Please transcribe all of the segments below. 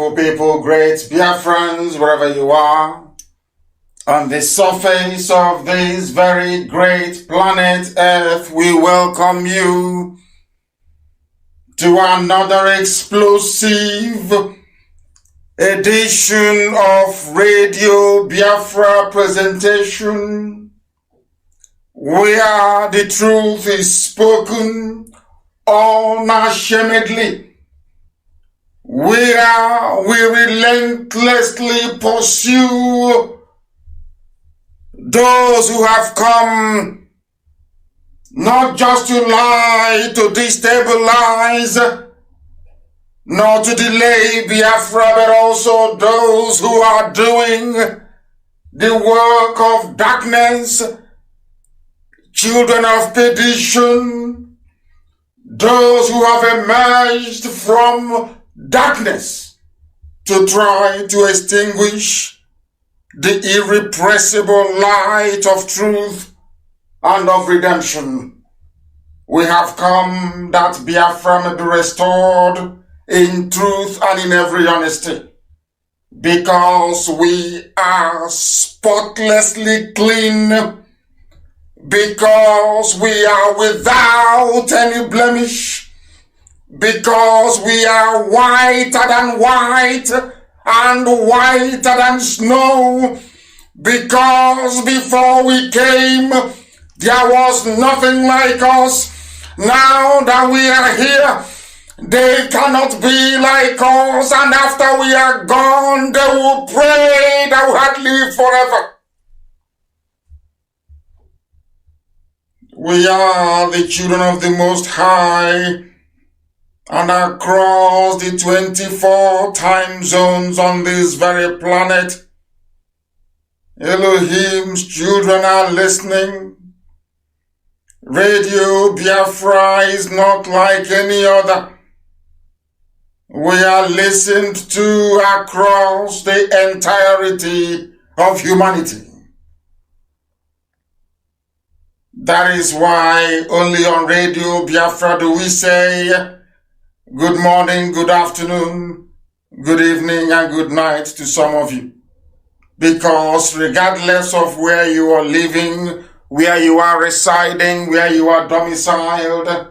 wonderful people, great Biafrans, wherever you are, on the surface of this very great planet Earth, we welcome you to another explosive edition of Radio Biafra presentation, where the truth is spoken unashamedly, where we relentlessly pursue those who have come not just to lie, to destabilize, nor to delay Biafra, but also those who are doing the work of darkness, children of perdition, those who have emerged from darkness to try to extinguish the irrepressible light of truth and of redemption. We have come that Biafra may be restored in truth and in every honesty, because we are spotlessly clean, because we are without any blemish, because we are whiter than white and whiter than snow, because before we came there was nothing like us. Now that we are here, they cannot be like us, and after we are gone, they will pray that we had lived forever. We are the children of the Most High, and across the 24 time zones on this very planet, Elohim's children are listening. Radio Biafra is not like any other. We are listened to across the entirety of humanity. That is why only on Radio Biafra do we say good morning, good afternoon, good evening, and good night to some of you. Because regardless of where you are living, where you are residing, where you are domiciled,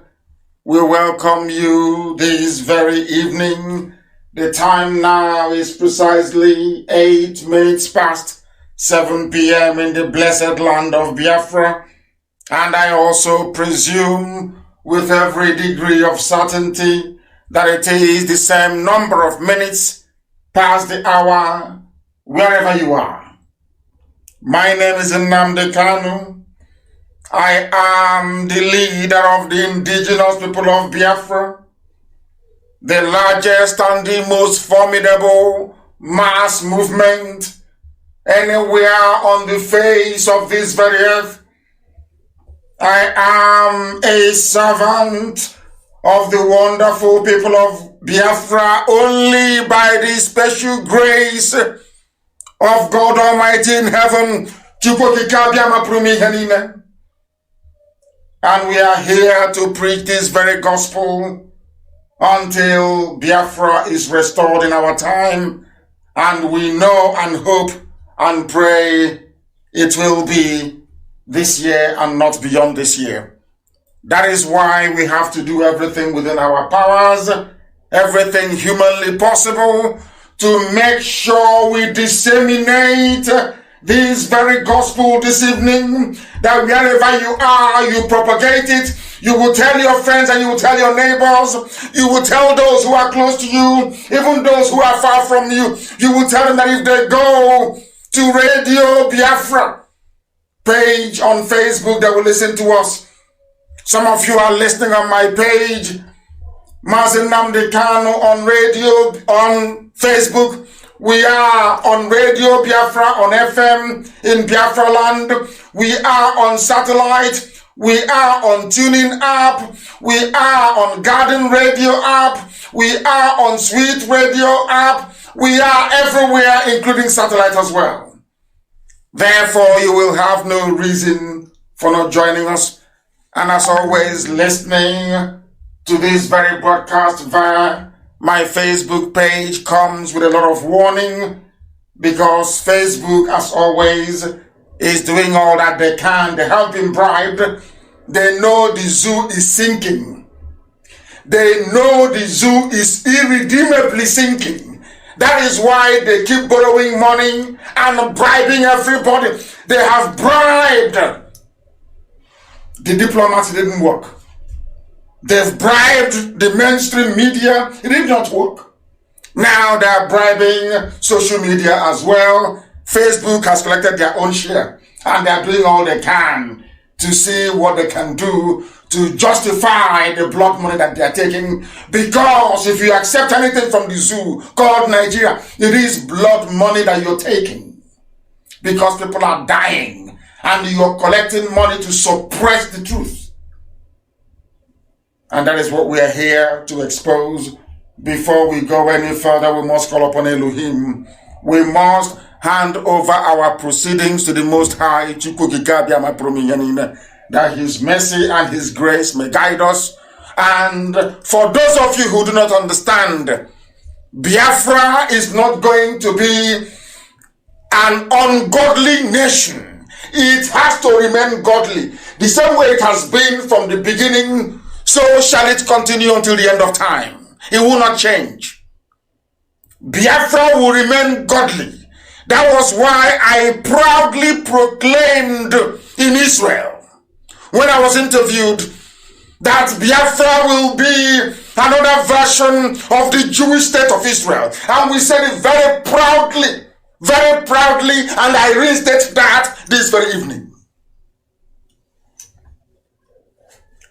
we welcome you this very evening. The time now is precisely 8 minutes past 7 p.m. in the blessed land of Biafra. And I also presume with every degree of certainty that it is the same number of minutes past the hour wherever you are. My name is Nnamdi Kanu. I am the leader of the Indigenous people of Biafra, the largest and the most formidable mass movement anywhere on the face of this very earth. I am a servant of the wonderful people of Biafra only by the special grace of God Almighty in heaven. And we are here to preach this very gospel until Biafra is restored in our time. And we know and hope and pray it will be this year and not beyond this year. That is why we have to do everything within our powers, everything humanly possible, to make sure we disseminate this very gospel this evening, that wherever you are, you propagate it. You will tell your friends and you will tell your neighbors. You will tell those who are close to you, even those who are far from you. You will tell them that if they go to Radio Biafra page on Facebook, they will listen to us. Some of you are listening on my page, Mazi Nnamdi Kanu on radio, on Facebook. We are on Radio Biafra, on FM in Biafra land. We are on satellite. We are on TuneIn app. We are on Garden Radio app. We are on Sweet Radio app. We are everywhere, including satellite as well. Therefore, you will have no reason for not joining us. And as always, listening to this very broadcast via My Facebook page comes with a lot of warning because Facebook, as always, is doing all that they can. They have been bribed. They know the zoo is sinking. They know the zoo is irredeemably sinking. That is why they keep borrowing money and bribing everybody. They have bribed. The diplomats didn't work. They've bribed the mainstream media. It did not work. Now they're bribing social media as well. Facebook has collected their own share and they're doing all they can to see what they can do to justify the blood money that they're taking. Because if you accept anything from the zoo called Nigeria, it is blood money that you're taking. Because people are dying and you're collecting money to suppress the truth. And that is what we are here to expose. Before we go any further, we must call upon Elohim. We must hand over our proceedings to the Most High, that His mercy and His grace may guide us. And for those of you who do not understand, Biafra is not going to be an ungodly nation. It has to remain godly. The same way it has been from the beginning, so shall it continue until the end of time. It will not change. Biafra will remain godly. That was why I proudly proclaimed in Israel, when I was interviewed, that Biafra will be another version of the Jewish state of Israel. And we said it very proudly, and I reinstate that this very evening.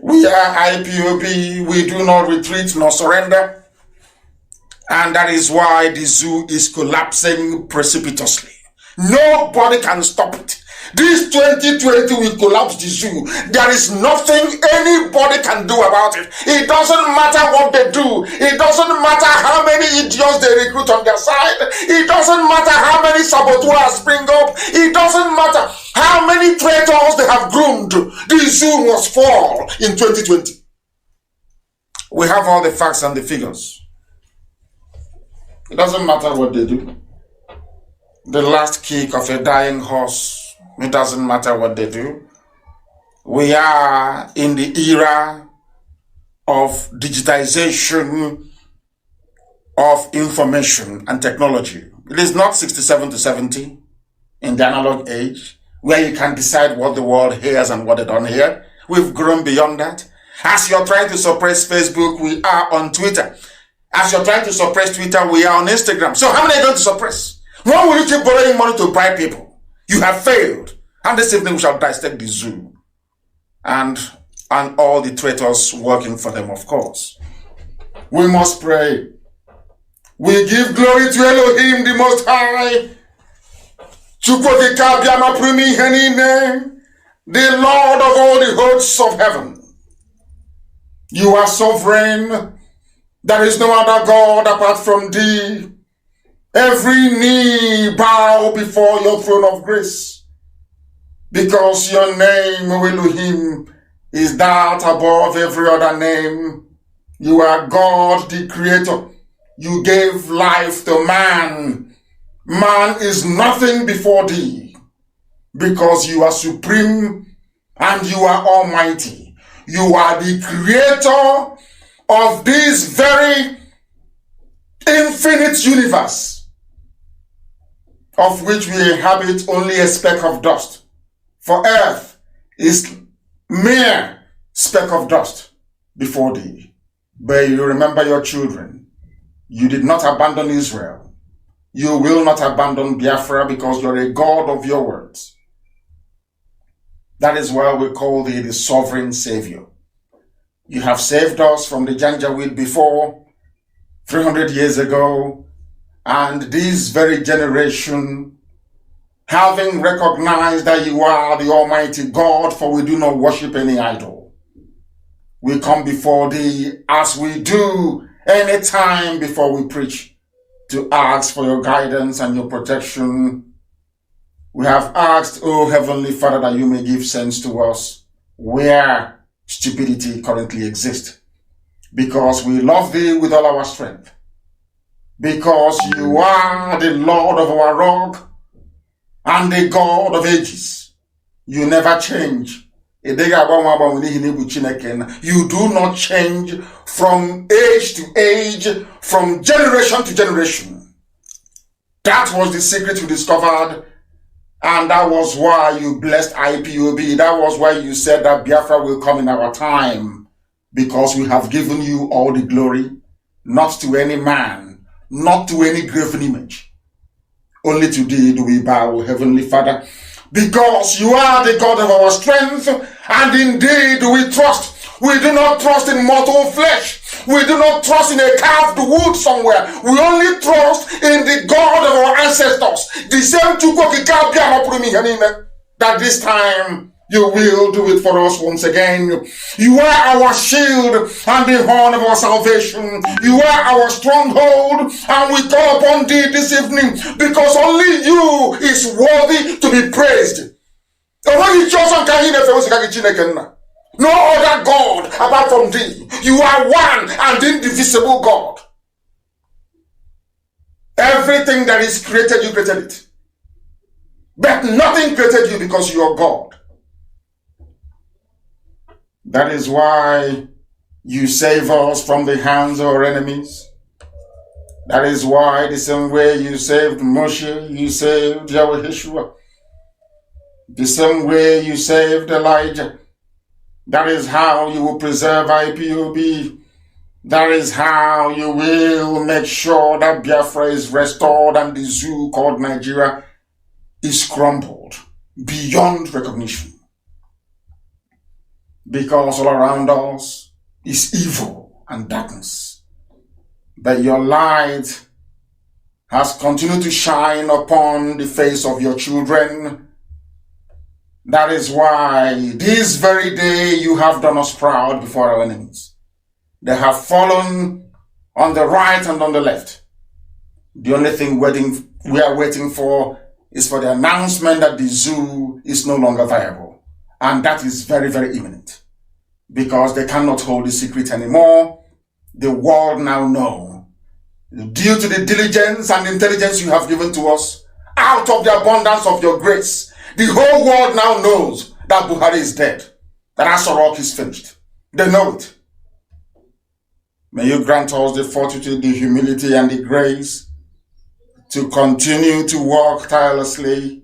We are IPOB, we do not retreat nor surrender. And that is why the zoo is collapsing precipitously. Nobody can stop it. This 2020 will collapse the zoo. There is nothing anybody can do about it. It doesn't matter what they do. It doesn't matter how many idiots they recruit on their side. It doesn't matter how many saboteurs spring up. It doesn't matter how many traitors they have groomed. The zoo must fall in 2020. We have all the facts and the figures. It doesn't matter what they do. The last kick of a dying horse, it doesn't matter what they do. We are in the era of digitization of information and technology. It is not 67 to 70 in the analog age, where you can decide what the world hears and what they don't hear. We've grown beyond that. As you're trying to suppress Facebook, we are on Twitter. As you're trying to suppress Twitter, we are on Instagram. So how many are you going to suppress? When will you keep borrowing money to bribe people? You have failed. And this evening we shall dissect the zoo. And all the traitors working for them, of course. We must pray. We give glory to Elohim, the Most High. The Lord of all the hosts of heaven. You are sovereign. There is no other God apart from thee. Every knee bow before your throne of grace. Because your name, O Elohim, is that above every other name. You are God, the Creator. You gave life to man. Man is nothing before thee. Because you are supreme and you are almighty. You are the Creator of this very infinite universe, of which we inhabit only a speck of dust. For earth is mere speck of dust before thee. But you remember your children. You did not abandon Israel. You will not abandon Biafra because you're a God of your words. That is why we call thee the sovereign Savior. You have saved us from the Janjaweed before, 300 years ago, and this very generation, having recognized that you are the Almighty God, for we do not worship any idol. We come before thee as we do any time before we preach, to ask for your guidance and your protection. We have asked, O Heavenly Father, that you may give sense to us where stupidity currently exists, because we love thee with all our strength. because you are the Lord of our rock and the God of ages. You never change. You do not change from age to age, from generation to generation. That was the secret you discovered, and that was why you blessed IPOB. That was why you said that Biafra will come in our time, because we have given you all the glory, not to any man, not to any graven image. Only to thee do we bow, Heavenly Father, because you are the God of our strength, and indeed we trust. We do not trust in mortal flesh. We do not trust in a carved wood somewhere. We only trust in the God of our ancestors. The same that this time you will do it for us once again. You are our shield and the horn of our salvation. You are our stronghold, and we call upon thee this evening because only you is worthy to be praised. No other God apart from thee. You are one and indivisible God. Everything that is created, you created it. But nothing created you because you are God. That is why you save us from the hands of our enemies. That is why the same way you saved Moshe, you saved Yahweh. The same way you saved Elijah. That is how you will preserve IPOB. That is how you will make sure that Biafra is restored and the zoo called Nigeria is crumbled beyond recognition. Because all around us is evil and darkness. But your light has continued to shine upon the face of your children. That is why this very day you have done us proud before our enemies. They have fallen on the right and on the left. The only thing we are waiting for is for the announcement that the zoo is no longer viable. And that is very, very imminent. Because they cannot hold the secret anymore. The world now knows. Due to the diligence and intelligence you have given to us, out of the abundance of your grace, the whole world now knows that Buhari is dead, that Asorok is finished. They know it. May you grant us the fortitude, the humility, and the grace to continue to work tirelessly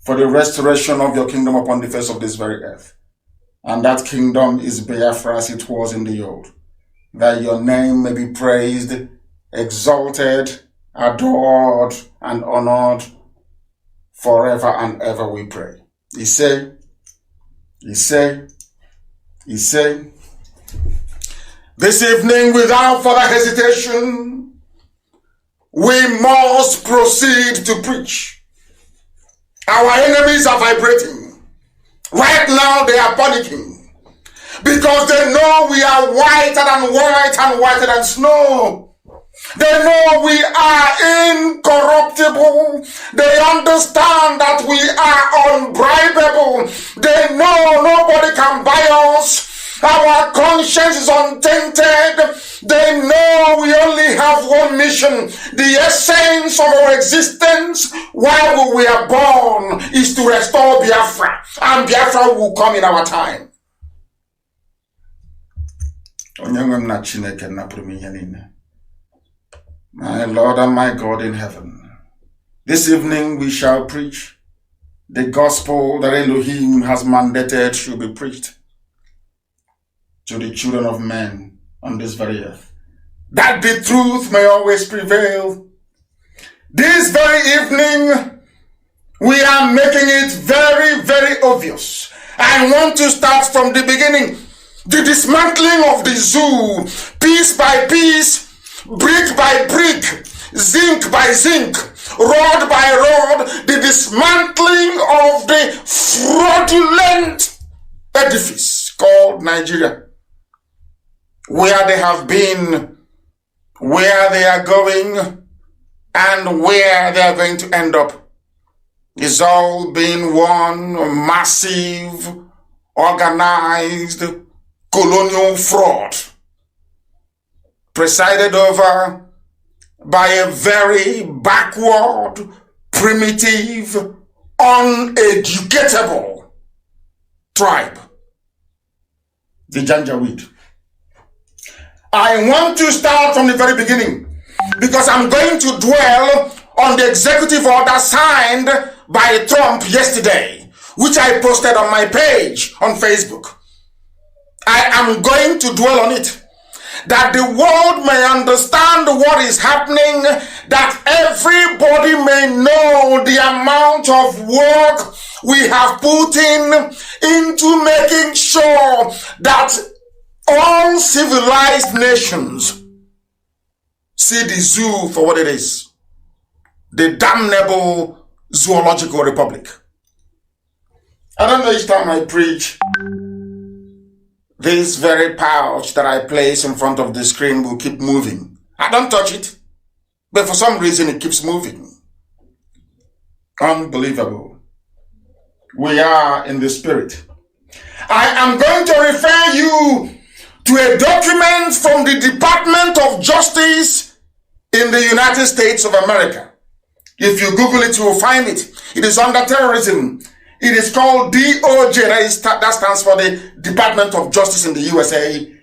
for the restoration of your kingdom upon the face of this very earth. And that kingdom is Biafra as it was in the old. That your name may be praised, exalted, adored, and honored forever and ever, we pray. He say, this evening, without further hesitation, we must proceed to preach. Our enemies are vibrating. Right now, they are panicking because they know we are whiter than white and whiter than snow. They know we are incorruptible. They understand that we are unbribable. They know nobody can buy us. Our conscience is untainted. They know we only have one mission. The essence of our existence while we are born is to restore Biafra. And Biafra will come in our time. My Lord and my God in heaven, this evening we shall preach the gospel that Elohim has mandated should be preached to the children of men on this very earth, that the truth may always prevail. This very evening, we are making it very, very obvious. I want to start from the beginning. The dismantling of the zoo, piece by piece, brick by brick, zinc by zinc, rod by rod, the dismantling of the fraudulent edifice called Nigeria. Where they have been, where they are going, and where they are going to end up is all being one massive, organized, colonial fraud, presided over by a very backward, primitive, uneducatable tribe, the Janjaweed. I want to start from the very beginning because I'm going to dwell on the executive order signed by Trump yesterday, which I posted on my page on Facebook. I am going to dwell on it, that the world may understand what is happening, that everybody may know the amount of work we have put into making sure that all civilized nations see the zoo for what it is, the damnable zoological republic. I don't know, each time I preach, this very pouch that I place in front of the screen will keep moving. I don't touch it, but for some reason it keeps moving. Unbelievable. We are in the spirit. I am going to refer you to a document from the Department of Justice in the United States of America. If you Google it, you will find it. It is under terrorism. It is called DOJ, that stands for the Department of Justice in the USA,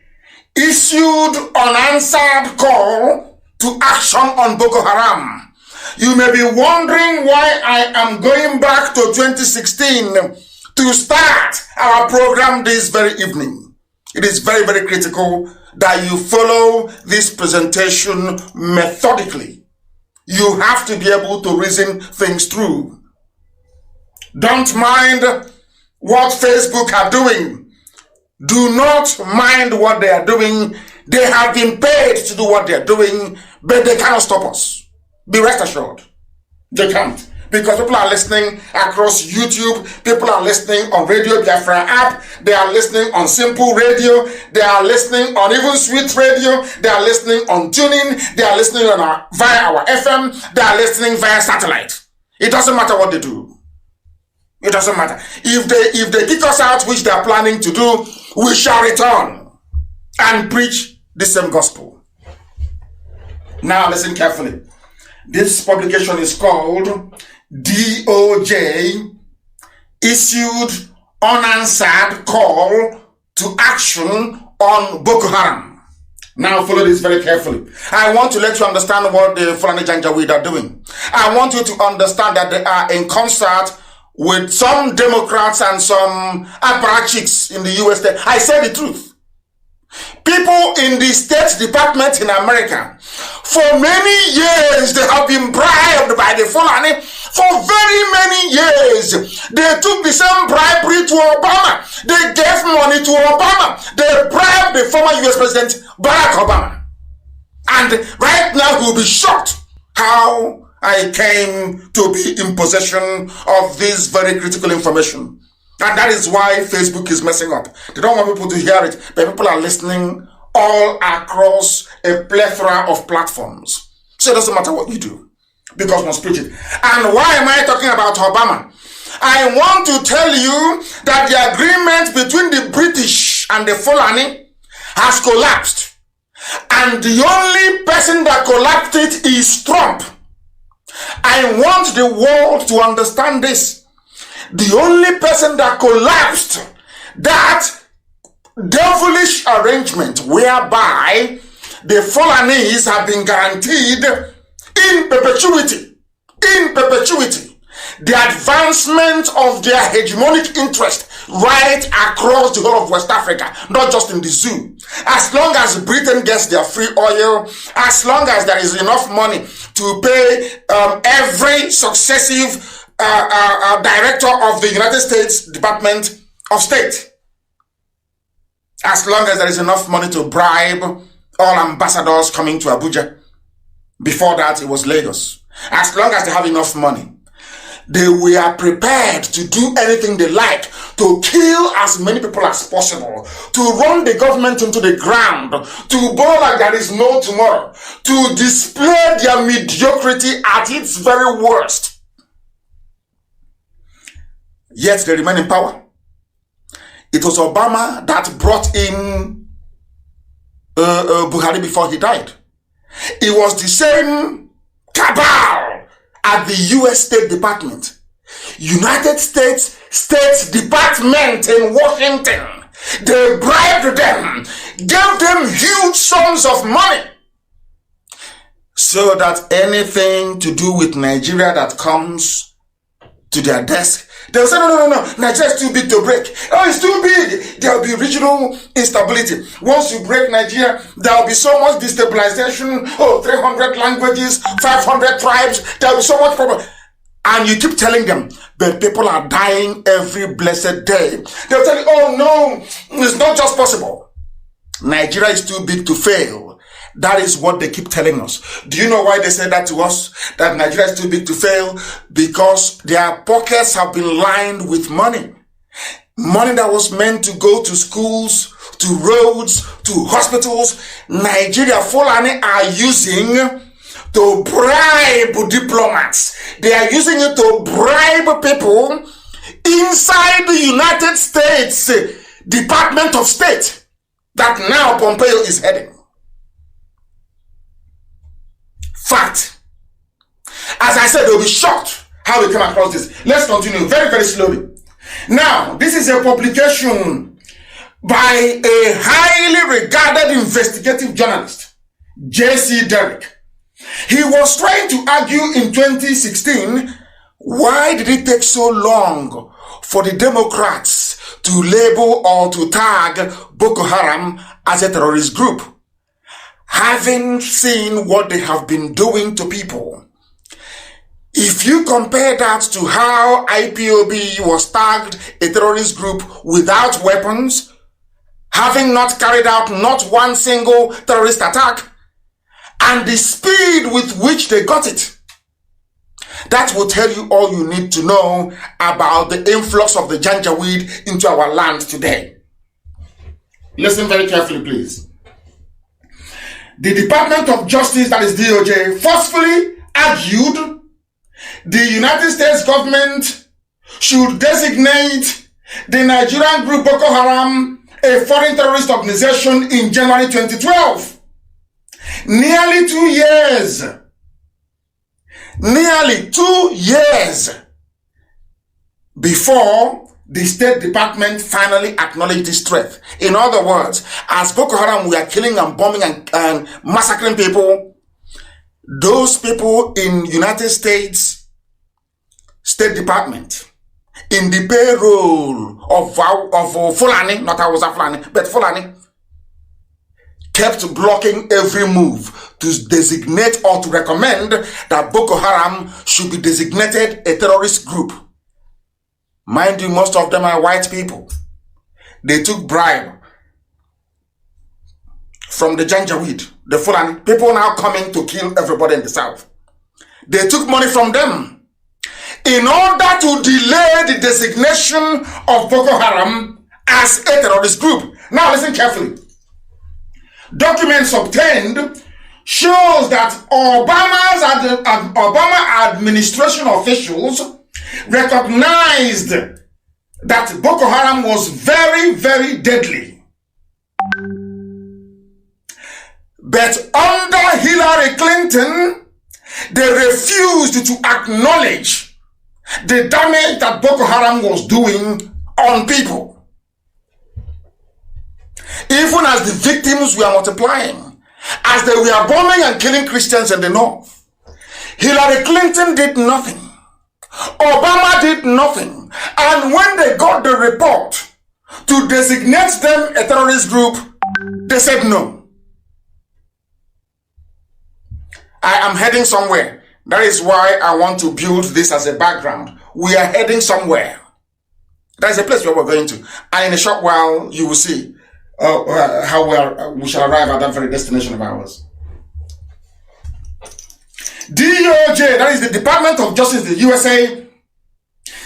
issued unanswered call to action on Boko Haram. You may be wondering why I am going back to 2016 to start our program this very evening. It is very, very critical that you follow this presentation methodically. You have to be able to reason things through. Don't mind what Facebook are doing. Do not mind what they are doing. They have been paid to do what they are doing, but they cannot stop us. Be rest assured. They can't. Because people are listening across YouTube. People are listening on Radio Biafra app. They are listening on Simple Radio. They are listening on even Sweet Radio. They are listening on Tuning. They are listening on via our FM. They are listening via satellite. It doesn't matter what they do. It doesn't matter. If they kick us out, which they are planning to do, we shall return and preach the same gospel. Now listen carefully. This publication is called DOJ issued unanswered call to action on Boko Haram. Now follow this very carefully. I want to let you understand what the Fulani Janjaweed are doing. I want you to understand that they are in concert with some Democrats and some apparatchiks in the US. I say the truth. People in the State Department in America, for many years, they have been bribed by the Fulani. For very many years, they took the same bribery to Obama. They gave money to Obama. They bribed the former US President Barack Obama. And right now, he will be shocked how I came to be in possession of this very critical information. And that is why Facebook is messing up. They don't want people to hear it, but people are listening all across a plethora of platforms. So it doesn't matter what you do, because we must preach it. And why am I talking about Obama? I want to tell you that the agreement between the British and the Fulani has collapsed. And the only person that collapsed it is Trump. I want the world to understand this. The only person that collapsed that devilish arrangement whereby the Fulanis have been guaranteed in perpetuity, the advancement of their hegemonic interest right across the whole of West Africa, not just in the zoo. As long as Britain gets their free oil, as long as there is enough money to pay every successive director of the United States Department of State, as long as there is enough money to bribe all ambassadors coming to Abuja. Before that, it was Lagos. As long as they have enough money, they were prepared to do anything they like to kill as many people as possible, to run the government into the ground, to bow like there is no tomorrow, to display their mediocrity at its very worst. Yet they remain in power. It was Obama that brought in Buhari before he died. It was the same cabal at the U.S. State Department. United States State Department in Washington. They bribed them, gave them huge sums of money, so that anything to do with Nigeria that comes to their desk, they'll say, no, Nigeria is too big to break. Oh, it's too big. There will be regional instability. Once you break Nigeria, there will be so much destabilization. Oh, 300 languages, 500 tribes. There will be so much problem. And you keep telling them, but people are dying every blessed day. They'll tell you, oh no, it's not just possible. Nigeria is too big to fail. That is what they keep telling us. Do you know why they say that to us? That Nigeria is too big to fail? Because their pockets have been lined with money. Money that was meant to go to schools, to roads, to hospitals. Nigeria Fulani are using to bribe diplomats. They are using it to bribe people inside the United States Department of State that now Pompeo is heading. Fact. As I said, they'll be shocked how we come across this. Let's continue very, very slowly. Now, this is a publication by a highly regarded investigative journalist, J.C. Derrick. He was trying to argue in 2016, why did it take so long for the Democrats to label or to tag Boko Haram as a terrorist group? Having seen what they have been doing to people, if you compare that to how IPOB was tagged a terrorist group without weapons, having not carried out not one single terrorist attack, and the speed with which they got it, that will tell you all you need to know about the influx of the Janjaweed into our land today. Listen very carefully, please. The Department of Justice, that is DOJ, forcefully argued the United States government should designate the Nigerian group Boko Haram a foreign terrorist organization in January 2012. Nearly 2 years before the State Department finally acknowledged this threat. In other words, as Boko Haram were killing and bombing and massacring people, those people in United States State Department, in the payroll of Fulani, not Hausa Fulani, but Fulani, kept blocking every move to designate or to recommend that Boko Haram should be designated a terrorist group. Mind you, most of them are white people. They took bribe from the Janjaweed, the Fulani, people now coming to kill everybody in the south. They took money from them in order to delay the designation of Boko Haram as a terrorist group. Now listen carefully. Documents obtained shows that Obama administration officials recognized that Boko Haram was very, very deadly. But under Hillary Clinton, they refused to acknowledge the damage that Boko Haram was doing on people. Even as the victims were multiplying, as they were bombing and killing Christians in the north, Hillary Clinton did nothing. Obama did nothing. And when they got the report to designate them a terrorist group, they said no. I am heading somewhere. That is why I want to build this as a background. We are heading somewhere. That is a place where we're going to. And in a short while, you will see how we shall arrive at that very destination of ours. DOJ, that is the Department of Justice, the USA,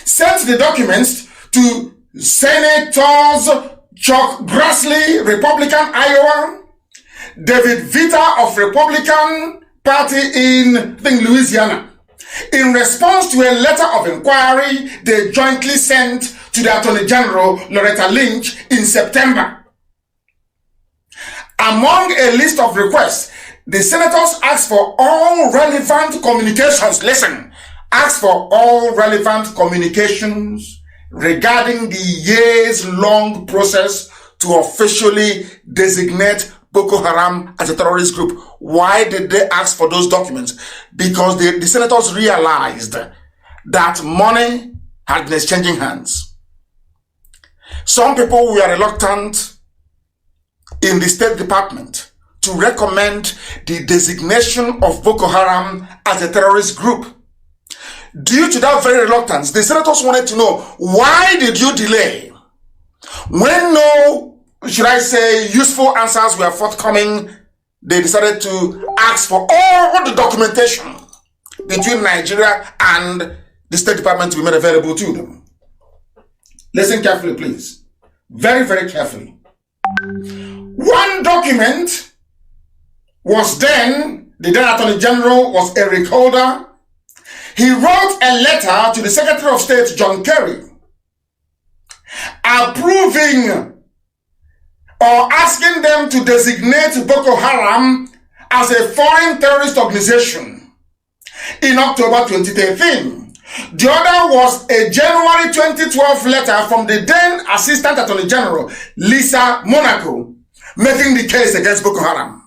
sent the documents to Senators Chuck Grassley, Republican, Iowa, David Vita of Republican Party in Louisiana, in response to a letter of inquiry they jointly sent to the Attorney General, Loretta Lynch, in September. Among a list of requests, the senators asked for all relevant communications. Listen, asked for all relevant communications regarding the years-long process to officially designate Boko Haram as a terrorist group. Why did they ask for those documents? Because the senators realized that money had been exchanging hands. Some people were reluctant in the State Department to recommend the designation of Boko Haram as a terrorist group. Due to that very reluctance, the senators wanted to know, why did you delay? When no, should I say, useful answers were forthcoming, they decided to ask for all the documentation between Nigeria and the State Department to be made available to them. Listen carefully, please. Very, very carefully. One document was then, the then Attorney General was Eric Holder. He wrote a letter to the Secretary of State, John Kerry, approving or asking them to designate Boko Haram as a foreign terrorist organization in October 2013. The other was a January 2012 letter from the then Assistant Attorney General, Lisa Monaco, making the case against Boko Haram.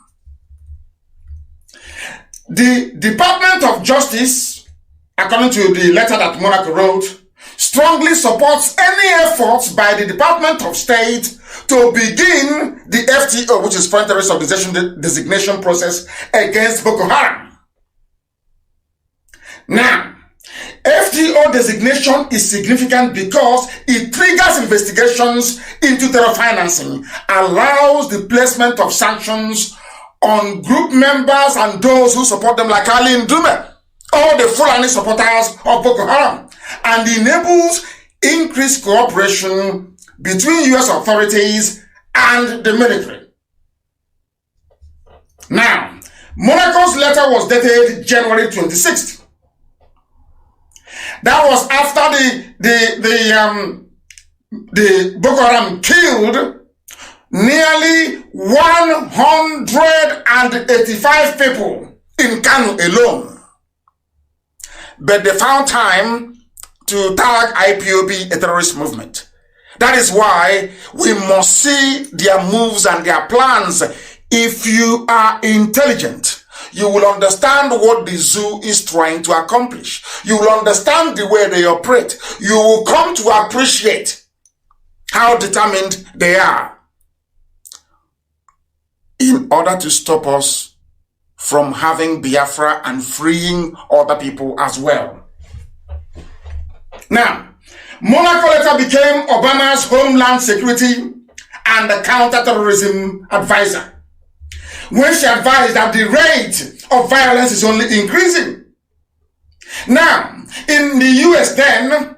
The Department of Justice, according to the letter that Monaco wrote, strongly supports any efforts by the Department of State to begin the FTO, which is Foreign Terrorist Organization designation process against Boko Haram. Now, FTO designation is significant because it triggers investigations into terror financing, allows the placement of sanctions on group members and those who support them, like Ali Ndume, all the Fulani supporters of Boko Haram, and enables increased cooperation between U.S. authorities and the military. Now, Monaco's letter was dated January 26th. That was after the Boko Haram killed nearly 185 people in Kanu alone. But they found time to tag IPOB a terrorist movement. That is why we must see their moves and their plans. If you are intelligent, you will understand what the zoo is trying to accomplish. You will understand the way they operate. You will come to appreciate how determined they are in order to stop us from having Biafra and freeing other people as well. Now, Monaco later became Obama's Homeland Security and Counterterrorism Advisor, when she advised that the rate of violence is only increasing. Now, in the US then,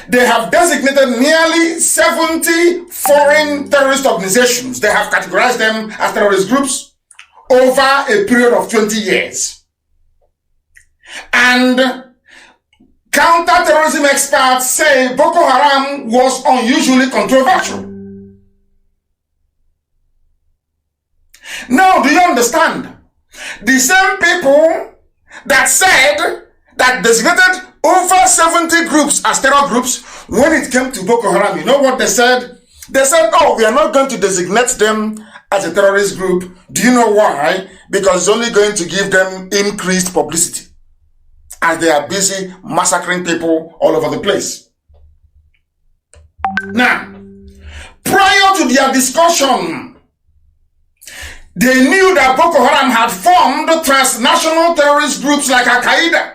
they have designated nearly 70 foreign terrorist organizations. They have categorized them as terrorist groups over a period of 20 years. And counterterrorism experts say Boko Haram was unusually controversial. Now, do you understand? The same people that said that designated over 70 groups as terror groups, when it came to Boko Haram, you know what they said? They said, oh, we are not going to designate them as a terrorist group. Do you know why? Because it's only going to give them increased publicity, as they are busy massacring people all over the place. Now, prior to their discussion, they knew that Boko Haram had formed transnational terrorist groups like Al-Qaeda.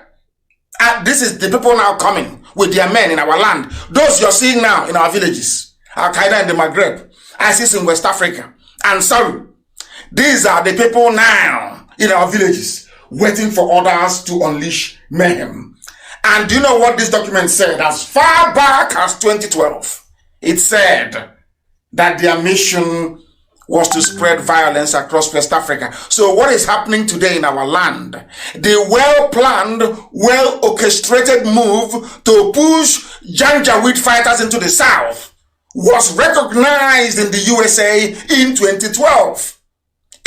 This is the people now coming with their men in our land. Those you're seeing now in our villages. Al-Qaeda in the Maghreb, ISIS in West Africa. And sorry, these are the people now in our villages waiting for orders to unleash mayhem. And do you know what this document said? As far back as 2012, it said that their mission was to spread violence across West Africa. So what is happening today in our land? The well-planned, well-orchestrated move to push Janjaweed fighters into the South was recognized in the USA in 2012.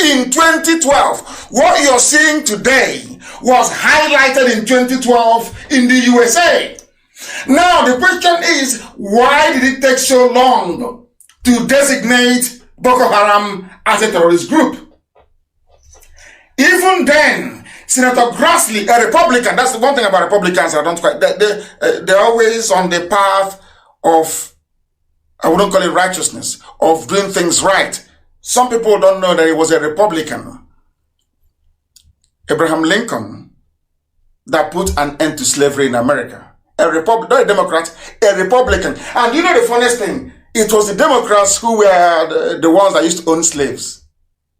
in 2012. What you're seeing today was highlighted in 2012 in the USA. Now, the question is, why did it take so long to designate Boko Haram as a terrorist group? Even then, Senator Grassley, a Republican, that's the one thing about Republicans I don't quite, they're always on the path of, I wouldn't call it righteousness, of doing things right. Some people don't know that he was a Republican, Abraham Lincoln, that put an end to slavery in America. Not a Democrat, a Republican. And you know the funniest thing? It was the Democrats who were the ones that used to own slaves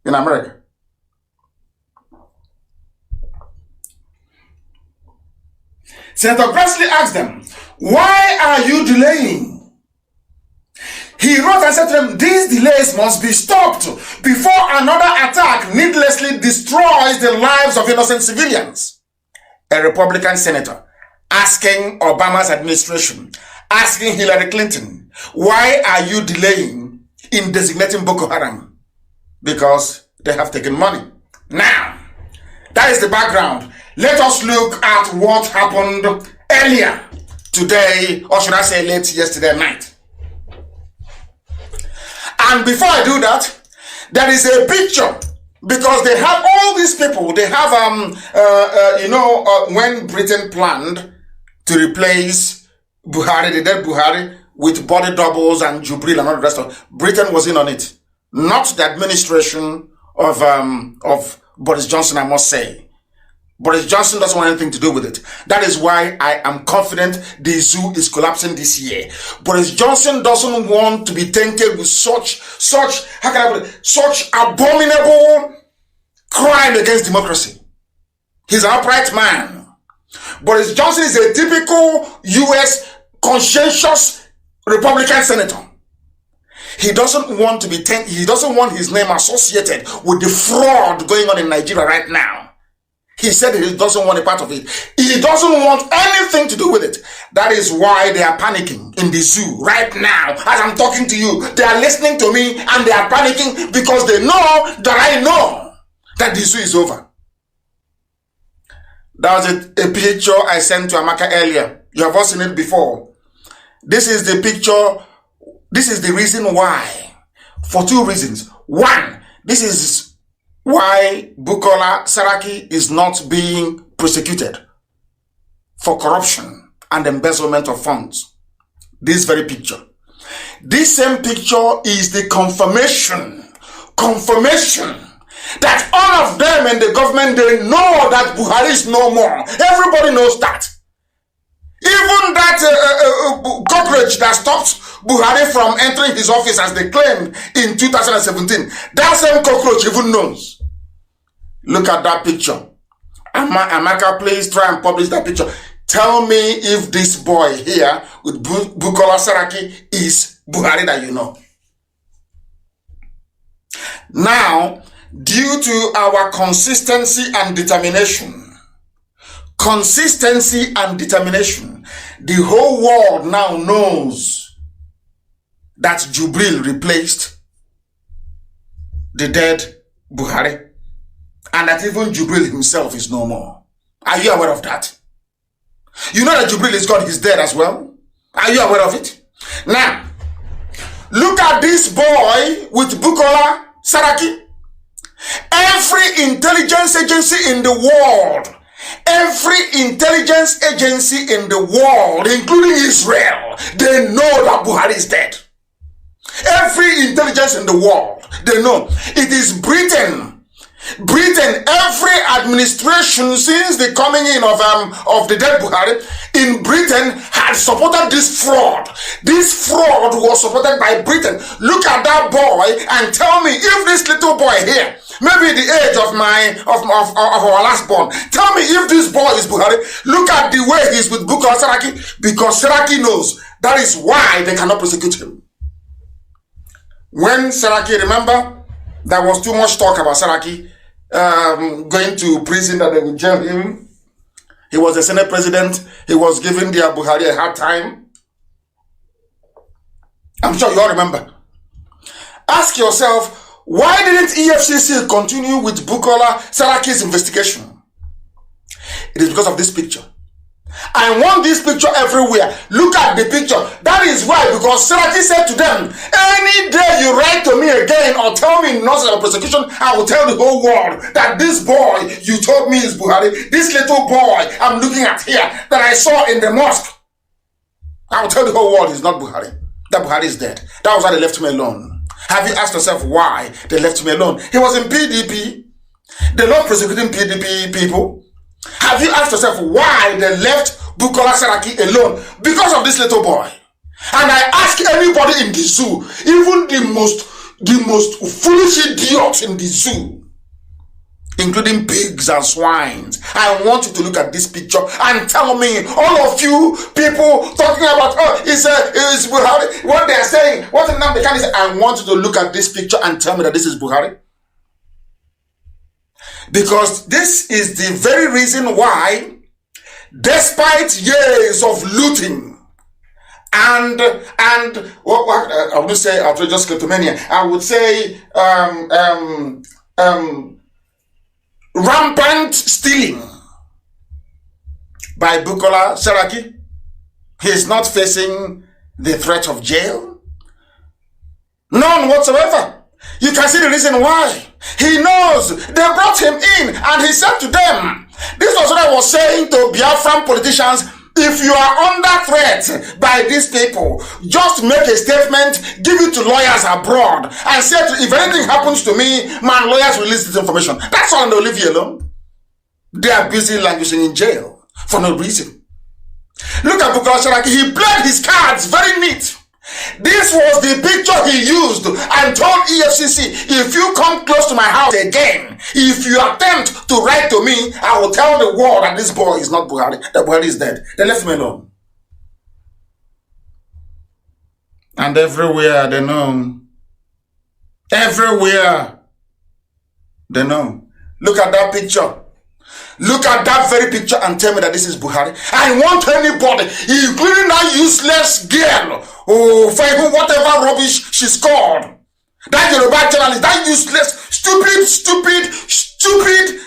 in America. Senator Grassley asked them, why are you delaying? He wrote and said to them, these delays must be stopped before another attack needlessly destroys the lives of innocent civilians. A Republican senator asking Obama's administration, asking Hillary Clinton, why are you delaying in designating Boko Haram? Because they have taken money. Now, that is the background. Let us look at what happened earlier today, or should I say late yesterday night. And before I do that, there is a picture, because they have all these people. They have, when Britain planned to replace Buhari, the dead Buhari, with body doubles and Jubril and all the rest of it, Britain was in on it. Not the administration of Boris Johnson, I must say. Boris Johnson doesn't want anything to do with it. That is why I am confident the zoo is collapsing this year. Boris Johnson doesn't want to be tainted with such abominable crime against democracy. He's an upright man. Boris Johnson is a typical U.S. conscientious Republican senator. He doesn't want to be he doesn't want his name associated with the fraud going on in Nigeria right now. He said he doesn't want a part of it. He doesn't want anything to do with it. That is why they are panicking in the zoo right now. As I'm talking to you, they are listening to me and they are panicking because they know that I know that the zoo is over. That was a picture I sent to Amaka earlier. You have all seen it before. This is the picture. This is the reason why. For two reasons. One, this is why Bukola Saraki is not being prosecuted for corruption and embezzlement of funds. This very picture. This same picture is the confirmation that all of them in the government, they know that Buhari is no more. Everybody knows that. Even that cockroach that stopped Buhari from entering his office as they claimed in 2017, that same cockroach even knows. Look at that picture. Amaka, please try and publish that picture. Tell me if this boy here with Bukola Saraki is Buhari that you know. Now, due to our consistency and determination, the whole world now knows that Jubril replaced the dead Buhari. And that even Jubril himself is no more. Are you aware of that? You know that Jubril is gone, he's dead as well. Are you aware of it? Now, look at this boy with Bukola Saraki. Every intelligence agency in the world, including Israel, they know that Buhari is dead. Every intelligence in the world, they know. It is Britain, every administration since the coming in of the dead Buhari in Britain had supported this fraud. This fraud was supported by Britain. Look at that boy and tell me if this little boy here, maybe the age of our last born, tell me if this boy is Buhari. Look at the way he's with Bukola Saraki, because Saraki knows that is why they cannot prosecute him. When Saraki, remember, there was too much talk about Saraki going to prison, that they would jail him. He was a Senate president. He was giving the Buhari a hard time. I'm sure you all remember. Ask yourself, Why didn't EFCC continue with Bukola Saraki's investigation? It is because of this picture. I want this picture everywhere. Look at the picture. That is why, because Saraki said to them, any day you write to me again or tell me nothing of prosecution, I will tell the whole world that this boy you told me is Buhari, this little boy I'm looking at here that I saw in the mosque, I will tell the whole world he's not Buhari. That Buhari is dead. That was why they left me alone. Have you asked yourself why they left me alone? He was in PDP. They're not prosecuting PDP people. Have you asked yourself why they left Bukola Saraki alone? Because of this little boy. And I ask anybody in the zoo, even the most foolish idiots in the zoo, including pigs and swines, I want you to look at this picture and tell me, all of you people talking about, oh, it's Buhari, what they're saying, what Nnamdi Kanu say, I want you to look at this picture and tell me that this is Buhari. Because this is the very reason why, despite years of looting and what I would say outrageous kleptomania, I would say rampant stealing by Bukola Saraki, he is not facing the threat of jail. None whatsoever. You can see the reason why. He knows they brought him in and he said to them, this was what I was saying to Biafran politicians, if you are under threat by these people, just make a statement, give it to lawyers abroad and say, if anything happens to me, my lawyers release this information. That's all, and they'll leave you alone. They are busy languishing in jail for no reason. Look at Bukola Saraki, he played his cards very neat. This was the picture he used and told EFCC, if you come close to my house again, if you attempt to write to me, I will tell the world that this boy is not Buhari, that Buhari is dead. They left me alone. And everywhere they know. Everywhere they know. Look at that picture. Look at that very picture and tell me that this is Buhari. I want anybody, including that useless girl, for even whatever rubbish she scored. That Yoruba journalist, that useless, stupid,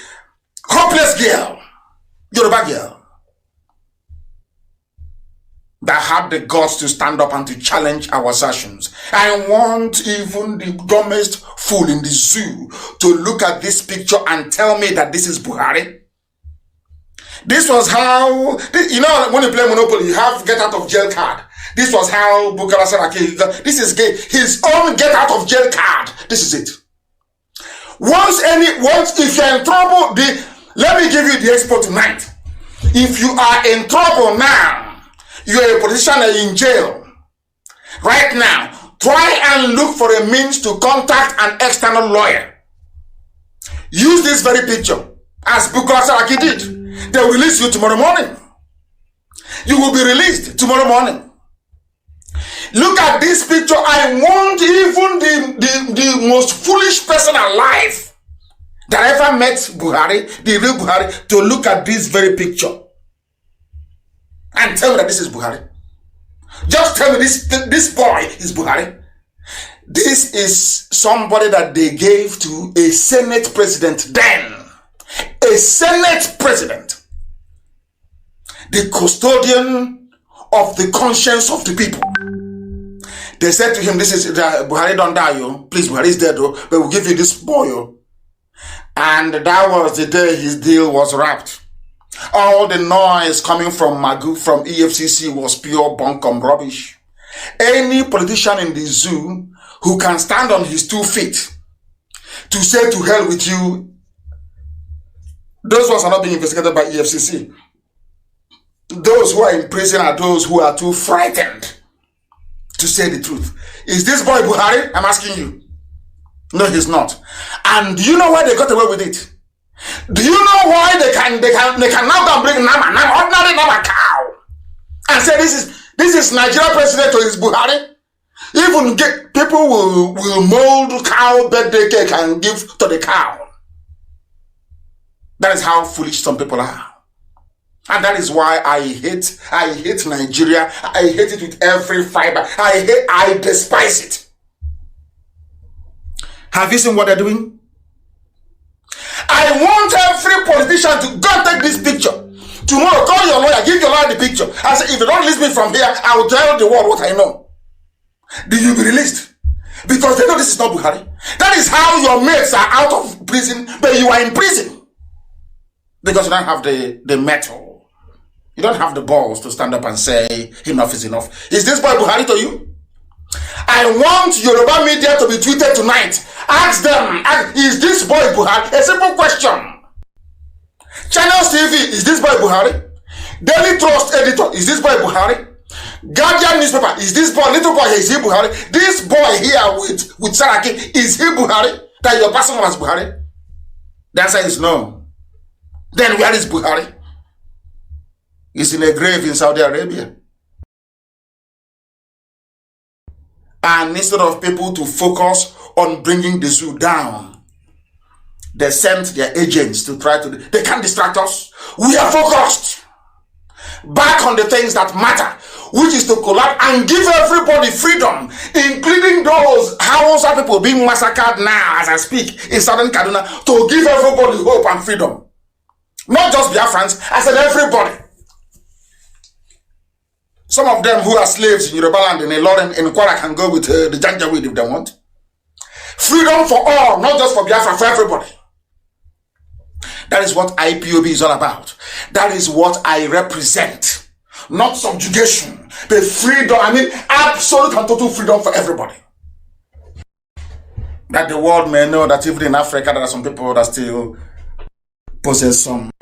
hopeless girl. Yoruba girl. That had the guts to stand up and to challenge our assertions. I want even the dumbest fool in the zoo to look at this picture and tell me that this is Buhari. This was how, you know, when you play Monopoly, you have get out of jail card. This was how Bukola Saraki, this is his own get out of jail card. This is it. Once if you're in trouble, let me give you the expo tonight. If you are in trouble now, you're a politician in jail. Right now, try and look for a means to contact an external lawyer. Use this very picture, as Bukola Saraki did. They will release you tomorrow morning. You will be released tomorrow morning. Look at this picture. I want even the most foolish person alive that ever met Buhari, the real Buhari, to look at this very picture and tell me that this is Buhari. Just tell me this boy is Buhari. This is somebody that they gave to a Senate president then. A Senate president, the custodian of the conscience of the people. They said to him, this is Buhari don't die, yo. Please, Buhari is dead, though, but we'll give you this boy, yo. And that was the day his deal was wrapped. All the noise coming from Magu, from EFCC, was pure bunkum rubbish. Any politician in the zoo who can stand on his 2 feet to say to hell with you, those ones are not being investigated by EFCC. Those who are in prison are those who are too frightened to say the truth. Is this boy Buhari? I'm asking you. No, he's not. And do you know why they got away with it? Do you know why they can now go and bring ordinary Nama cow and say this is Nigeria president or is Buhari? Even people will mold cow birthday cake and give to the cow. That is how foolish some people are. And that is why I hate Nigeria. I hate it with every fiber. I despise it. Have you seen what they're doing? I want every politician to go and take this picture. Tomorrow, call your lawyer, give your lawyer the picture. I say, if you don't release me from here, I will tell the world what I know. Did you be released? Because they know this is not Buhari. That is how your mates are out of prison, but you are in prison. Because you don't have the metal. You don't have the balls to stand up and say, enough is enough. Is this boy Buhari to you? I want Yoruba media to be tweeted tonight. Ask them, is this boy Buhari? A simple question. Channels TV, is this boy Buhari? Daily Trust editor, is this boy Buhari? Guardian newspaper, is this boy, little boy, is he Buhari? This boy here with Saraki, is he Buhari? That your person was Buhari? The answer is no. Then where is Buhari? He's in a grave in Saudi Arabia. And instead of people to focus on bringing the zoo down, they sent their agents to try to... They can't distract us. We are focused back on the things that matter, which is to collapse and give everybody freedom, including those Hausa people being massacred now as I speak in southern Kaduna, to give everybody hope and freedom. Not just Biafrans, I said everybody. Some of them who are slaves in Yoruba land, in Ilorin, in Kwara can go with the Janjaweed if they want. Freedom for all, not just for Biafra, for everybody. That is what IPOB is all about. That is what I represent. Not subjugation, but freedom. I mean, absolute and total freedom for everybody. That the world may know that even in Africa, there are some people that still possess some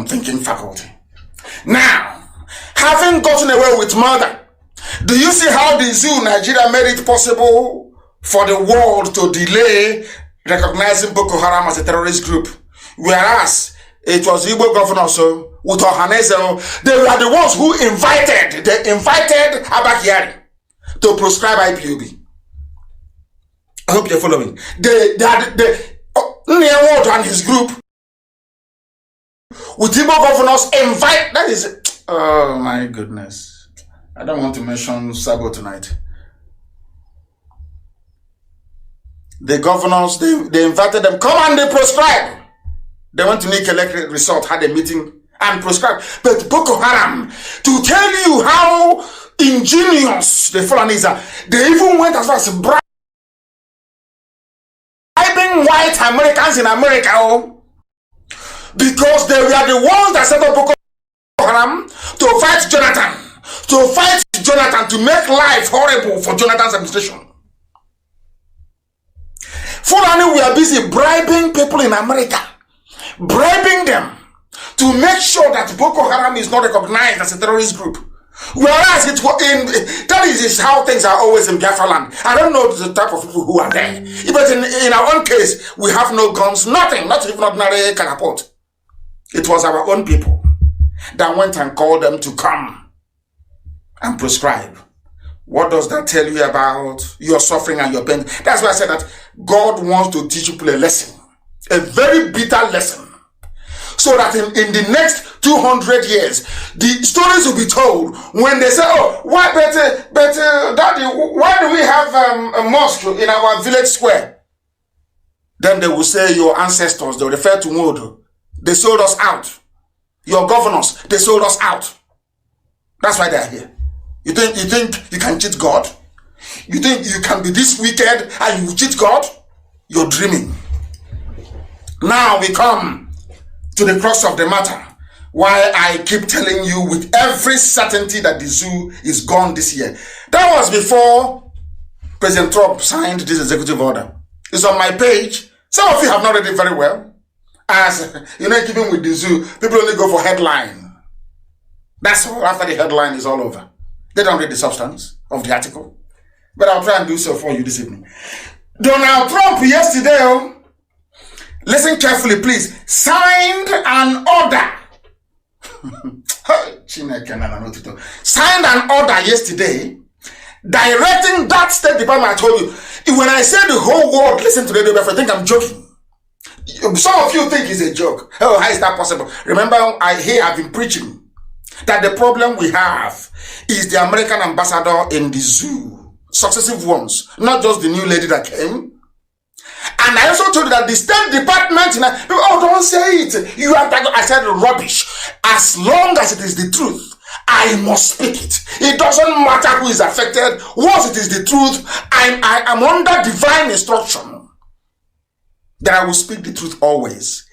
thinking faculty. Now, having gotten away with murder, do you see how the zoo Nigeria made it possible for the world to delay recognizing Boko Haram as a terrorist group? Whereas it was Igbo governor, so with Ohanese, they were the ones who invited Abba Kyari to proscribe IPOB. I hope you're following. Nyewodo and his group with Igbo governors invite, that is, oh my goodness. I don't want to mention Sabo tonight. The governors, they invited them, come and they prescribe. They went to Nick Electric Resort, had a meeting and prescribed. But Boko Haram, to tell you how ingenious the Fulanis are, they even went as far as bribing white Americans in America, because they were the ones that set up Boko Haram to fight Jonathan. To make life horrible for Jonathan's administration. Fulani were busy bribing people in America, bribing them to make sure that Boko Haram is not recognized as a terrorist group. Whereas that is how things are always in Biafra land. I don't know the type of people who are there. But in our own case, we have no guns, nothing, not even ordinary catapult. It was our own people that went and called them to come and prescribe. What does that tell you about your suffering and your pain? That's why I said that God wants to teach people a lesson, a very bitter lesson, so that in the next 200 years, the stories will be told when they say, oh, why, Daddy, why do we have a mosque in our village square? Then they will say your ancestors, they will refer to Modo, they sold us out. Your governors, they sold us out. That's why they are here. You think you can cheat God? You think you can be this wicked and you cheat God? You're dreaming. Now we come to the crux of the matter. Why I keep telling you with every certainty that the zoo is gone this year. That was before President Trump signed this executive order. It's on my page. Some of you have not read it very well. As you know, keeping with the zoo, people only go for headline. That's all. After the headline is all over, they don't read the substance of the article. But I'll try and do so for you this evening. Donald Trump yesterday, listen carefully please, signed an order. Signed an order yesterday directing that State Department. I told you, when I say the whole world listen to the radio, I think I'm joking. Some of you think it's a joke. Oh, how is that possible? Remember, I've been preaching that the problem we have is the American ambassador in the zoo, successive ones, not just the new lady that came. And I also told you that the State Department, people, oh, don't say it. You are, I said rubbish. As long as it is the truth, I must speak it. It doesn't matter who is affected. Once it is the truth, I am under divine instruction that I will speak the truth always.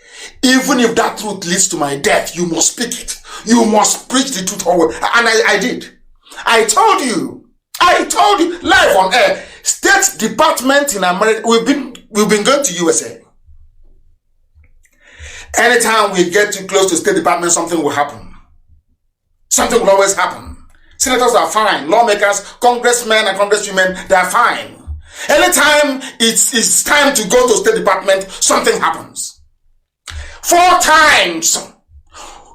Even if that truth leads to my death, you must speak it. You must preach the truth always. And I did. I told you live on air. State Department in America, we've been going to USA. Anytime we get too close to State Department, something will happen. Something will always happen. Senators are fine. Lawmakers, congressmen and congresswomen, they are fine. Anytime it's time to go to State Department, something happens. 4 times,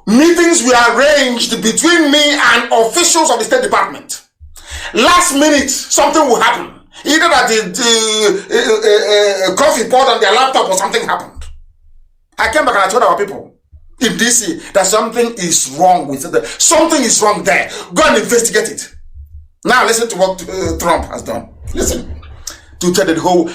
meetings were arranged between me and officials of the State Department. Last minute, something will happen. Either that the coffee pot on their laptop or something happened. I came back and I told our people in DC that something is wrong with it. Something is wrong there. Go and investigate it. Now listen to what Trump has done. Listen to tell the whole. Are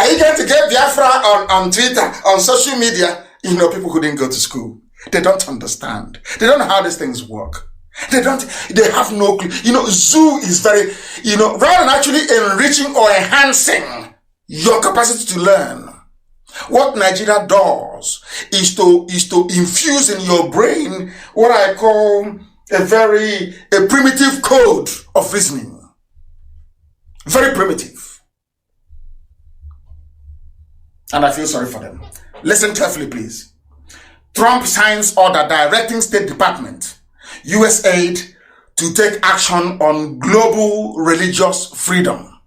you going to get Biafra on Twitter, on social media? You know, people who didn't go to school, they don't understand. They don't know how these things work. They have no clue. You know, zoo is very, rather than actually enriching or enhancing your capacity to learn, what Nigeria does is to infuse in your brain what I call a primitive code of reasoning. Very primitive. And I feel sorry for them. Listen carefully, please. Trump signs order directing State Department, USAID, to take action on global religious freedom.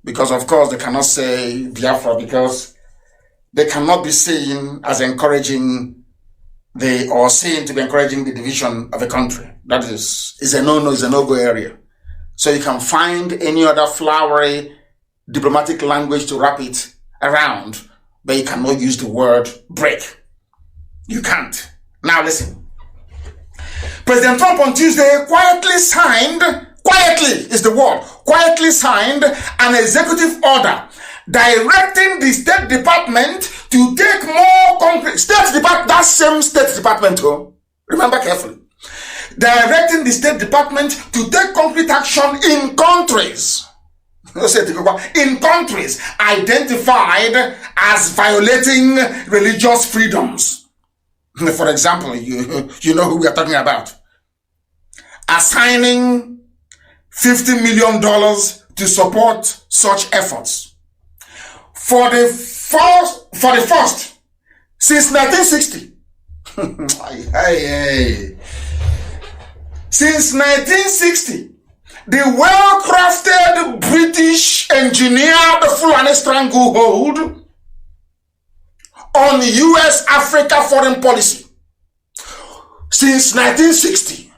Because of course they cannot say Biafra, because they cannot be seen as encouraging seen to be encouraging the division of a country. That is a no-no, is a no-go area. So you can find any other flowery diplomatic language to wrap it around, but you cannot use the word break. You can't. Now listen. President Trump on Tuesday quietly signed an executive order directing the State Department to take more concrete, that same State Department, remember carefully, directing the State Department to take concrete action in countries identified as violating religious freedoms. For example, you know who we are talking about. Assigning $50 million to support such efforts. For the first since 1960. Since 1960, the well-crafted British engineered Fulani stranglehold on U.S. Africa foreign policy. Since 1960.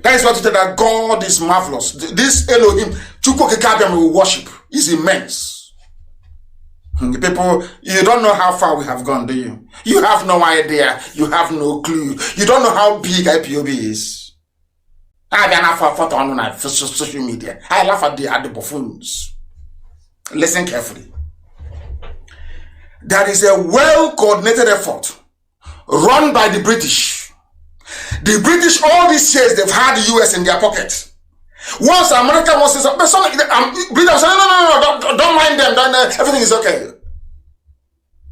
That is what it is, that God is marvelous. This Elohim, Chukwukekabiyam we worship, is immense. People, you don't know how far we have gone, do you? You have no idea. You have no clue. You don't know how big IPOB is. I laugh at social media. I laugh at the buffoons. Listen carefully. There is a well-coordinated effort run by the British. The British, all these years, they've had the US in their pocket. Once America wants to say something, British say, no, don't mind them, everything is okay.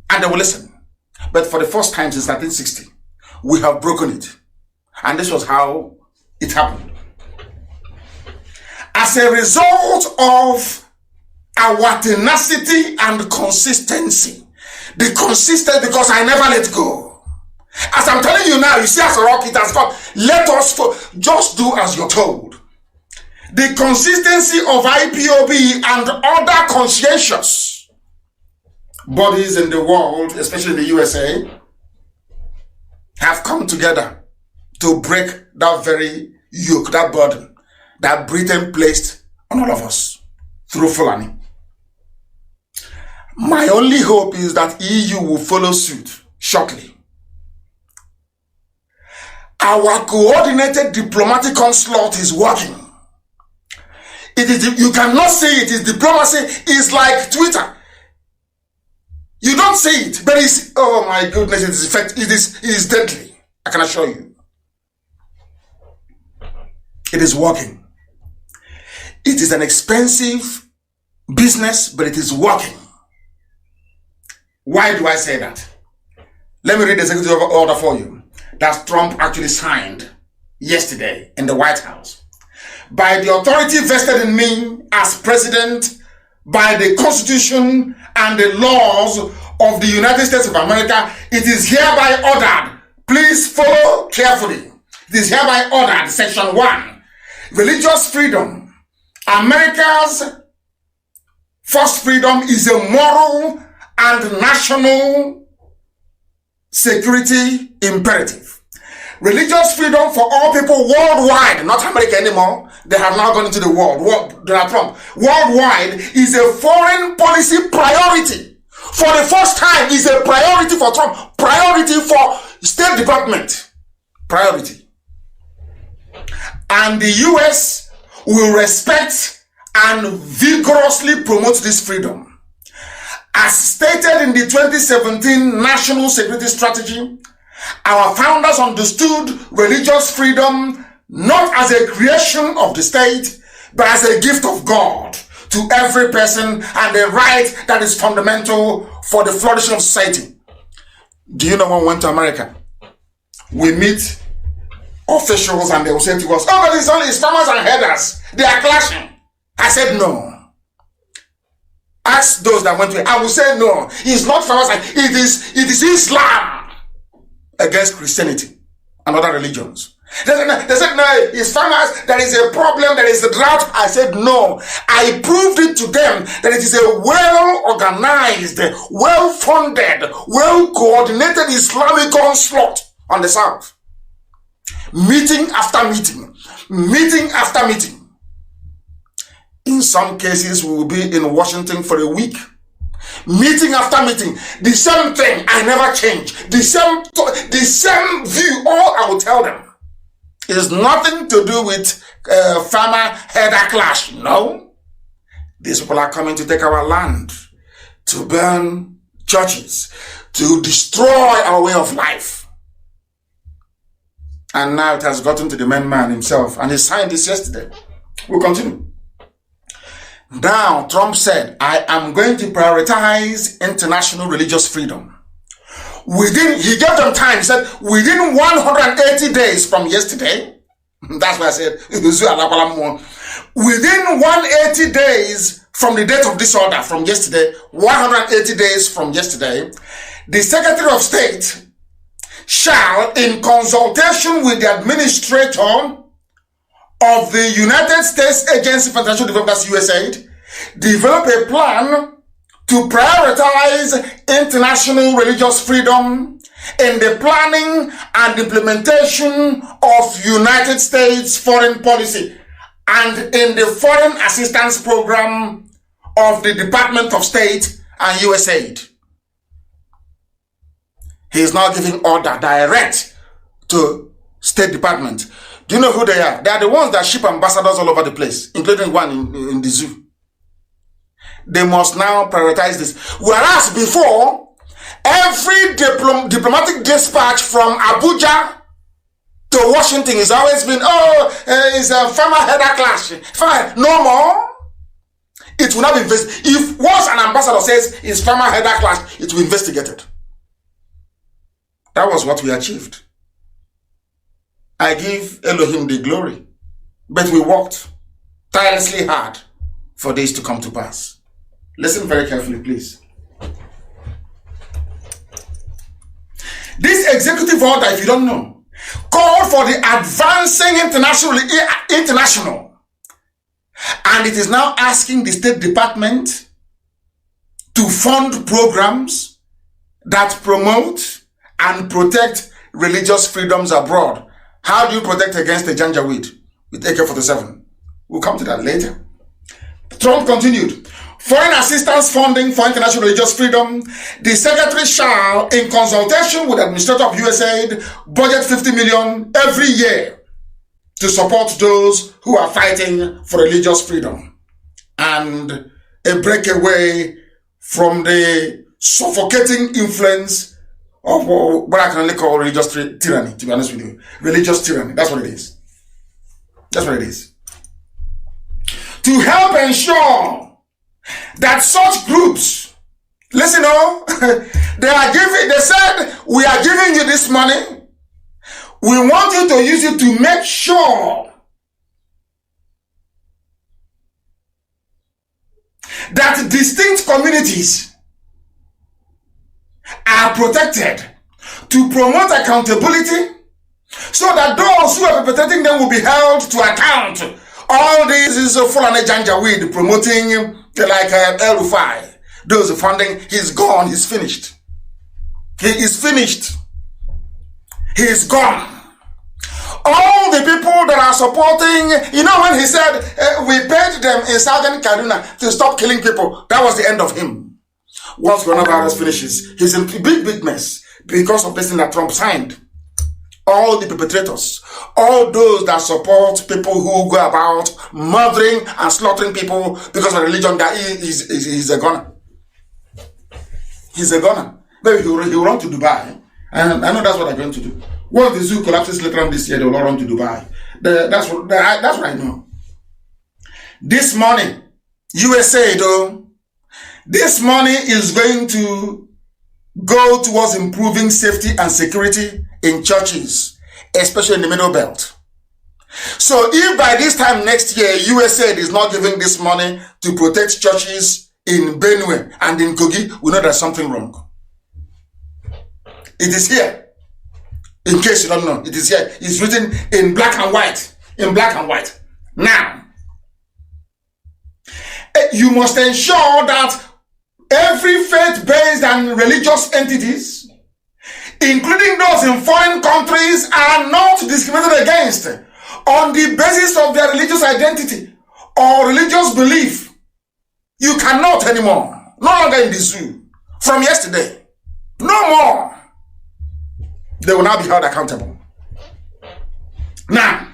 And they will listen. But for the first time since 1960, we have broken it. And this was how it happened. As a result of our tenacity and consistency, because I never let go. As I'm telling you now, you see as a rock it has got. Let us just do as you're told. The consistency of IPOB and other conscientious bodies in the world, especially in the USA, have come together to break that very yoke, that burden that Britain placed on all of us through Fulani. My only hope is that EU will follow suit shortly. Our coordinated diplomatic onslaught is working. It is, you cannot say it is diplomacy. It's like Twitter. You don't see it, but it's, oh my goodness, it is effective. It is deadly. I can assure you. It is working. It is an expensive business, but it is working. Why do I say that? Let me read the executive order for you that Trump actually signed yesterday in the White House. By the authority vested in me as president, by the Constitution and the laws of the United States of America, it is hereby ordered. Please follow carefully. It is hereby ordered, Section 1, religious freedom. America's first freedom is a moral and national security imperative. Religious freedom for all people worldwide, not America anymore. They have now gone into the world. Donald Trump. Worldwide is a foreign policy priority. For the first time, is a priority for Trump. Priority for State Department. Priority. And the US will respect and vigorously promote this freedom. As stated in the 2017 National Security Strategy, our founders understood religious freedom not as a creation of the state, but as a gift of God to every person and a right that is fundamental for the flourishing of society. Do you know when we went to America? We meet officials and they will say to us, oh, but it's only farmers and herders. They are clashing. I said no. Ask those that went to it. I will say no. It's not farmers. It is Islam against Christianity and other religions. They said, no, it's farmers, there is a problem, there is a drought. I said, no. I proved it to them that it is a well-organized, well-funded, well-coordinated Islamic onslaught on the South. Meeting after meeting. Meeting after meeting. In some cases, we will be in Washington for a week. Meeting after meeting, the same thing. I never change. The same view. All I will tell them is nothing to do with farmer herder clash. No, these people are coming to take our land, to burn churches, to destroy our way of life. And now it has gotten to the main man himself, and he signed this yesterday. We'll continue. Now, Trump said, I am going to prioritize international religious freedom. He gave them time. He said, within 180 days from yesterday, that's why I said, within 180 days from the date of this order, from yesterday, 180 days from yesterday, the Secretary of State shall, in consultation with the administrator of the United States Agency for International Development, that's USAID, develop a plan to prioritize international religious freedom in the planning and implementation of United States foreign policy and in the foreign assistance program of the Department of State and USAID. He is now giving order direct to State Department. Do you know who they are? They are the ones that ship ambassadors all over the place, including one in the zoo. They must now prioritize this. Whereas before, every diplomatic dispatch from Abuja to Washington has always been, it's a farmer herder clash. Fine, no more. It will not be investigated. If once an ambassador says it's farmer herder clash, it will be investigated. That was what we achieved. I give Elohim the glory. But we worked tirelessly hard for this to come to pass. Listen very carefully, please. This executive order, if you don't know, called for the advancing international. And it is now asking the State Department to fund programs that promote and protect religious freedoms abroad. How do you protect against the Janjaweed with AK-47? We'll come to that later. Trump continued. Foreign assistance funding for international religious freedom. The Secretary shall, in consultation with the Administrator of USAID, budget $50 million every year to support those who are fighting for religious freedom and a breakaway from the suffocating influence of what I can only call religious tyranny, to be honest with you. Religious tyranny, that's what it is. That's what it is. To help ensure that such groups, listen, they said, we are giving you this money. We want you to use it to make sure that distinct communities are protected, to promote accountability, so that those who are perpetrating them will be held to account. All this is Fulani Janjaweed promoting like El Rufai. Those funding, he's gone, he's finished. He is finished. He is gone. All the people that are supporting, when he said, we paid them in Southern Kaduna to stop killing people, that was the end of him. Once coronavirus finishes, he's in big mess because of this thing that Trump signed. All the perpetrators, all those that support people who go about murdering and slaughtering people because of religion, that he's a gunner. He's a gunner. Maybe he'll run to Dubai. And I know that's what they're going to do. Once the zoo collapses later on this year, they'll all run to Dubai. That's what I know. This money, USA though, this money is going to go towards improving safety and security in churches, especially in the Middle Belt. So if by this time next year, USA is not giving this money to protect churches in Benue and in Kogi, we know there's something wrong. It is here. In case you don't know, it is here. It's written in black and white. In black and white. Now, you must ensure that every faith-based and religious entities, including those in foreign countries, are not discriminated against on the basis of their religious identity or religious belief. You cannot anymore. No longer in the zoo. From yesterday. No more. They will now be held accountable. Now,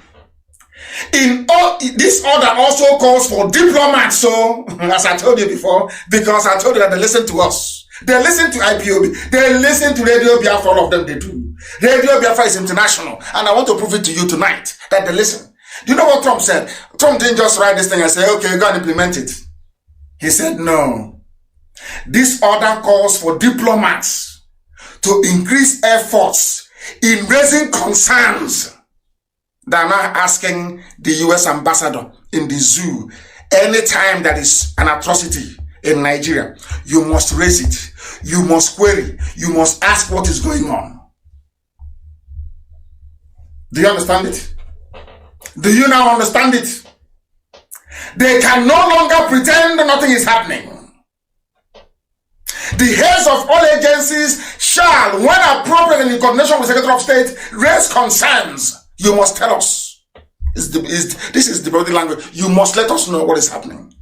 this order also calls for diplomats. So, as I told you before, because I told you that they listen to us. They listen to IPOB. They listen to Radio Biafra. All of them, they do. Radio Biafra is international. And I want to prove it to you tonight that they listen. Do you know what Trump said? Trump didn't just write this thing and say, okay, go and implement it. He said, no. This order calls for diplomats to increase efforts in raising concerns. They are now asking the US ambassador in the zoo, anytime there is an atrocity in Nigeria, you must raise it, you must query, you must ask what is going on. Do you understand it? Do you now understand it? They can no longer pretend nothing is happening. The heads of all agencies shall, when appropriate and in coordination with Secretary of State, raise concerns. You must tell us. This is the body language. You must let us know what is happening.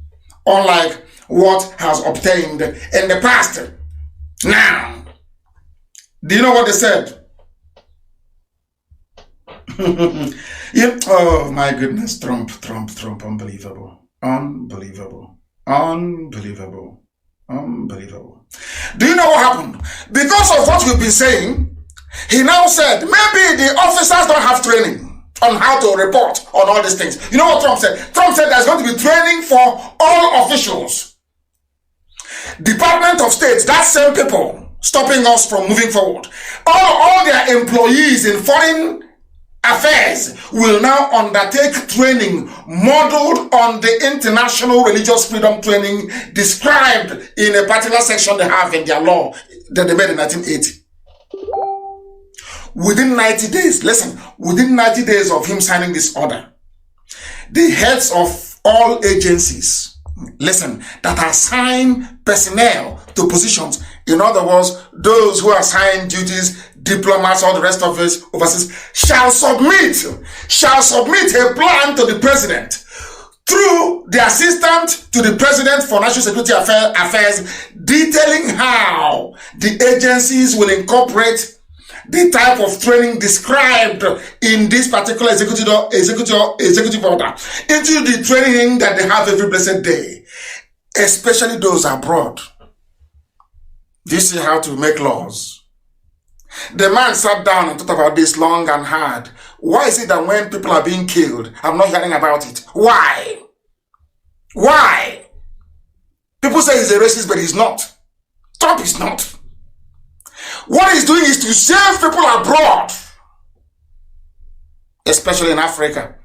Unlike what has obtained in the past. Now, do you know what they said? Oh my goodness, Trump, unbelievable. Do you know what happened? Because of what we've been saying, he now said, maybe the officers don't have training on how to report on all these things. You know what Trump said? Trump said there's going to be training for all officials. Department of State, that same people stopping us from moving forward. All their employees in foreign affairs will now undertake training modeled on the international religious freedom training described in a particular section they have in their law that they made in 1980. Within 90 days, listen, within 90 days of him signing this order, the heads of all agencies, listen, that assign personnel to positions, in other words, those who assign duties, diplomats, all the rest of us overseas, shall submit a plan to the president through the assistant to the president for national security affairs, detailing how the agencies will incorporate the type of training described in this particular executive order into the training that they have every blessed day, especially those abroad. Do you see how to make laws? The man sat down and thought about this long and hard. Why is it that when people are being killed, I'm not hearing about it? Why? Why? People say he's a racist, but he's not. Trump is not. What he's doing is to save people abroad, especially in Africa,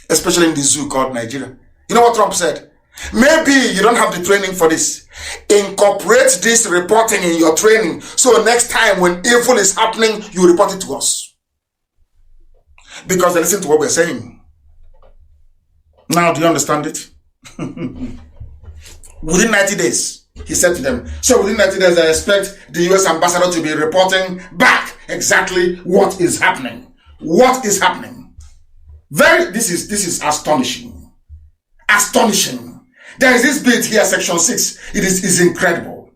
especially in the zoo called Nigeria. You know what Trump said? Maybe you don't have the training for this. Incorporate this reporting in your training, so next time when evil is happening, you report it to us. Because they listen to what we're saying. Now, do you understand it? Within 90 days, he said to them, so within 90 days, I expect the US ambassador to be reporting back exactly what is happening. What is happening? This is astonishing. Astonishing. There is this bit here, section 6. It is incredible.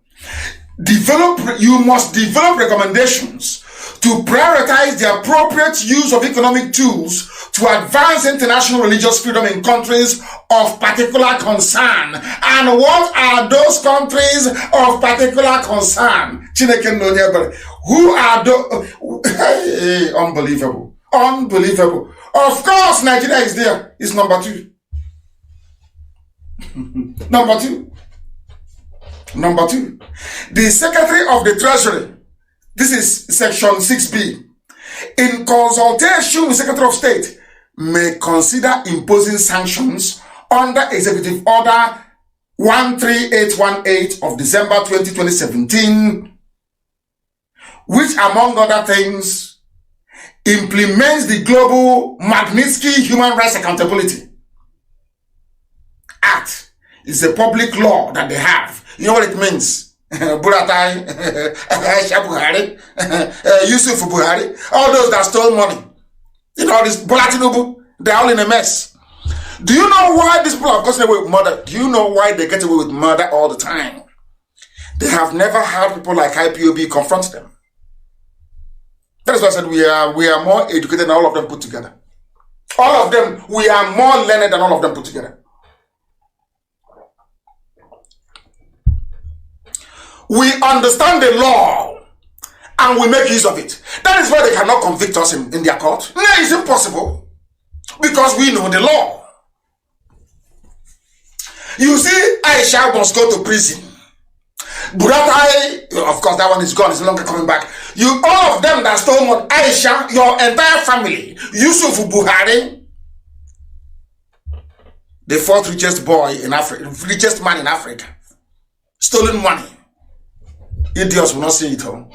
You must develop recommendations to prioritize the appropriate use of economic tools to advance international religious freedom in countries of particular concern. And what are those countries of particular concern? Who are those? Unbelievable. Unbelievable. Of course, Nigeria is there. It's number 2. Number 2. Number 2. The Secretary of the Treasury, this is section 6B, in consultation with Secretary of State, may consider imposing sanctions under Executive Order 13818 of December 2017, which, among other things, implements the Global Magnitsky Human Rights Accountability Act. It's a public law that they have. You know what it means? Buratai, Aisha Buhari, Yusuf Buhari, all those that stole money. You know, this Bolatinubu, they're all in a mess. Do you know why these people have gotten away with murder? Do you know why they get away with murder all the time? They have never had people like IPOB confront them. That is why I said we are more educated than all of them put together. All of them, we are more learned than all of them put together. We understand the law and we make use of it. That is why they cannot convict us in their court. No, it's impossible. Because we know the law. You see, Aisha must go to prison. Buratai, of course, that one is gone. It's no longer coming back. All of them that stole money, Aisha, your entire family, Yusuf Buhari, the 4th richest boy in Africa, richest man in Africa, stolen money. Idiots will not see it all.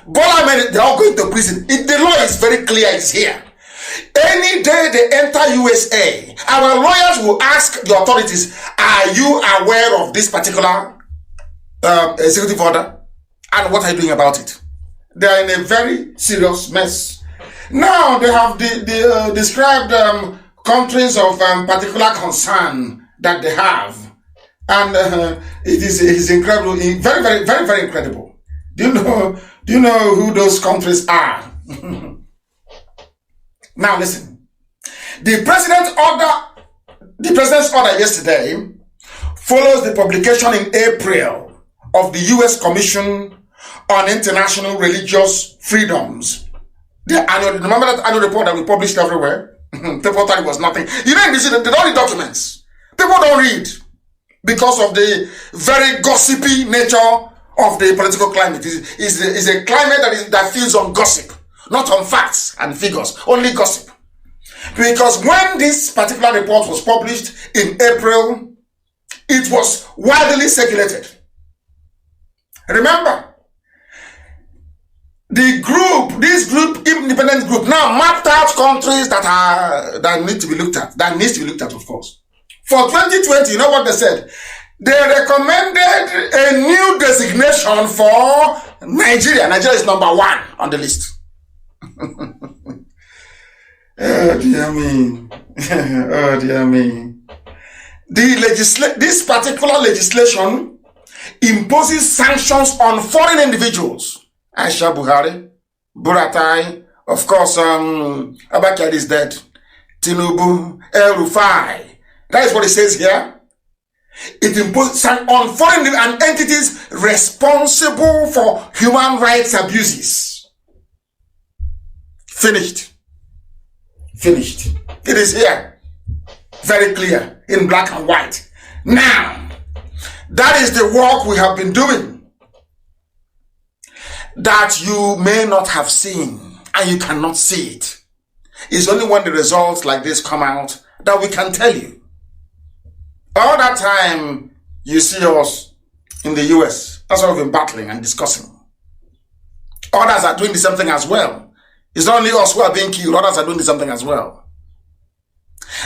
Bola men, they're all going to prison. The law is very clear, it's here. Any day they enter USA, our lawyers will ask the authorities, are you aware of this particular executive order? And what are you doing about it? They are in a very serious mess. Now they have described countries of particular concern that they have. And it is incredible, very, very, very, very incredible. Do you know who those countries are? Now listen. The president's order yesterday follows the publication in April of the U.S. Commission on International Religious Freedoms. Remember that annual report that we published everywhere? People thought it was nothing. You know, they don't read documents. People don't read. Because of the very gossipy nature of the political climate. It's a climate that feeds on gossip, not on facts and figures, only gossip. Because when this particular report was published in April, it was widely circulated. Remember, this independent group, now mapped out countries that need to be looked at. That needs to be looked at, of course. For 2020, you know what they said? They recommended a new designation for Nigeria. Nigeria is number 1 on the list. Oh dear me. Oh dear me. This particular legislation imposes sanctions on foreign individuals. Aisha Buhari, Buratai, of course, Abakar is dead. Tinubu, El Rufai. That is what it says here. It imposes on foreign and entities responsible for human rights abuses. Finished. Finished. It is here. Very clear in black and white. Now, that is the work we have been doing that you may not have seen and you cannot see it. It's only when the results like this come out that we can tell you. All that time you see us in the US, that's what we've been battling and discussing. Others are doing the same thing as well. It's not only us who are being killed, others are doing the same thing as well.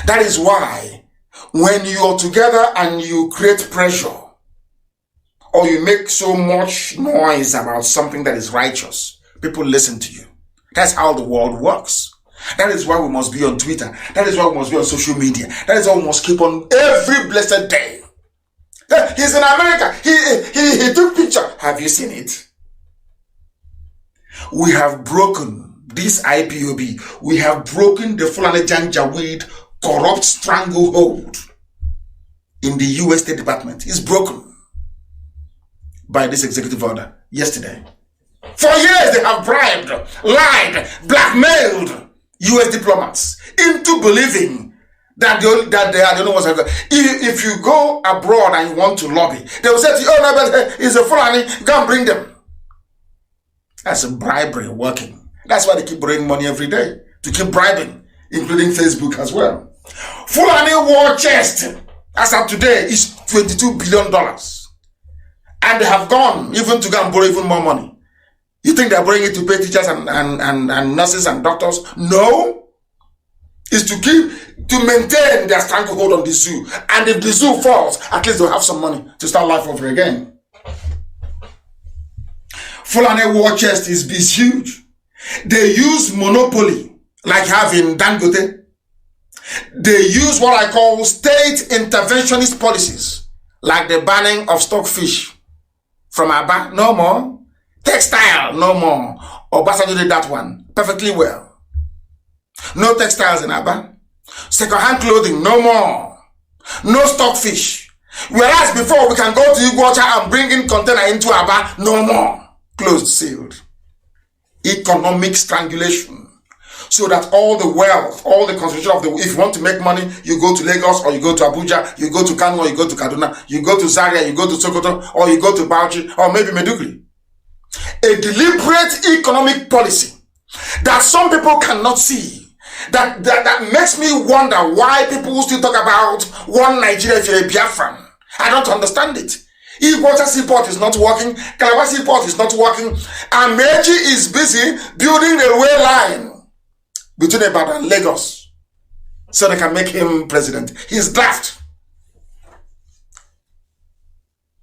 That is why when you are together and you create pressure or you make so much noise about something that is righteous, people listen to you. That's how the world works. That is why we must be on Twitter. That is why we must be on social media. That is why we must keep on every blessed day. He's in America. He took picture. Have you seen it? We have broken this IPOB. We have broken the Fulani Janjaweed corrupt stranglehold in the US State Department. It's broken by this executive order yesterday. For years they have bribed, lied, blackmailed US diplomats into believing that they are the only ones. If you go abroad and you want to lobby, they will say to you, oh no, but it's a Fulani, go and bring them. That's a bribery working. That's why they keep bringing money every day, to keep bribing, including Facebook as well. Fulani war chest, as of today, is $22 billion. And they have gone even to go and borrow even more money. You think they're borrowing it to pay teachers and nurses and doctors? No. It's to maintain their stranglehold on the zoo. And if the zoo falls, at least they'll have some money to start life over again. Fulani war chest is huge. They use monopoly, like having Dangote. They use what I call state interventionist policies, like the banning of stockfish from Aba. No more. Textile, no more. Obasanjo did that one perfectly well. No textiles in Aba. Second-hand clothing, no more. No stockfish. Whereas before we can go to Iguacha and bring in container into Aba, no more. Closed, sealed. Economic strangulation. So that all the wealth, all the concentration of the, if you want to make money, you go to Lagos or you go to Abuja, you go to Kanu or you go to Kaduna, you go to Zaria, you go to Sokoto, or you go to Bauchi, or maybe Meduguri. A deliberate economic policy that some people cannot see, that makes me wonder why people still talk about one Nigeria if you're a Biafran. I don't understand it. Iguacha Seaport is not working, Calabar Seaport is not working, Amechi is busy building a railway line between Ibadan and Lagos so they can make him president. He's daft.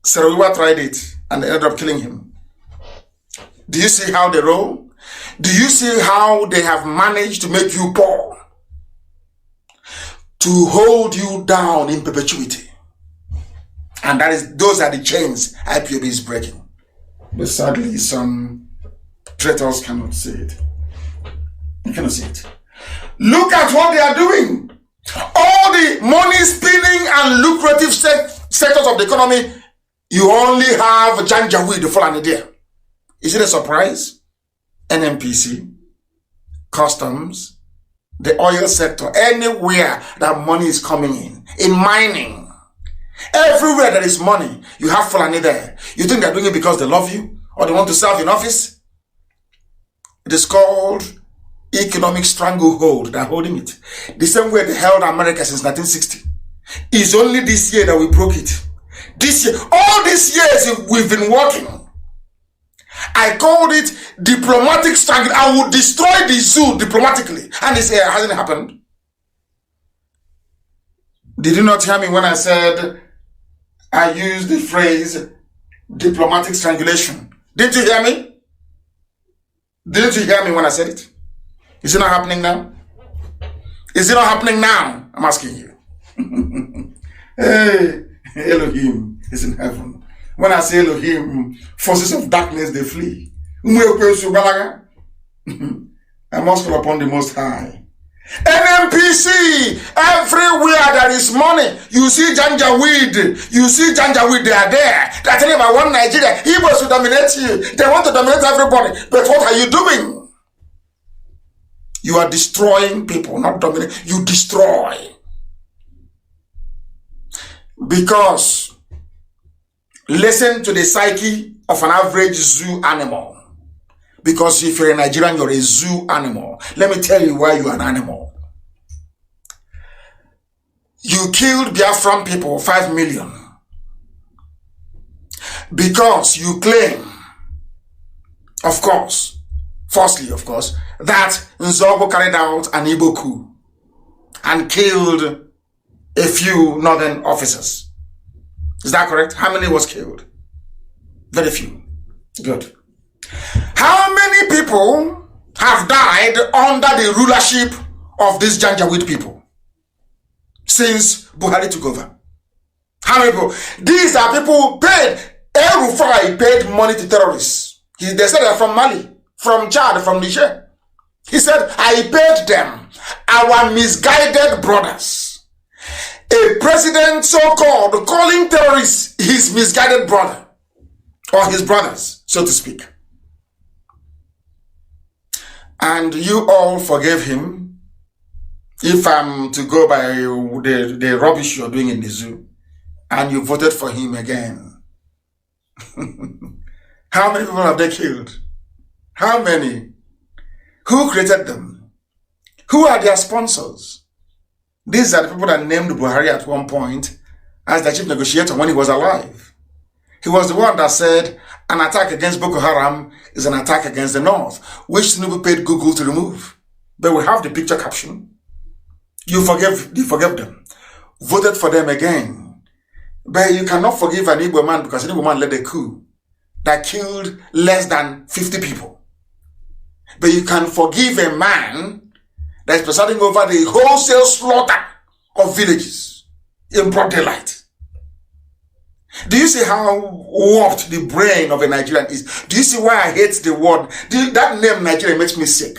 Sarawiwa tried it and they ended up killing him. Do you see how they roll? Do you see how they have managed to make you poor? To hold you down in perpetuity. And those are the chains IPOB is breaking. But sadly, some traitors cannot see it. You cannot see it. Look at what they are doing. All the money spinning and lucrative sectors of the economy, you only have Janjaweed, the Fulani there. Is it a surprise? NNPC, customs, the oil sector, anywhere that money is coming in mining, everywhere there is money, you have Fulani there. You think they're doing it because they love you or they want to serve in office? It is called economic stranglehold. They're holding it. The same way they held America since 1960. It's only this year that we broke it. This year, all these years we've been working. I called it diplomatic strangling. I would destroy the zoo diplomatically. And this year hasn't happened. Did you not hear me when I said I used the phrase diplomatic strangulation? Didn't you hear me? Didn't you hear me when I said it? Is it not happening now? Is it not happening now? I'm asking you. Hey, Elohim is in heaven. When I say Elohim, forces of darkness, they flee. I must call upon the Most High. NMPC, everywhere there is money, you see Janjaweed, they are there. They're telling about one Nigeria, he wants to dominate you. They want to dominate everybody. But what are you doing? You are destroying people, not dominate. You destroy. Because listen to the psyche of an average zoo animal. Because if you're a Nigerian, you're a zoo animal. Let me tell you why you're an animal. You killed Biafran people, 5 million. Because you claim, of course, firstly, of course, that Nzobo carried out an Igbo coup and killed a few northern officers. Is that correct? How many was killed? Very few. Good. How many people have died under the rulership of these Janjaweed people since Buhari took over? How many people? These are people who paid. El Rufai paid money to terrorists. They said they're from Mali, from Chad, from Niger. He said, I paid them, our misguided brothers. A president so-called calling terrorists his misguided brother, or his brothers, so to speak. And you all forgave him. If I'm to go by the rubbish you're doing in the zoo, and you voted for him again. How many people have they killed? How many? Who created them? Who are their sponsors? These are the people that named Buhari at one point as the chief negotiator when he was alive. He was the one that said an attack against Boko Haram is an attack against the North, which Tinubu paid Google to remove. But we have the picture caption. You forgave them, voted for them again. But you cannot forgive an Igbo man because an Igbo man led a coup that killed less than 50 people. But you can forgive a man that is presiding over the wholesale slaughter of villages in broad daylight. Do you see how warped the brain of a Nigerian is? Do you see why I hate the word? That name Nigeria makes me sick.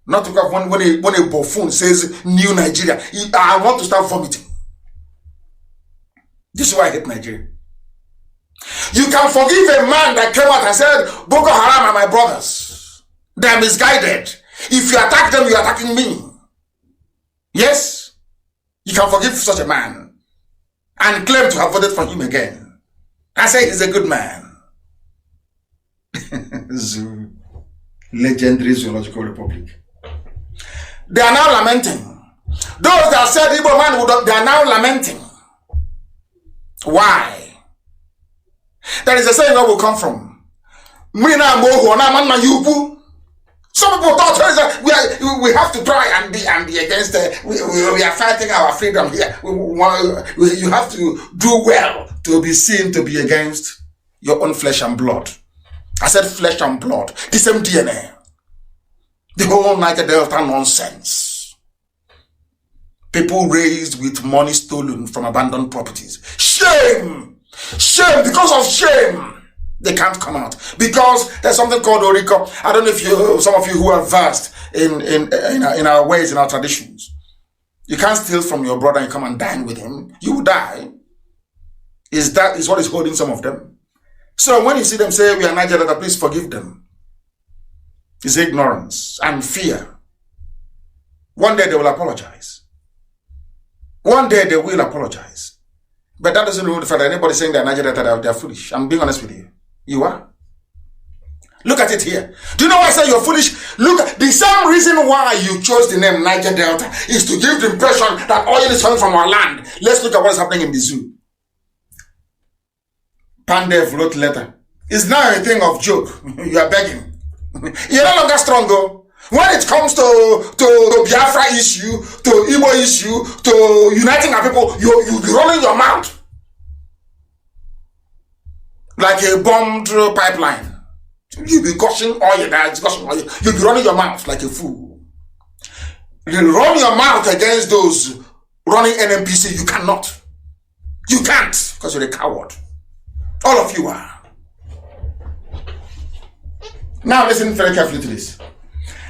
Not because when a buffoon says new Nigeria, I want to start vomiting. This is why I hate Nigeria. You can forgive a man that came out and said, Boko Haram are my brothers. They are misguided. If you attack them, you are attacking me. Yes, you can forgive such a man and claim to have voted for him again. I say he's a good man. Zoo. Legendary Zoological Republic. They are now lamenting. Those that said Igbo man would, they are now lamenting. Why? There is a saying where we come from. Some people thought we have to try and be against we are fighting our freedom here. You have to do well to be seen to be against your own flesh and blood. I said flesh and blood. The same DNA. The whole Niger Delta nonsense. People raised with money stolen from abandoned properties. Shame! Shame! Because of shame, they can't come out. Because there's something called Oriko. I don't know if some of you who are versed in our ways, in our traditions. You can't steal from your brother and come and dine with him. You will die. Is what is holding some of them. So when you see them say, we are Niger Delta, please forgive them. It's ignorance and fear. One day they will apologize. One day they will apologize. But that doesn't remove the fact that anybody saying they're Niger Delta, they're foolish. I'm being honest with you. You are. Look at it here. Do you know why I say you're foolish? Look, the same reason why you chose the name Niger Delta is to give the impression that oil is coming from our land. Let's look at what is happening in the zoo. Pandev wrote letter. It's now a thing of joke. You are begging. You're no longer strong though. When it comes to Biafra issue, to Igbo issue, to uniting our people, you'll be rolling your mouth like a bombed pipeline. You'll be gushing oil, you'll be running your mouth like a fool. You run your mouth against those running NMPC, you cannot. You can't, because you're a coward. All of you are. Now listen very carefully to this.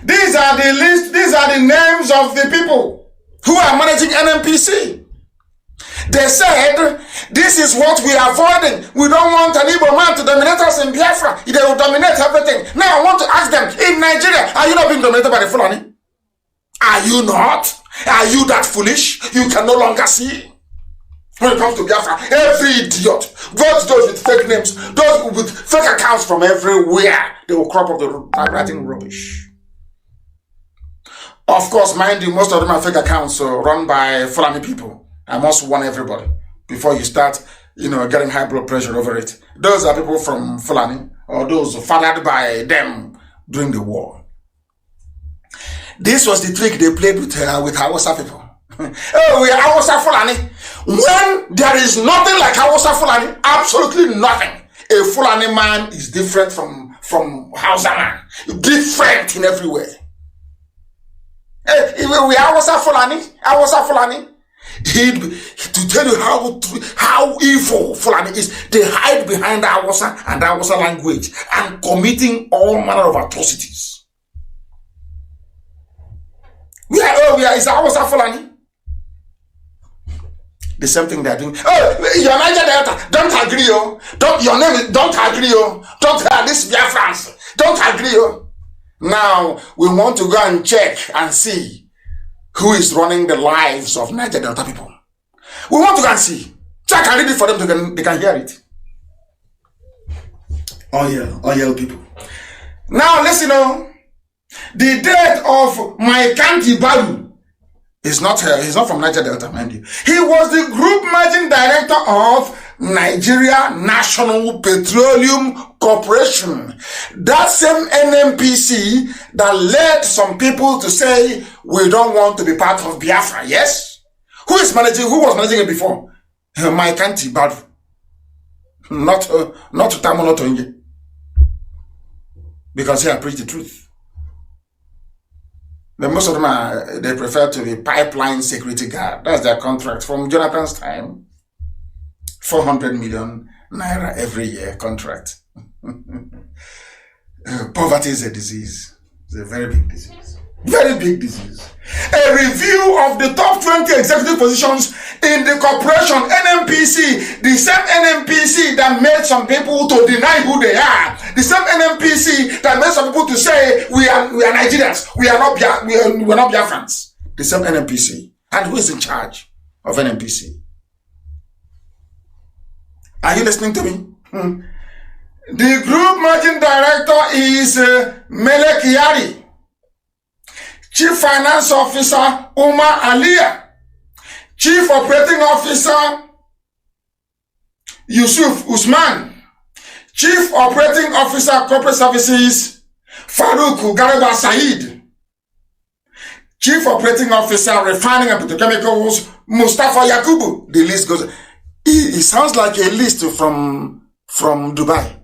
These are the list, these are the names of the people who are managing NNPC. They said, this is what we are avoiding. We don't want an Igbo man to dominate us in Biafra. They will dominate everything. Now I want to ask them, in Nigeria, are you not being dominated by the Fulani? Are you not? Are you that foolish? You can no longer see? When it comes to Biafra, every idiot, those with fake names, those with fake accounts from everywhere, they will crop up the writing rubbish. Of course, mind you, most of them are fake accounts run by Fulani people. I must warn everybody before you start, getting high blood pressure over it. Those are people from Fulani or those fathered by them during the war. This was the trick they played with Hausa people. Oh, we are Hausa Fulani. When there is nothing like Hausa Fulani, absolutely nothing. A Fulani man is different from Hausa man. Different in every way. We are Hausa Fulani. To tell you how evil Fulani is, they hide behind the Hausa and the Hausa language and committing all manner of atrocities. Is Hausa Fulani. The same thing they are doing. Oh, your Niger Delta, don't agree, oh. Your name is, don't agree, oh. This Biafrans, don't agree, oh. Now, we want to go and check and see who is running the lives of Niger Delta people. We want to go and see. So I can read it for them, they can hear it. Oh yeah, people. Now, listen, the death of my Kanti Baru he's not from Niger Delta, mind you. He was the group managing director of Nigeria National Petroleum Corporation. That same NNPC that led some people to say, we don't want to be part of Biafra, yes? Who was managing it before? My Kanti Baru. Not Tamu Notonye. Because here I preach the truth. But most of them they prefer to be pipeline security guard. That's their contract from Jonathan's time. 400 million naira every year contract. Poverty is a disease. It's a very big disease. Very big disease. A review of the top 20 executive positions in the corporation, NNPC, the same NNPC that made some people to deny who they are, the same NNPC that made some people to say we are Nigerians, we are not Biafrans. The same NNPC. And who is in charge of NNPC? Are you listening to me? The group managing director is Melek Yari. Chief Finance Officer Umar Aliyah, Chief Operating Officer Yusuf Usman, Chief Operating Officer Corporate Services Farouk Garba Said, Chief Operating Officer Refining and Petrochemicals Mustafa Yakubu. The list goes. It sounds like a list from Dubai.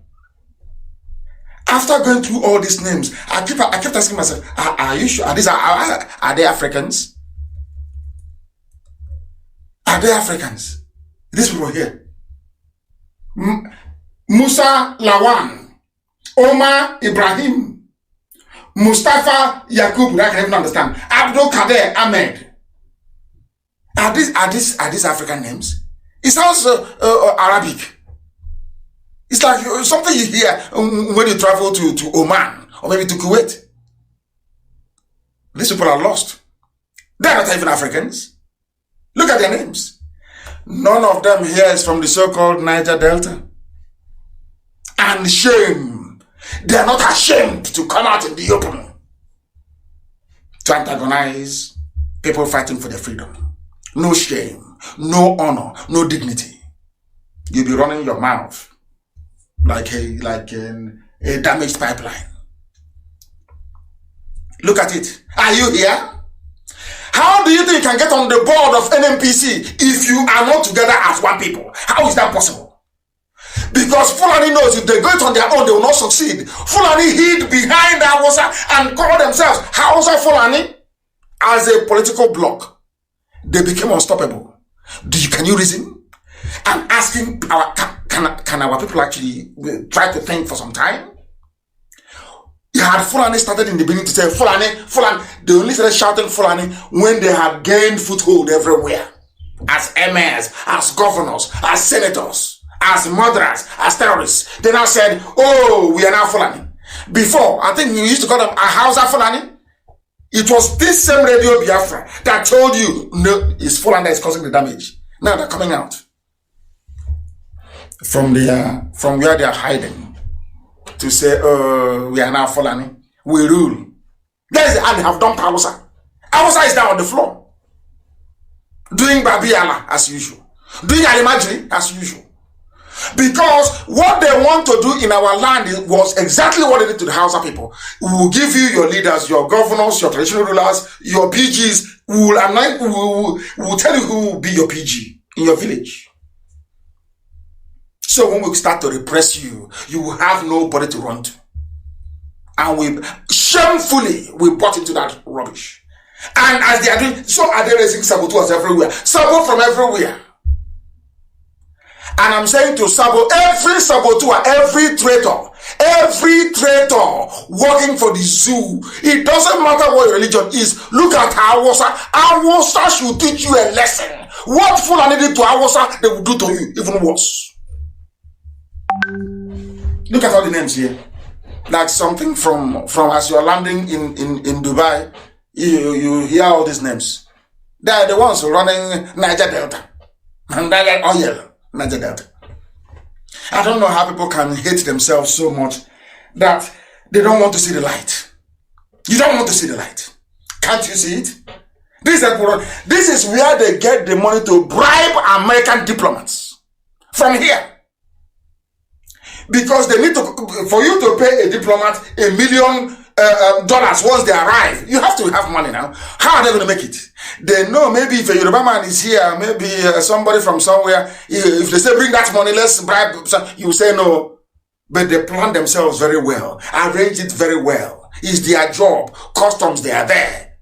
After going through all these names, I kept asking myself, are you sure? Are they Africans? Are they Africans? These people here. Musa Lawan, Omar Ibrahim, Mustafa Yakub, I can even understand. Abdul Kader Ahmed. Are these African names? It sounds Arabic. It's like something you hear when you travel to Oman or maybe to Kuwait. These people are lost. They're not even Africans. Look at their names. None of them here is from the so-called Niger Delta. And shame. They are not ashamed to come out in the open to antagonize people fighting for their freedom. No shame, no honor, no dignity. You'll be running your mouth like a damaged pipeline. Look at it. Are you here? How do you think you can get on the board of NNPC if you are not together as one people? How is that possible? Because Fulani knows if they go it on their own, they will not succeed. Fulani hid behind Hausa and call themselves Hausa Fulani as a political bloc. They became unstoppable. Can you reason? I'm asking can our people actually try to think for some time? Had Fulani started in the beginning to say, Fulani, Fulani, they only started shouting Fulani when they had gained foothold everywhere. As emirs, as governors, as senators, as murderers, as terrorists. They now said, oh, we are now Fulani. Before, I think you used to call them a Hausa Fulani. It was this same radio Biafra that told you, no, it's Fulani that is causing the damage. Now they're coming out from where they are hiding to say, oh, we are now Fulani. We rule. Guys, and they have dumped Hausa. Hausa is now on the floor. Doing Babiala as usual. Doing Alimajri as usual. Because what they want to do in our land was exactly what they did to the Hausa people. We will give you your leaders, your governors, your traditional rulers, your PGs. We will tell you who will be your PG in your village. So when we start to repress you, you will have nobody to run to. And we shamefully bought into that rubbish. And as they are doing, so are they raising saboteurs everywhere. Sabo from everywhere. And I'm saying to Sabo, every saboteur, every traitor working for the zoo, it doesn't matter what your religion is. Look at Awasa. Awasa should teach you a lesson. What Fulani did to Awasa, they will do to you, even worse. Look at all the names here. Like something from as you're landing in Dubai, you hear all these names. They are the ones running Niger Delta. And they are oil. Niger Delta. I don't know how people can hate themselves so much that they don't want to see the light. You don't want to see the light. Can't you see it? This is where they get the money to bribe American diplomats. From here. Because they need to, for you to pay a diplomat $1 million once they arrive, you have to have money now. How are they going to make it? They know maybe if a Yoruba man is here, maybe somebody from somewhere, if they say bring that money, let's bribe, you say no. But they plan themselves very well, arrange it very well. It's their job. Customs, they are there.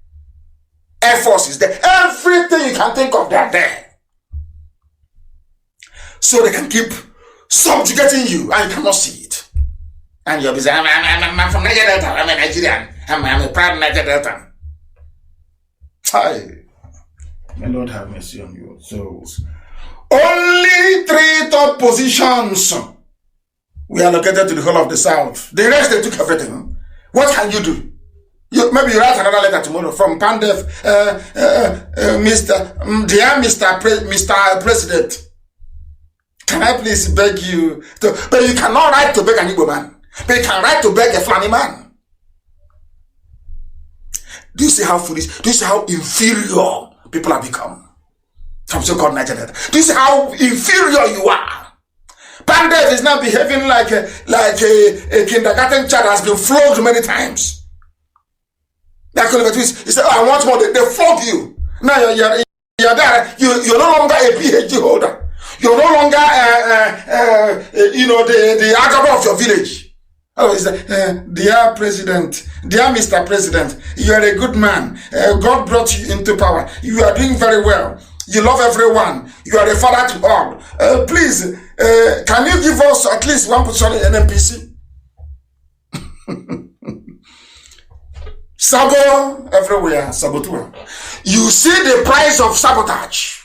Air Force is there. Everything you can think of, they're there. So they can keep subjugating you and you cannot see it. And you'll be saying, I'm from Niger Delta, I'm a Nigerian, I'm a proud Niger Delta. Hi. May Lord have mercy on your souls. Only 3 top positions we allocated to the whole of the South. The rest, they took everything. What can you do? Maybe you write another letter tomorrow from Pandef, Mr. President. Can I please beg you to, but you cannot write to beg an Igbo man. But you can write to beg a Fulani man. Do you see how foolish? Do you see how inferior people have become? From so-called Niger Delta. Do you see how inferior you are? Pandef is now behaving like a kindergarten child has been flogged many times. That could he said, oh, I want more. They flog you. Now you're there. You're no longer a PhD holder. You're no longer, the agaba of your village. Oh, he said, dear President, dear Mr. President, you are a good man. God brought you into power. You are doing very well. You love everyone. You are a father to all. Please, can you give us at least 1 position in NMPC? Sabo everywhere, saboteur. You see the price of sabotage.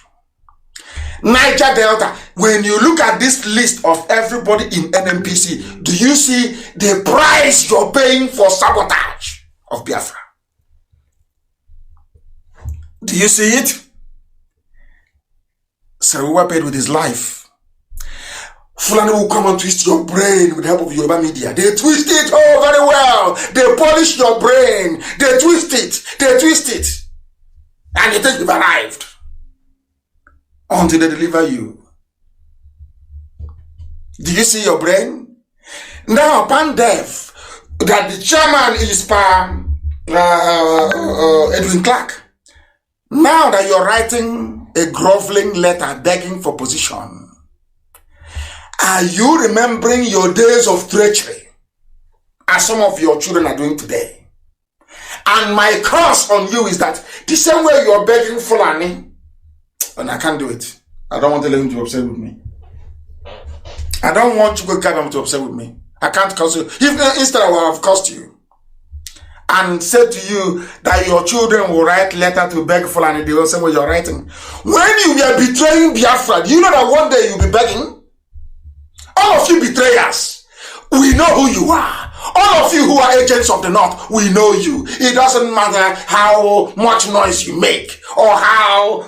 Niger Delta, when you look at this list of everybody in NMPC, do you see the price you're paying for sabotage of Biafra? Do you see it? Saruwa paid with his life. Fulani will come and twist your brain with the help of Yoruba media. They twist it very well. They polish your brain. They twist it. And you think you've arrived. Until they deliver you. Do you see your brain? Now, Pandef, that the chairman is Edwin Clark. Now that you're writing a groveling letter begging for position, are you remembering your days of treachery, as some of your children are doing today? And my curse on you is that the same way you're begging Fulani, and I can't do it. I don't want to let him to be upset with me. I don't want you to get him to upset with me. I can't curse you. Instead I will have cursed you. and say to you that your children will write letter to beg Fulani the same way you're writing. When you were betraying Biafra, do you know that one day you'll be begging? All of you betrayers, we know who you are. All of you who are agents of the North, we know you. It doesn't matter how much noise you make or how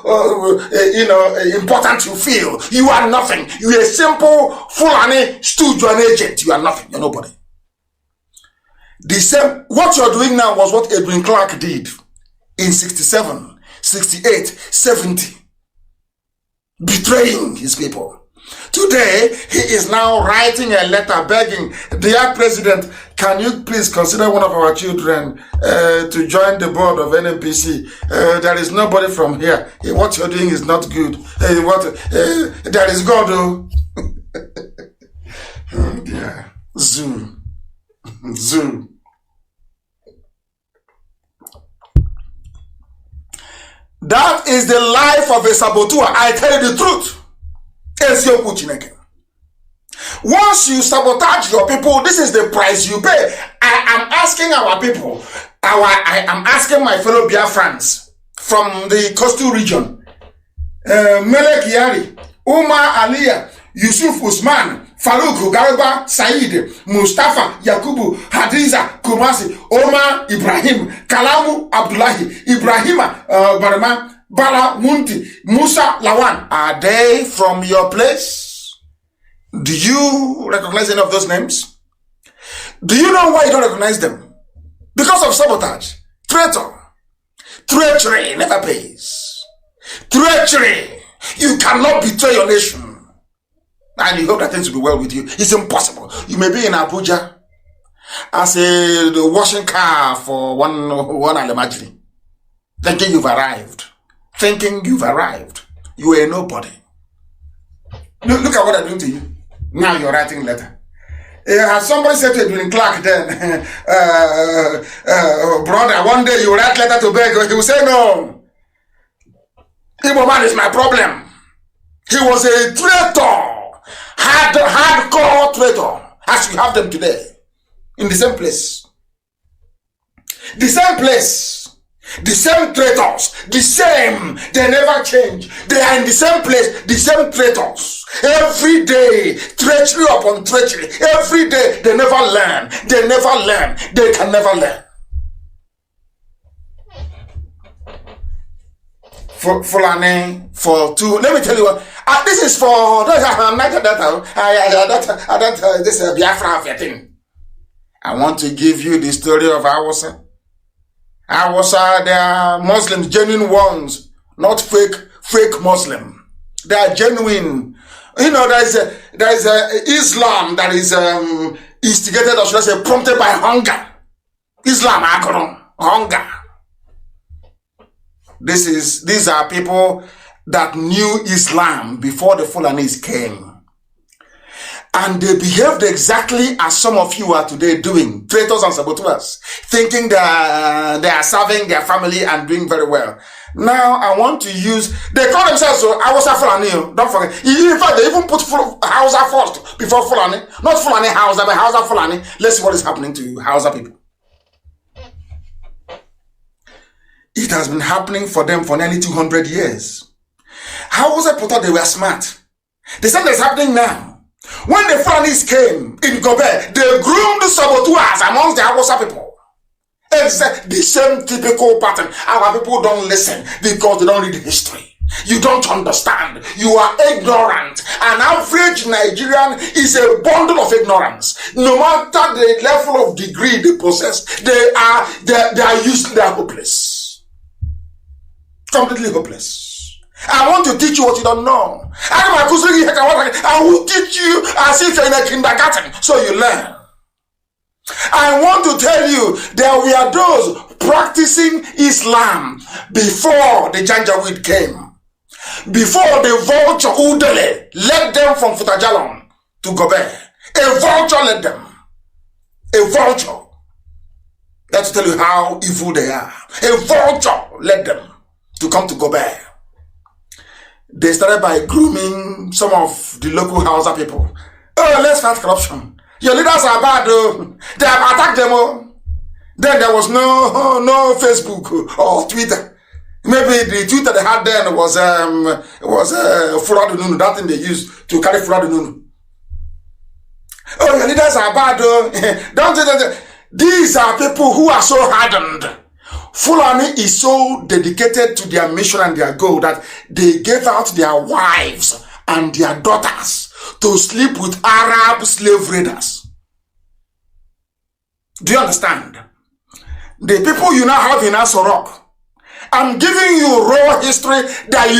important you feel. You are nothing. You are a simple Fulani stooge, you are an agent. You are nothing. You're nobody. The same, what you're doing now was what Edwin Clark did in 67, 68, 70, betraying his people. Today, he is now writing a letter begging, dear President, can you please consider one of our children to join the board of NNPC? There is nobody from here. What you're doing is not good. There is God, oh. Oh dear. Zoo. Zoo. That is the life of a saboteur. I tell you the truth. Once you sabotage your people, this is the price you pay. I am asking our people, I am asking my fellow Biafrans from the coastal region, Melek Yari, Umar Aliyah, Yusuf Usman, Farouk Garba, Said, Mustafa, Yakubu, Hadiza, Kumasi, Omar Ibrahim, Kalamu Abdullahi, Ibrahima Barma, Bala Munti, Musa Lawan. Are they from your place? Do you recognize any of those names? Do you know why you don't recognize them? Because of sabotage. Traitor. Treachery never pays. Treachery. You cannot betray your nation. And you hope that things will be well with you. It's impossible. You may be in Abuja as a washing car for one Alemajiri, thinking you've arrived. You are nobody. Look at what I'm doing to you. Now you're writing a letter. As somebody said to Edwin Clark then, brother, one day you write letter to beg, he will say no. Igbo man is my problem. He was a traitor. Hardcore traitor, as you have them today, in the same place. The same place, the same traitors, the same, they never change. They are in the same place, the same traitors. Every day, treachery upon treachery. Every day, they never learn. They never learn. They can never learn. Fulani for two. Let me tell you what. This is for this Biafra thing. I want to give you the story of Hausa. Hausa, they are Muslims, genuine ones, not fake Muslim. They are genuine. You know, there is Islam that is instigated, or should I say, prompted by hunger. Islam, hunger. These are people that knew Islam before the Fulanis came. And they behaved exactly as some of you are today doing, traitors and saboteurs, thinking they are serving their family and doing very well. Now I want to use, they call themselves Hausa Fulani, don't forget. In fact, they even put Hausa first before Fulani. Not Fulani Hausa, but Hausa Fulani. Let's see what is happening to Hausa people. It has been happening for them for nearly 200 years. Hausa people thought they were smart. They said it's happening now. When the Fulanis came in Gobe, they groomed saboteurs amongst the Hausa people. Exactly the same typical pattern. Our people don't listen because they don't read history. You don't understand. You are ignorant. An average Nigerian is a bundle of ignorance. No matter the level of degree they possess, they are useless. They are hopeless. Completely hopeless. I want to teach you what you don't know. I will teach you as if you're in a kindergarten, so you learn. I want to tell you there were those practicing Islam before the Janjaweed came. Before the vulture Udele led them from Futajalon to Gobe. A vulture led them. A vulture. That's to tell you how evil they are. A vulture led them to come to Gobe. They started by grooming some of the local Hausa people. Oh, let's fight corruption. Your leaders are bad, though. They have attacked them all. Then there was no Facebook or Twitter. Maybe the Twitter they had then was Furadununu, that thing they used to carry Furadununu. Oh, your leaders are bad. Don't. These are people who are so hardened. Fulani is so dedicated to their mission and their goal that they gave out their wives and their daughters to sleep with Arab slave raiders. Do you understand? The people you now have in Asorok, I'm giving you raw history that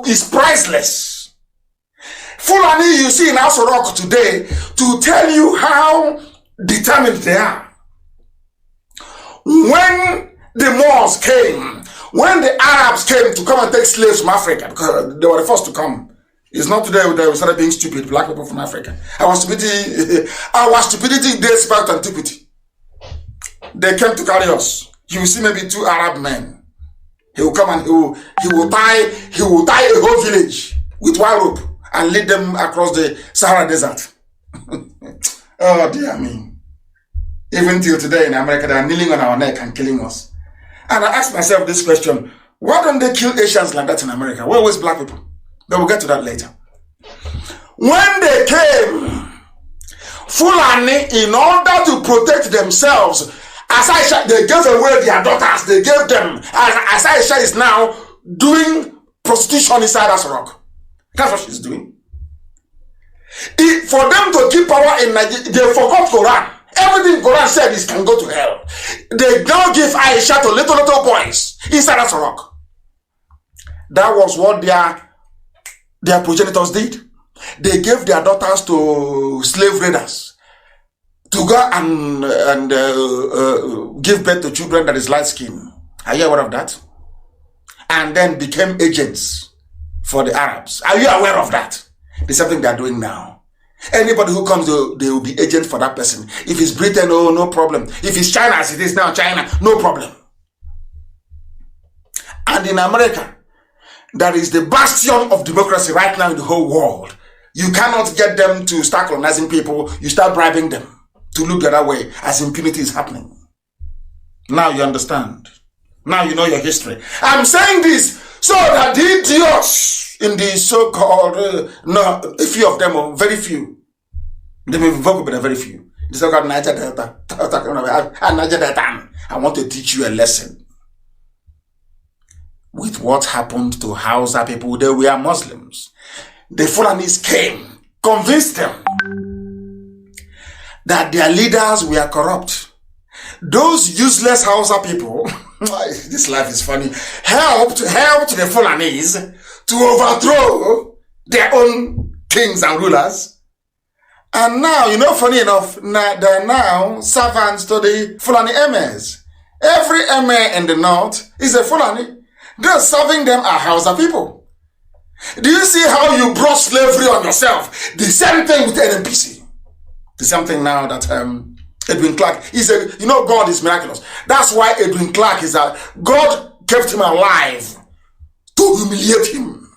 is priceless. Fulani you see in Asorok today to tell you how determined they are. When the Moors came, when the Arabs came to come and take slaves from Africa, because they were the first to come. It's not today that we started being stupid, black people from Africa. Our stupidity dates back to antiquity. They came to carry us. You will see maybe 2 Arab men. He will come and he will tie a whole village with one rope and lead them across the Sahara Desert. Oh dear me. Even till today in America, they are kneeling on our neck and killing us. And I ask myself this question, why don't they kill Asians like that in America? We're always black people. But we'll get to that later. When they came, Fulani, in order to protect themselves, as Aisha, they gave away their daughters, they gave them, as Aisha is now doing prostitution inside Asorok. That's what she's doing. For them to keep power in Nigeria, they forgot Quran. Everything Quran said is can go to hell. They now give Aisha to little boys inside Asorok. That was what their progenitors did. They gave their daughters to slave raiders to go and give birth to children that is light skin. Are you aware of that? And then became agents for the Arabs. Are you aware of that? There's something they're doing now. Anybody who comes, they will be agent for that person. If it's Britain, oh, no problem. If it's China, as it is now, China, no problem. And in America, that is the bastion of democracy right now in the whole world. You cannot get them to start colonizing people. You start bribing them to look the other way as impunity is happening. Now you understand. Now you know your history. I'm saying this so that the idiots in the so-called, a few of them, or very few, they may be vocal, but they're very few. The so-called Niger Delta, I want to teach you a lesson. With what happened to Hausa people, they were Muslims. The Fulanis came, convinced them that their leaders were corrupt. Those useless Hausa people, this life is funny, helped the Fulanis to overthrow their own kings and rulers. And now, funny enough, they're now servants to the Fulani emirs. Every emir in the north is a Fulani. Those serving them are Hausa people. Do you see how you brought slavery on yourself? The same thing with NNPC. The same thing now that Edwin Clark is God is miraculous. That's why Edwin Clark is that God kept him alive to humiliate him.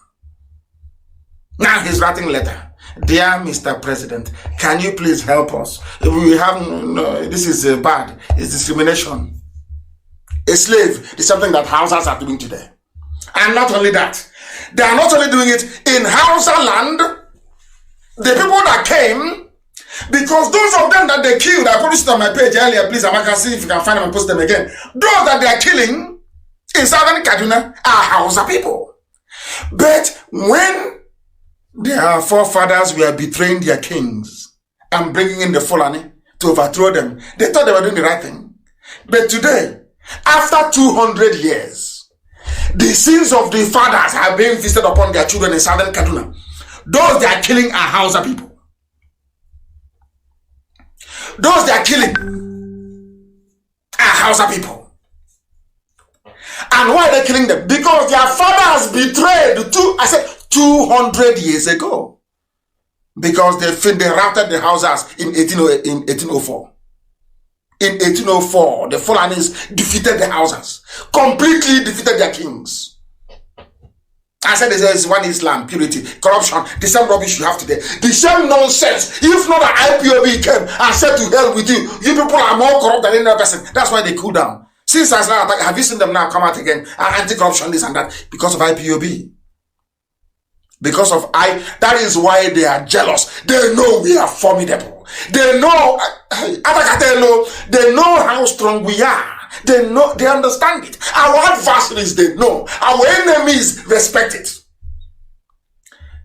Now he's writing a letter. Dear Mr. President, can you please help us? We have this is bad. It's discrimination. A slave is something that Hausas are doing today. And not only that, they are not only doing it in Hausa land, the people that came, because those of them that they killed, I put this on my page earlier, please, Amaka, see if you can find them and post them again. Those that they are killing in southern Kaduna are Hausa people. But when their forefathers were betraying their kings and bringing in the Fulani to overthrow them, they thought they were doing the right thing. But today, after 200 years, the sins of the fathers have been visited upon their children in southern Kaduna. Those they are killing are Hausa people. Those they are killing are Hausa people. And why are they killing them? Because their fathers betrayed 200 years ago. Because they routed the Hausas in 1804. In 1804, the Fulanis defeated the Hausas, completely defeated their kings. And I said there's one Islam, purity, corruption, the same rubbish you have today. The same nonsense. If not that IPOB came and said to hell with you, you people are more corrupt than any other person. That's why they cool down. Since I started, have you seen them now come out again? Anti-corruption, this and that, because of IPOB. Because of that is why they are jealous. They know we are formidable. They know, they know how strong we are. They know, they understand it. Our adversaries, they know. Our enemies respect it.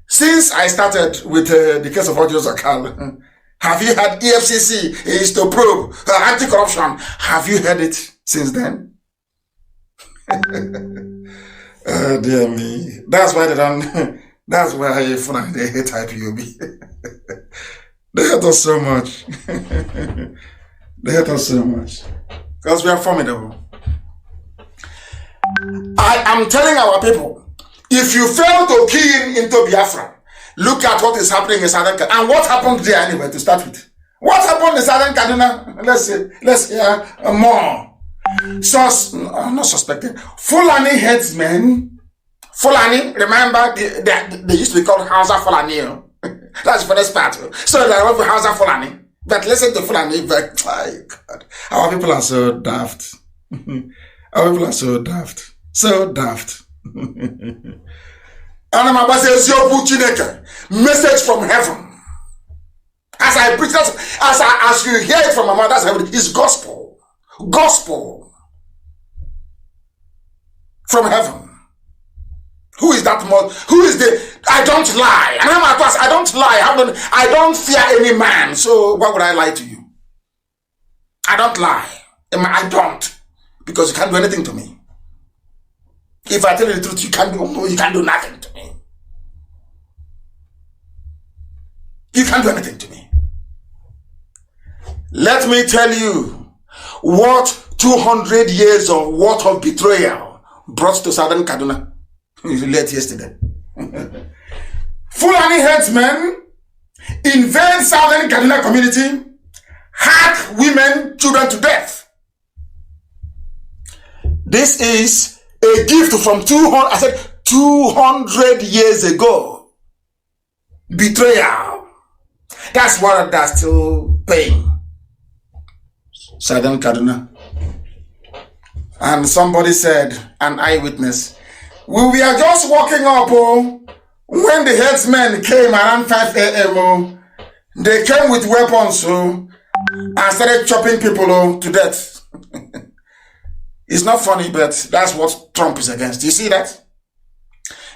Since I started with the case of Audio Zakal, have you had EFCC is to probe anti-corruption? Have you heard it since then? Oh, dear me. That's why they don't. That's why they hate IPOB. They hate us so much. They hate us so much. Because we are formidable. I am telling our people, if you fail to key into Biafra, look at what is happening in Southern Kaduna. And what happened there anyway, to start with? What happened in Southern Kaduna? Let's hear more. I'm not suspecting. Fulani headsmen. Fulani, remember, they used to be called Hausa Fulani. That's the first part. So they went for Hausa Fulani. But listen to Fulani, but my God. Our people are so daft. Our people are so daft. So daft. And my boss says, message from heaven. As I preach that, as you hear it from my mother, it's gospel. Gospel. From heaven. Who is that more? Who is the? I don't lie. And I'm at class, I don't lie. I don't fear any man. So why would I lie to you? I don't lie. I don't. Because you can't do anything to me. If I tell you the truth, you can't do nothing to me. You can't do anything to me. Let me tell you what 200 years of worth of betrayal brought to Southern Kaduna. Late yesterday. Fulani headsmen invade Southern Kaduna community, hack women, children to death. This is a gift from 200 years ago. Betrayal. That's what they're still paying. Southern Kaduna. And somebody said, an eyewitness, we were just walking up when the headsmen came around 5 a.m. They came with weapons and started chopping people to death. It's not funny, but that's what Trump is against. You see that?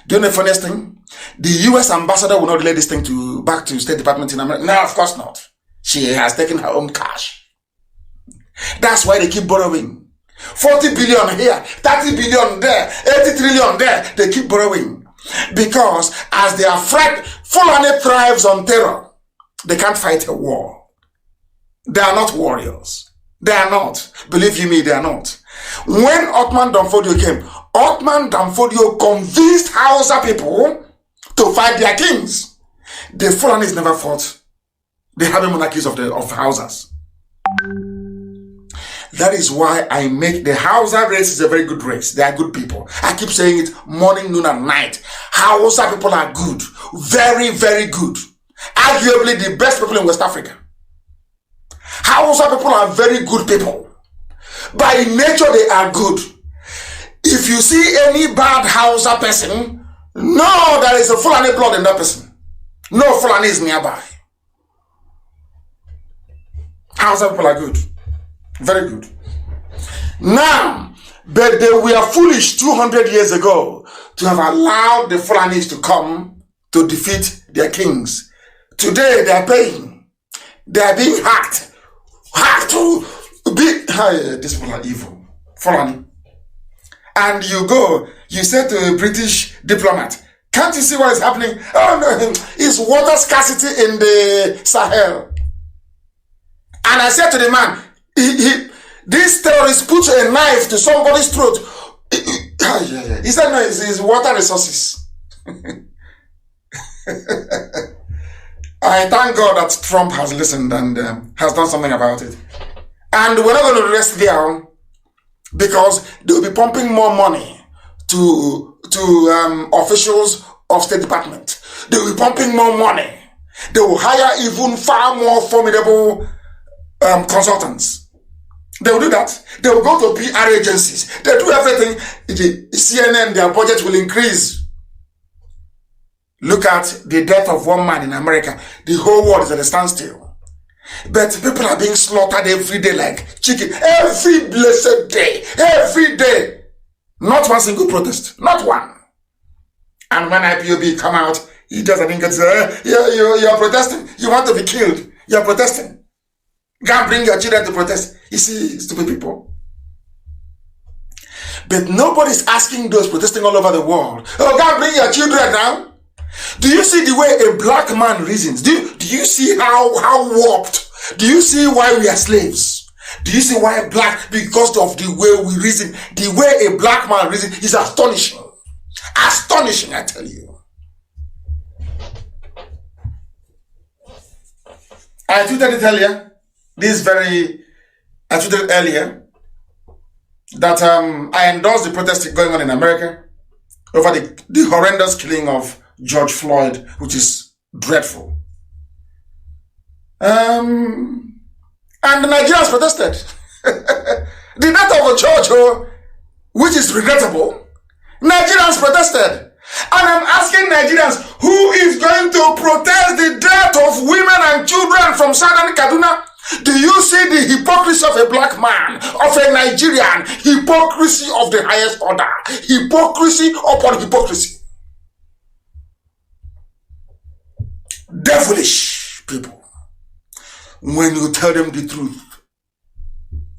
Do you know the funniest thing? The US ambassador will not relay this thing back to State Department in America. No, of course not. She has taken her own cash. That's why they keep borrowing. 40 billion here, 30 billion there, 80 trillion there. They keep borrowing. Because as they are frightened, Fulani thrives on terror. They can't fight a war. They are not warriors. They are not. Believe you me, they are not. When Ottoman Danfodio came, Ottoman Danfodio convinced Hausa people to fight their kings. The Fulanis never fought. They have monarchies of Hausas. That is why I make the Hausa race is a very good race. They are good people. I keep saying it morning, noon, and night. Hausa people are good. Very, very good. Arguably the best people in West Africa. Hausa people are very good people. By nature, they are good. If you see any bad Hausa person, no, there is a Fulani blood in that person. No Fulani is nearby. Hausa people are good. Very good. Now, but they were foolish 200 years ago to have allowed the Fulanis to come to defeat their kings. Today, they are paying. They are being hacked. Hacked to be... These people are evil. Fulani. And you say to a British diplomat, can't you see what is happening? Oh no, it's water scarcity in the Sahel. And I said to the man, this terrorist put a knife to somebody's throat. He said, no, it's water resources. I thank God that Trump has listened and has done something about it. And we're not going to rest there because they'll be pumping more money to officials of State Department. They will be pumping more money. They will hire even far more formidable consultants. They will do that. They will go to PR agencies. They do everything. CNN, their budget will increase. Look at the death of one man in America. The whole world is at a standstill. But people are being slaughtered every day like chicken. Every blessed day. Every day. Not one single protest. Not one. And when IPOB come out, he does, I think it's, you're protesting. You want to be killed. You're protesting. Go and bring your children to protest. You see, stupid people. But nobody's asking those protesting all over the world, oh, go and bring your children now. Do you see the way a black man reasons? Do you see how warped? Do you see why we are slaves? Do you see why because of the way we reason, the way a black man reasons is astonishing. Astonishing, I tell you. I tweeted it earlier. I tweeted earlier that I endorsed the protest going on in America over the horrendous killing of George Floyd, which is dreadful. And the Nigerians protested. The death of a George, which is regrettable, Nigerians protested. And I'm asking Nigerians, who is going to protest the death of women and children from southern Kaduna? Do you see the hypocrisy of a black man, of a Nigerian? Hypocrisy of the highest order. Hypocrisy upon hypocrisy. Devilish people. When you tell them the truth,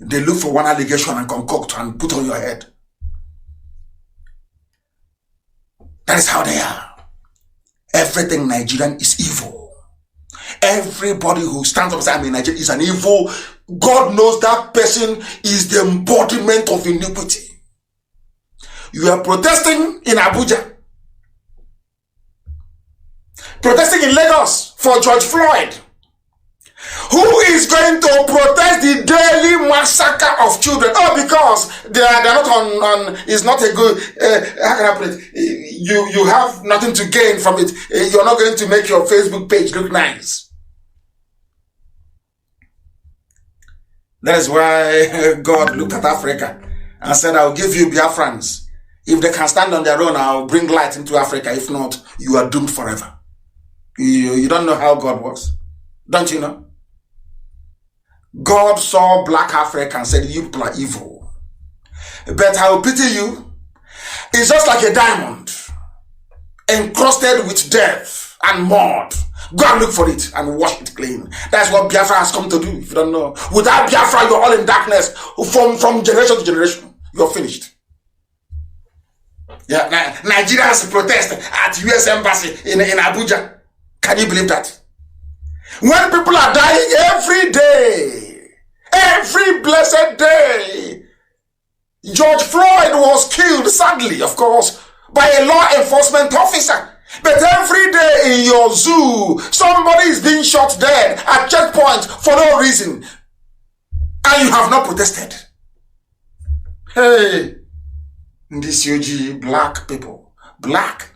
they look for one allegation and concoct and put on your head. That is how they are. Everything Nigerian is evil. Everybody who stands up and says, I'm in Nigeria, is an evil. God knows that person is the embodiment of iniquity. You are protesting in Abuja. Protesting in Lagos for George Floyd. Who is going to protest the daily massacre of children? Oh, because they're not on it's not a good, how can I put it? You have nothing to gain from it. You're not going to make your Facebook page look nice. That is why God looked at Africa and said, I'll give you Biafrans. If they can stand on their own, I'll bring light into Africa. If not, you are doomed forever. You don't know how God works. Don't you know? God saw black Africa and said, you people are evil. But I will pity you. It's just like a diamond encrusted with death and mud. Go and look for it and wash it clean. That's what Biafra has come to do, if you don't know. Without Biafra, you're all in darkness. From generation to generation, you're finished. Yeah, Nigerians protest at US Embassy in Abuja. Can you believe that? When people are dying every day, every blessed day. George Floyd was killed, sadly, of course, by a law enforcement officer. But every day in your zoo, somebody is being shot dead at checkpoints for no reason. And you have not protested. Hey, this UG, black people. Black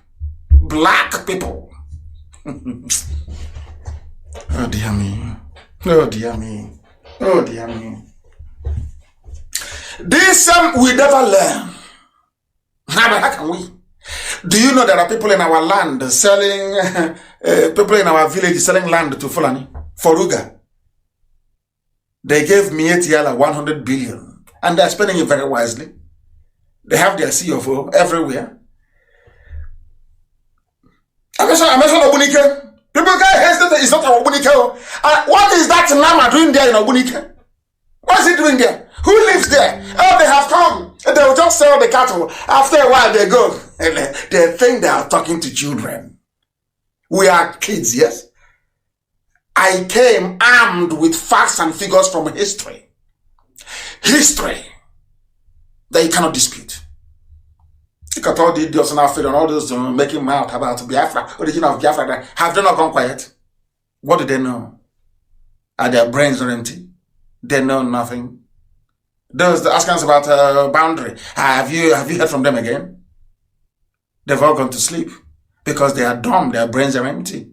people. Oh dear me. Oh dear me. Oh dear me. This we never learn. How can we? Do you know there are people in our land selling, people in our village selling land to Fulani for Ruga? They gave Mietiala 100 billion and they're spending it very wisely. They have their CFO everywhere. I mentioned Obunike. People get hesitant, it's not Obunike. What is that Nama doing there in Obunike? What is he doing there? Who lives there? Oh, they have come. They will just sell the cattle. After a while, they go. They think they are talking to children. We are kids, yes? I came armed with facts and figures from history. History that you cannot dispute. Look at all the idiots in Africa and all those making mouth about Biafra, origin of Biafra. Have they not gone quiet? What do they know? Are their brains empty? They know nothing. Those asking us about boundary. Have you heard from them again? They've all gone to sleep because they are dumb. Their brains are empty.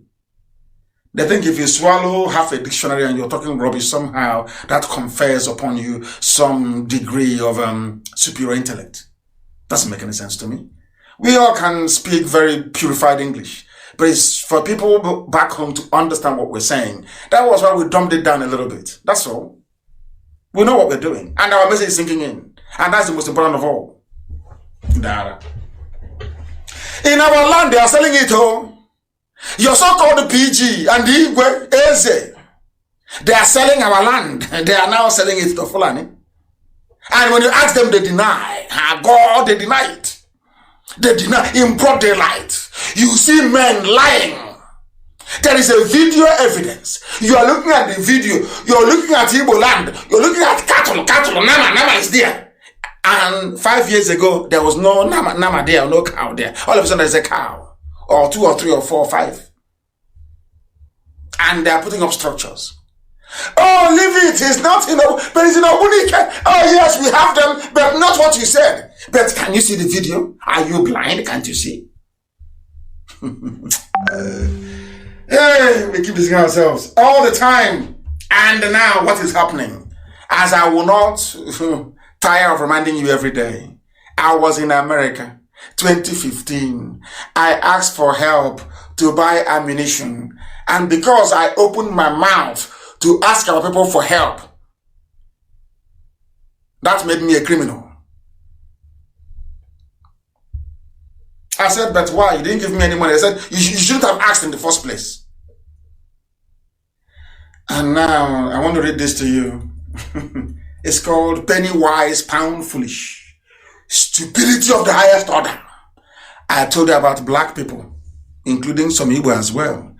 They think if you swallow half a dictionary and you're talking rubbish, somehow that confers upon you some degree of superior intellect. Doesn't make any sense to me. We all can speak very purified English, but it's for people back home to understand what we're saying. That was why we dumbed it down a little bit. That's all. We know what we're doing, and our message is sinking in, and that's the most important of all. Dara. In our land, they are selling it all. Your so-called PG and the Igwe Eze, they are selling our land. They are now selling it to Fulani. And when you ask them, they deny. God, they deny it. They deny in broad daylight. You see men lying. There is a video evidence. You are looking at the video. You are looking at Igbo land. You are looking at cattle. Nama is there. And 5 years ago, there was no Nama there, no cow there. All of a sudden, there's a cow. Or 2 or 3 or 4 or 5. And they are putting up structures. Oh, leave it. It's not, but it's oh, yes, we have them, but not what you said. But can you see the video? Are you blind? Can't you see? Hey, we keep deceiving ourselves all the time. And now what is happening? As I will not tire of reminding you every day, I was in America. 2015, I asked for help to buy ammunition, and because I opened my mouth to ask our people for help, that made me a criminal. I said, but why? You didn't give me any money. I said, you shouldn't have asked in the first place. And now, I want to read this to you. It's called Penny Wise, Pound Foolish. Stupidity of the highest order. I told you about black people, including some Igbo as well.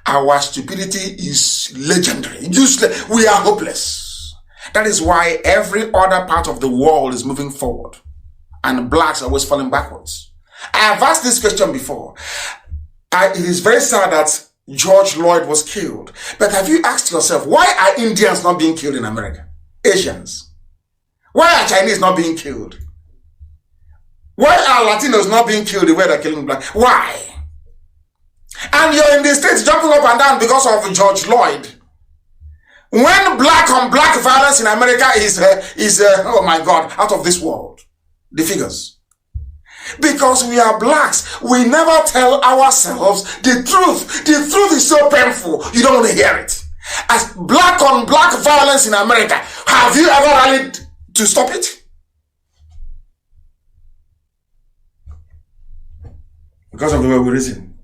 Our stupidity is legendary. Useless. We are hopeless. That is why every other part of the world is moving forward, and blacks are always falling backwards. I have asked this question before. It is very sad that George Floyd was killed. But have you asked yourself, why are Indians not being killed in America? Asians? Why are Chinese not being killed? Why are Latinos not being killed the way they're killing black? Why? And you're in the States jumping up and down because of George Floyd. When black on black violence in America is oh my God, out of this world. The figures. Because we are blacks, we never tell ourselves the truth. The truth is so painful, you don't want to hear it. As black on black violence in America, have you ever rallied to stop it? Because of the way we reason.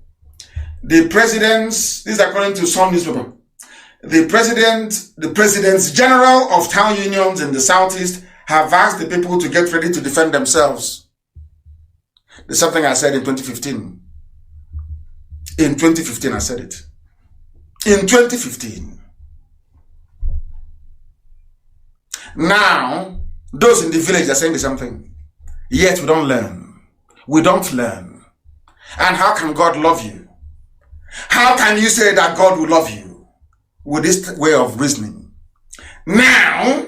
The presidents, this is according to some newspaper, the presidents general of town unions in the Southeast have asked the people to get ready to defend themselves. There's something I said in 2015. In 2015, I said it. In 2015. Now, those in the village are saying the same thing. Yet we don't learn. We don't learn. And how can God love you? How can you say that God will love you with this way of reasoning? Now,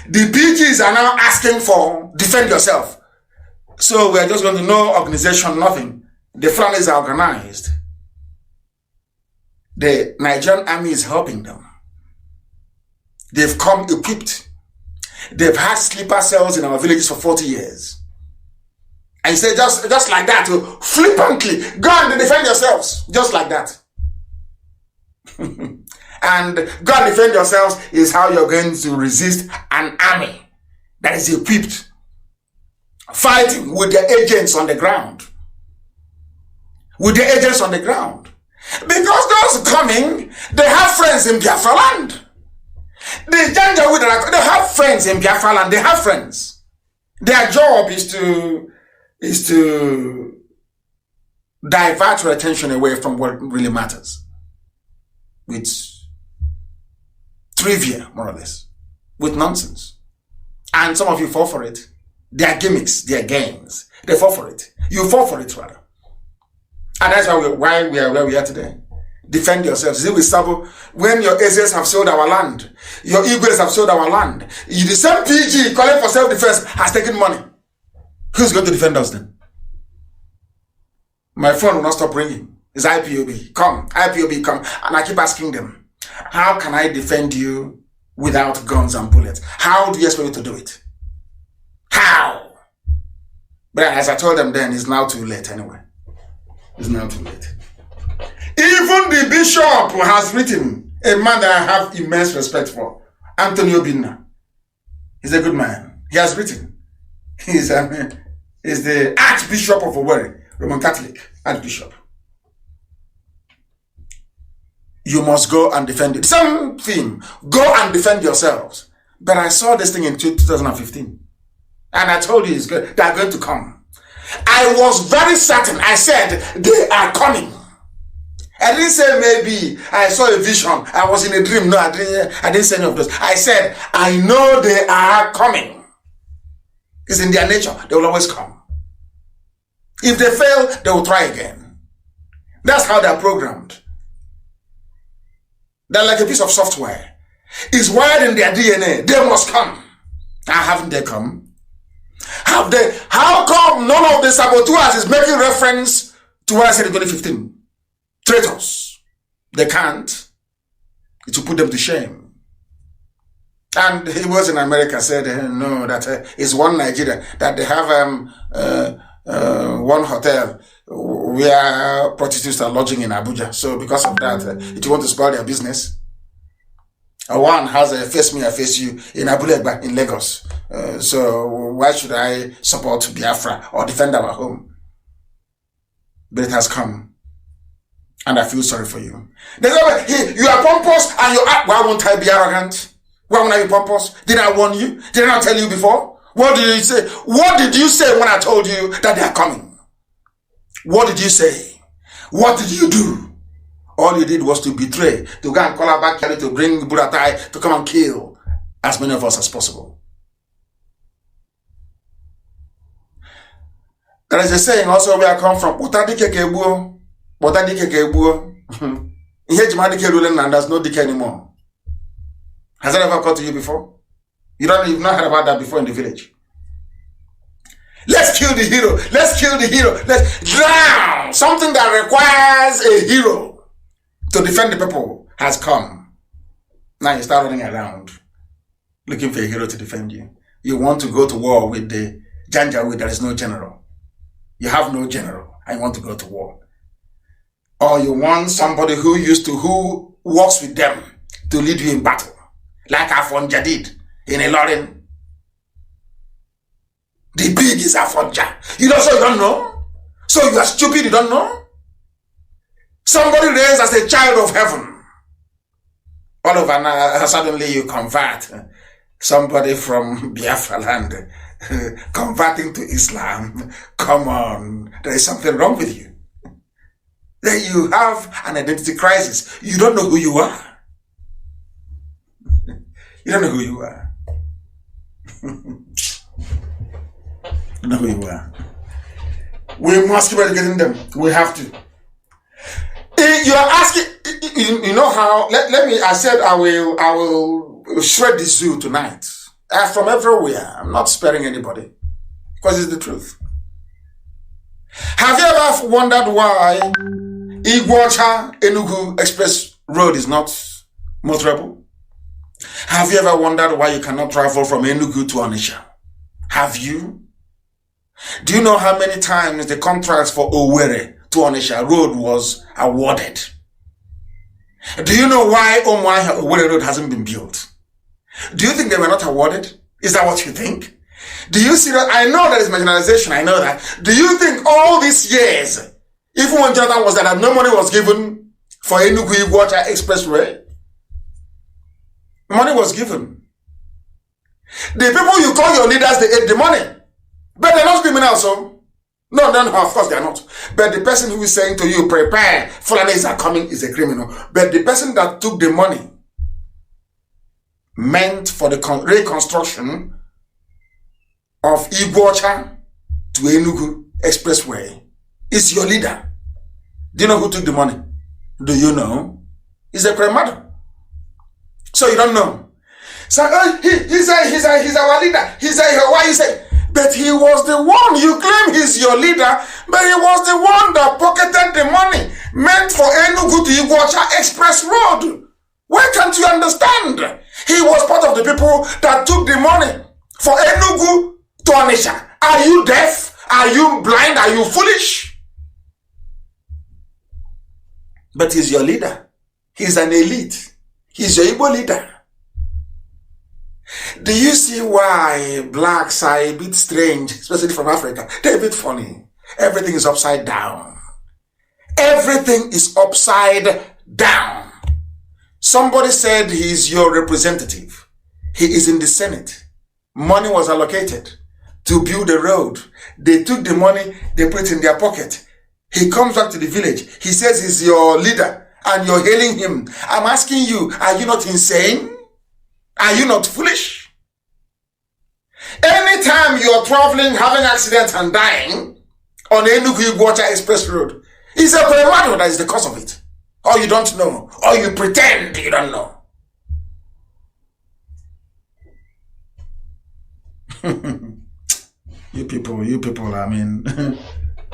the PGs are now asking for defend yourself. So we are just going to no organization, nothing. The Fulanis are organized. The Nigerian army is helping them. They've come equipped. They've had sleeper cells in our villages for 40 years. And you say just like that, flippantly, go and defend yourselves. Just like that. And go and defend yourselves is how you're going to resist an army that is equipped, fighting with their agents on the ground. With the agents on the ground. Because those coming, they have friends in Biafra land. The Janjaweed, they have friends in Biafra land. They have friends. Their job is to divert your attention away from what really matters. With trivia, more or less. With nonsense. And some of you fall for it. Their gimmicks, their games. They fall for it. You fall for it, rather. And that's why we are where we are today. Defend yourselves. See, when your Ezes have sold our land, your Igwes have sold our land, the same PG calling for self-defense has taken money. Who's going to defend us then? My phone will not stop ringing. It's IPOB. Come, IPOB, come. And I keep asking them, how can I defend you without guns and bullets? How do you expect me to do it? How? But as I told them then, it's now too late anyway. It's now too late. Even the bishop has written, a man that I have immense respect for, Anthony Obinna. He's a good man. He has written. He's the Archbishop of Owerri, Roman Catholic Archbishop. You must go and defend it. Same theme. Go and defend yourselves. But I saw this thing in 2015. And I told you they are going to come. I was very certain. I said, they are coming. I didn't say maybe I saw a vision. I was in a dream. No, I didn't say any of those. I said, I know they are coming. It's in their nature. They will always come. If they fail, they will try again. That's how they're programmed. They're like a piece of software. It's wired in their DNA. They must come. Now, haven't they come? Have they? How come none of the saboteurs is making reference to what I said in 2015? Traitors. They can't. It will put them to shame. And he was in America, said, no, that it's one Nigeria, that they have one hotel where prostitutes are lodging in Abuja. So because of that, it want to spoil their business. One has a face me, I face you in Abuja, in Lagos. So why should I support Biafra or defend our home? But it has come. And I feel sorry for you. You are pompous and you act. Why won't I be arrogant? Why won't I be pompous? Did I warn you? Did I not tell you before? What did you say? What did you say when I told you that they are coming? What did you say? What did you do? All you did was to betray, to go and call her back here, to bring Buratai, to come and kill as many of us as possible. There is a saying also where I come from. And there's no decay anymore. Has that ever occurred to you before? You've not heard about that before in the village. Let's kill the hero. Let's kill the hero. Let's drown. Something that requires a hero to defend the people has come. Now you start running around looking for a hero to defend you. You want to go to war with the Janjaweed. There is no general. You have no general and you want to go to war. Or you want somebody who works with them to lead you in battle. Like Afonja did in Ilorin. The big is Afonja. So you don't know? So you are stupid, you don't know? Somebody raised as a child of heaven. All of a suddenly you convert. Somebody from Biafra land converting to Islam. Come on, there is something wrong with you. Then you have an identity crisis. You don't know who you are. You don't know who you are. You know who you are. We must keep educating them. We have to. You are asking, you know how, let me, I said I will shred the zoo tonight. From everywhere. I'm not sparing anybody. Because it's the truth. Have you ever wondered why Iguacha Enugu Express Road is not motorable? Have you ever wondered why you cannot travel from Enugu to Onitsha? Have you? Do you know how many times the contracts for Owerri to Onitsha Road was awarded? Do you know why Owerri Road hasn't been built? Do you think they were not awarded? Is that what you think? Do you see that? I know there is marginalization, I know that. Do you think all these years, even when Jonathan was there, that no money was given for Enugu Iguacha Expressway? Money was given. The people you call your leaders, they ate the money. But they're not criminals, so. No, of course they are not. But the person who is saying to you, prepare, Fulanis are coming, is a criminal. But the person that took the money meant for the reconstruction of Iguacha to Enugu Expressway is your leader. Do you know who took the money? Do you know? He's a cremado. So you don't know. So he's our leader. Why you say? But he was the one. You claim he's your leader, But he was the one that pocketed the money meant for Enugu to Iguacha Express Road. Why can't you understand? He was part of the people that took the money for Enugu to Onitsha. Are you deaf? Are you blind? Are you foolish? But he's your leader. He's an elite. He's your Igbo leader. Do you see why blacks are a bit strange, especially from Africa? They're a bit funny. Everything is upside down. Everything is upside down. Somebody said he's your representative. He is in the Senate. Money was allocated to build a road. They took the money, they put it in their pocket. He comes back to the village. He says he's your leader and you're hailing him. I'm asking you, are you not insane? Are you not foolish? Anytime you're traveling, having accidents and dying on Enugu-Iguacha Express Road, it's a Premado that is the cause of it. Or you don't know. Or you pretend you don't know. You people, I mean,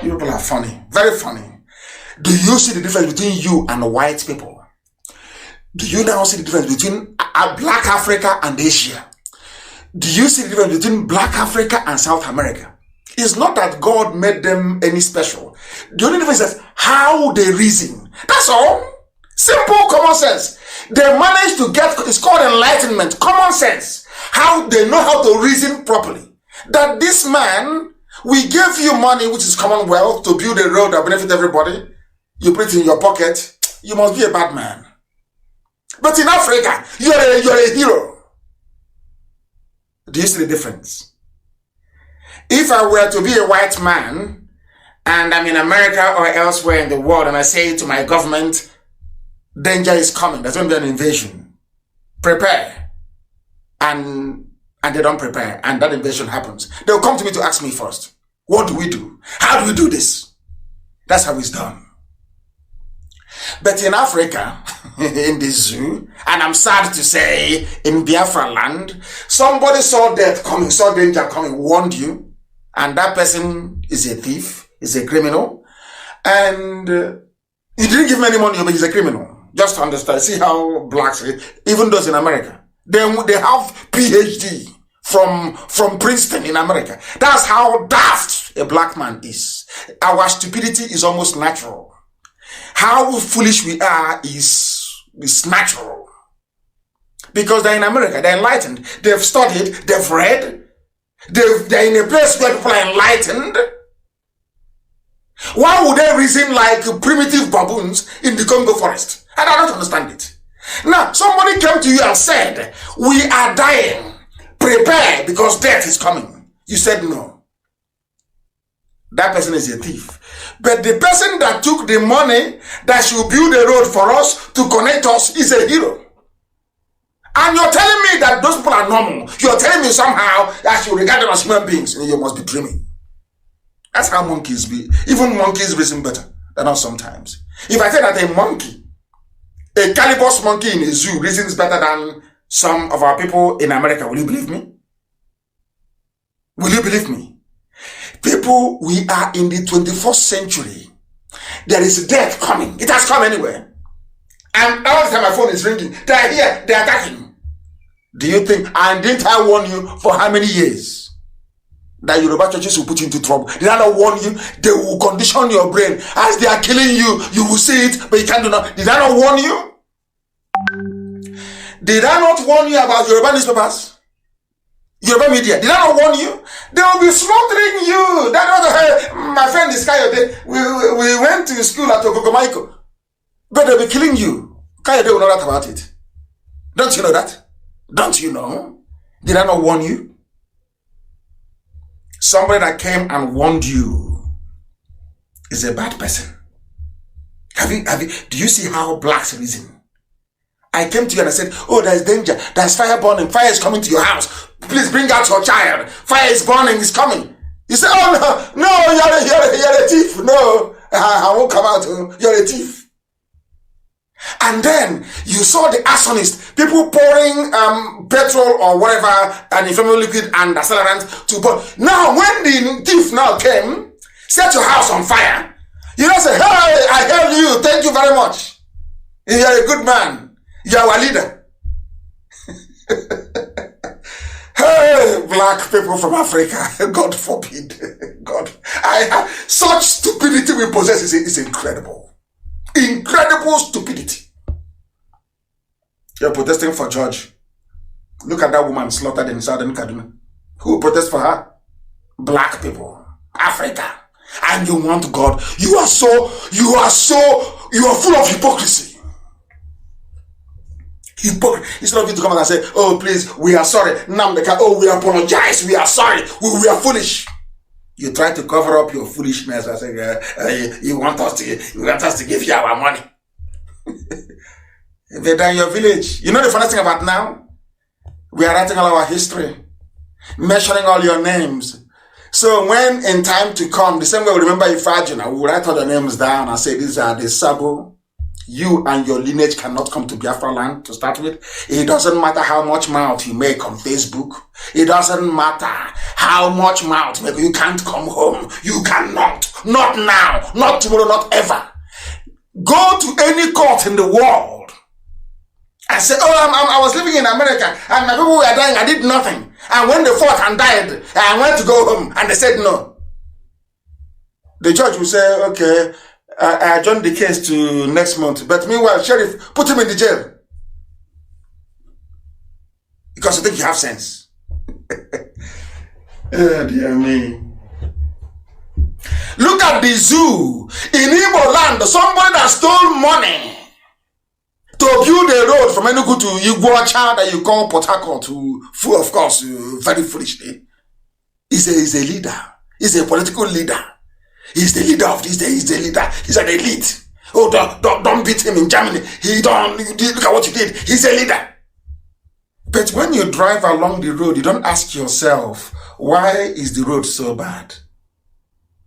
you people are funny. Very funny. Do you see the difference between you and white people? Do you now see the difference between Black Africa and Asia? Do you see the difference between Black Africa and South America? It's not that God made them any special. The only difference is how they reason. That's all. Simple common sense. They manage to get, it's called enlightenment, common sense. How they know how to reason properly. That this man, we gave you money, which is commonwealth, to build a road that benefits everybody. You put it in your pocket. You must be a bad man. But in Africa, you're a hero. Do you see the difference? If I were to be a white man, and I'm in America or elsewhere in the world, and I say to my government, danger is coming, there's going to be an invasion. Prepare. And they don't prepare, and that invasion happens. They'll come to me to ask me first, what do we do? How do we do this? That's how it's done. But in Africa, in the zoo, and I'm sad to say, in Biafra land, somebody saw death coming, saw danger coming, warned you, and that person is a thief, is a criminal, and he didn't give me any money, but he's a criminal. Just to understand, see how blacks, even those in America, they have PhD from Princeton in America. That's how daft a black man is. Our stupidity is almost natural. How foolish we are is natural. Because they're in America, they're enlightened. They've studied, they've read. They're in a place where people are enlightened. Why would they reason like primitive baboons in the Congo forest? And I don't understand it. Now, somebody came to you and said, we are dying. Prepare because death is coming. You said no. That person is a thief. But the person that took the money that should build a road for us to connect us is a hero. And you're telling me that those people are normal. You're telling me somehow that you regard them as human beings. You must be dreaming. That's how monkeys be. Even monkeys reason better than us sometimes. If I say that a monkey, a carnivorous monkey in a zoo reasons better than some of our people in America, will you believe me? Will you believe me? People, we are in the 21st century. There is death coming. It has come anywhere. And all the time my phone is ringing. They are here. They are attacking. Do you think, and didn't I warn you for how many years that Yoruba churches will put you into trouble? Did I not warn you? They will condition your brain. As they are killing you, you will see it, but you can't do nothing. Did I not warn you? Did I not warn you about Yoruba newspapers? Yoruba media, did I not warn you? They will be slaughtering you. That was my friend is Kayode. We went to school at Okokomaiko. But they'll be killing you. Kayode will know that about it. Don't you know that? Don't you know? Did I not warn you? Somebody that came and warned you is a bad person. Do you see how blacks reason? I came to you and I said, oh, there's danger. There's fire burning. Fire is coming to your house. Please bring out your child. Fire is burning. It's coming. You say, oh, no, you're a thief. No, I won't come out. You're a thief. And then you saw the arsonist, people pouring petrol or whatever, and inflammable liquid and accelerant to burn. Now, when the thief now came, Set your house on fire. You don't say, hey, I hail you, thank you very much. You're a good man. You're our leader. Hey, black people from Africa, God forbid. God, such stupidity we possess is incredible. Incredible stupidity. You're protesting for George. Look at that woman slaughtered in Southern Kaduna. Who protests for her? Black people. Africa. And you want God. You are full of hypocrisy. Instead of you to come and say, oh, please, we are sorry. Nnamdi Kanu, oh, we apologize. We are sorry. We are foolish. You try to cover up your foolishness. I say, you want us to give you our money. They're in your village. You know the funny thing about now? We are writing all our history, mentioning all your names. So when in time to come, the same way we remember Ifajina, we will write all the names down and say, these are the Sabo. You and your lineage cannot come to Biafra land to start with. It doesn't matter how much mouth you make on Facebook. It doesn't matter how much mouth you make. You can't come home. You cannot. Not now. Not tomorrow. Not ever. Go to any court in the world and say, oh, I was living in America and my people were dying. I did nothing. And when they fought and died, I went to go home and they said no. The judge will say, okay, I adjourned the case to next month. But meanwhile, sheriff, put him in the jail. Because you think you have sense. Oh, dear me. Look at the zoo. In Igbo land, somebody that stole money to build a road from Enugu to Iguacha that you call Port Harcourt, full of course, very foolishly, is a leader. He's a political leader. He's the leader of this day. He's the leader. He's an elite. Oh, don't beat him in Germany. Look at what you did. He's a leader. But when you drive along the road, you don't ask yourself, why is the road so bad?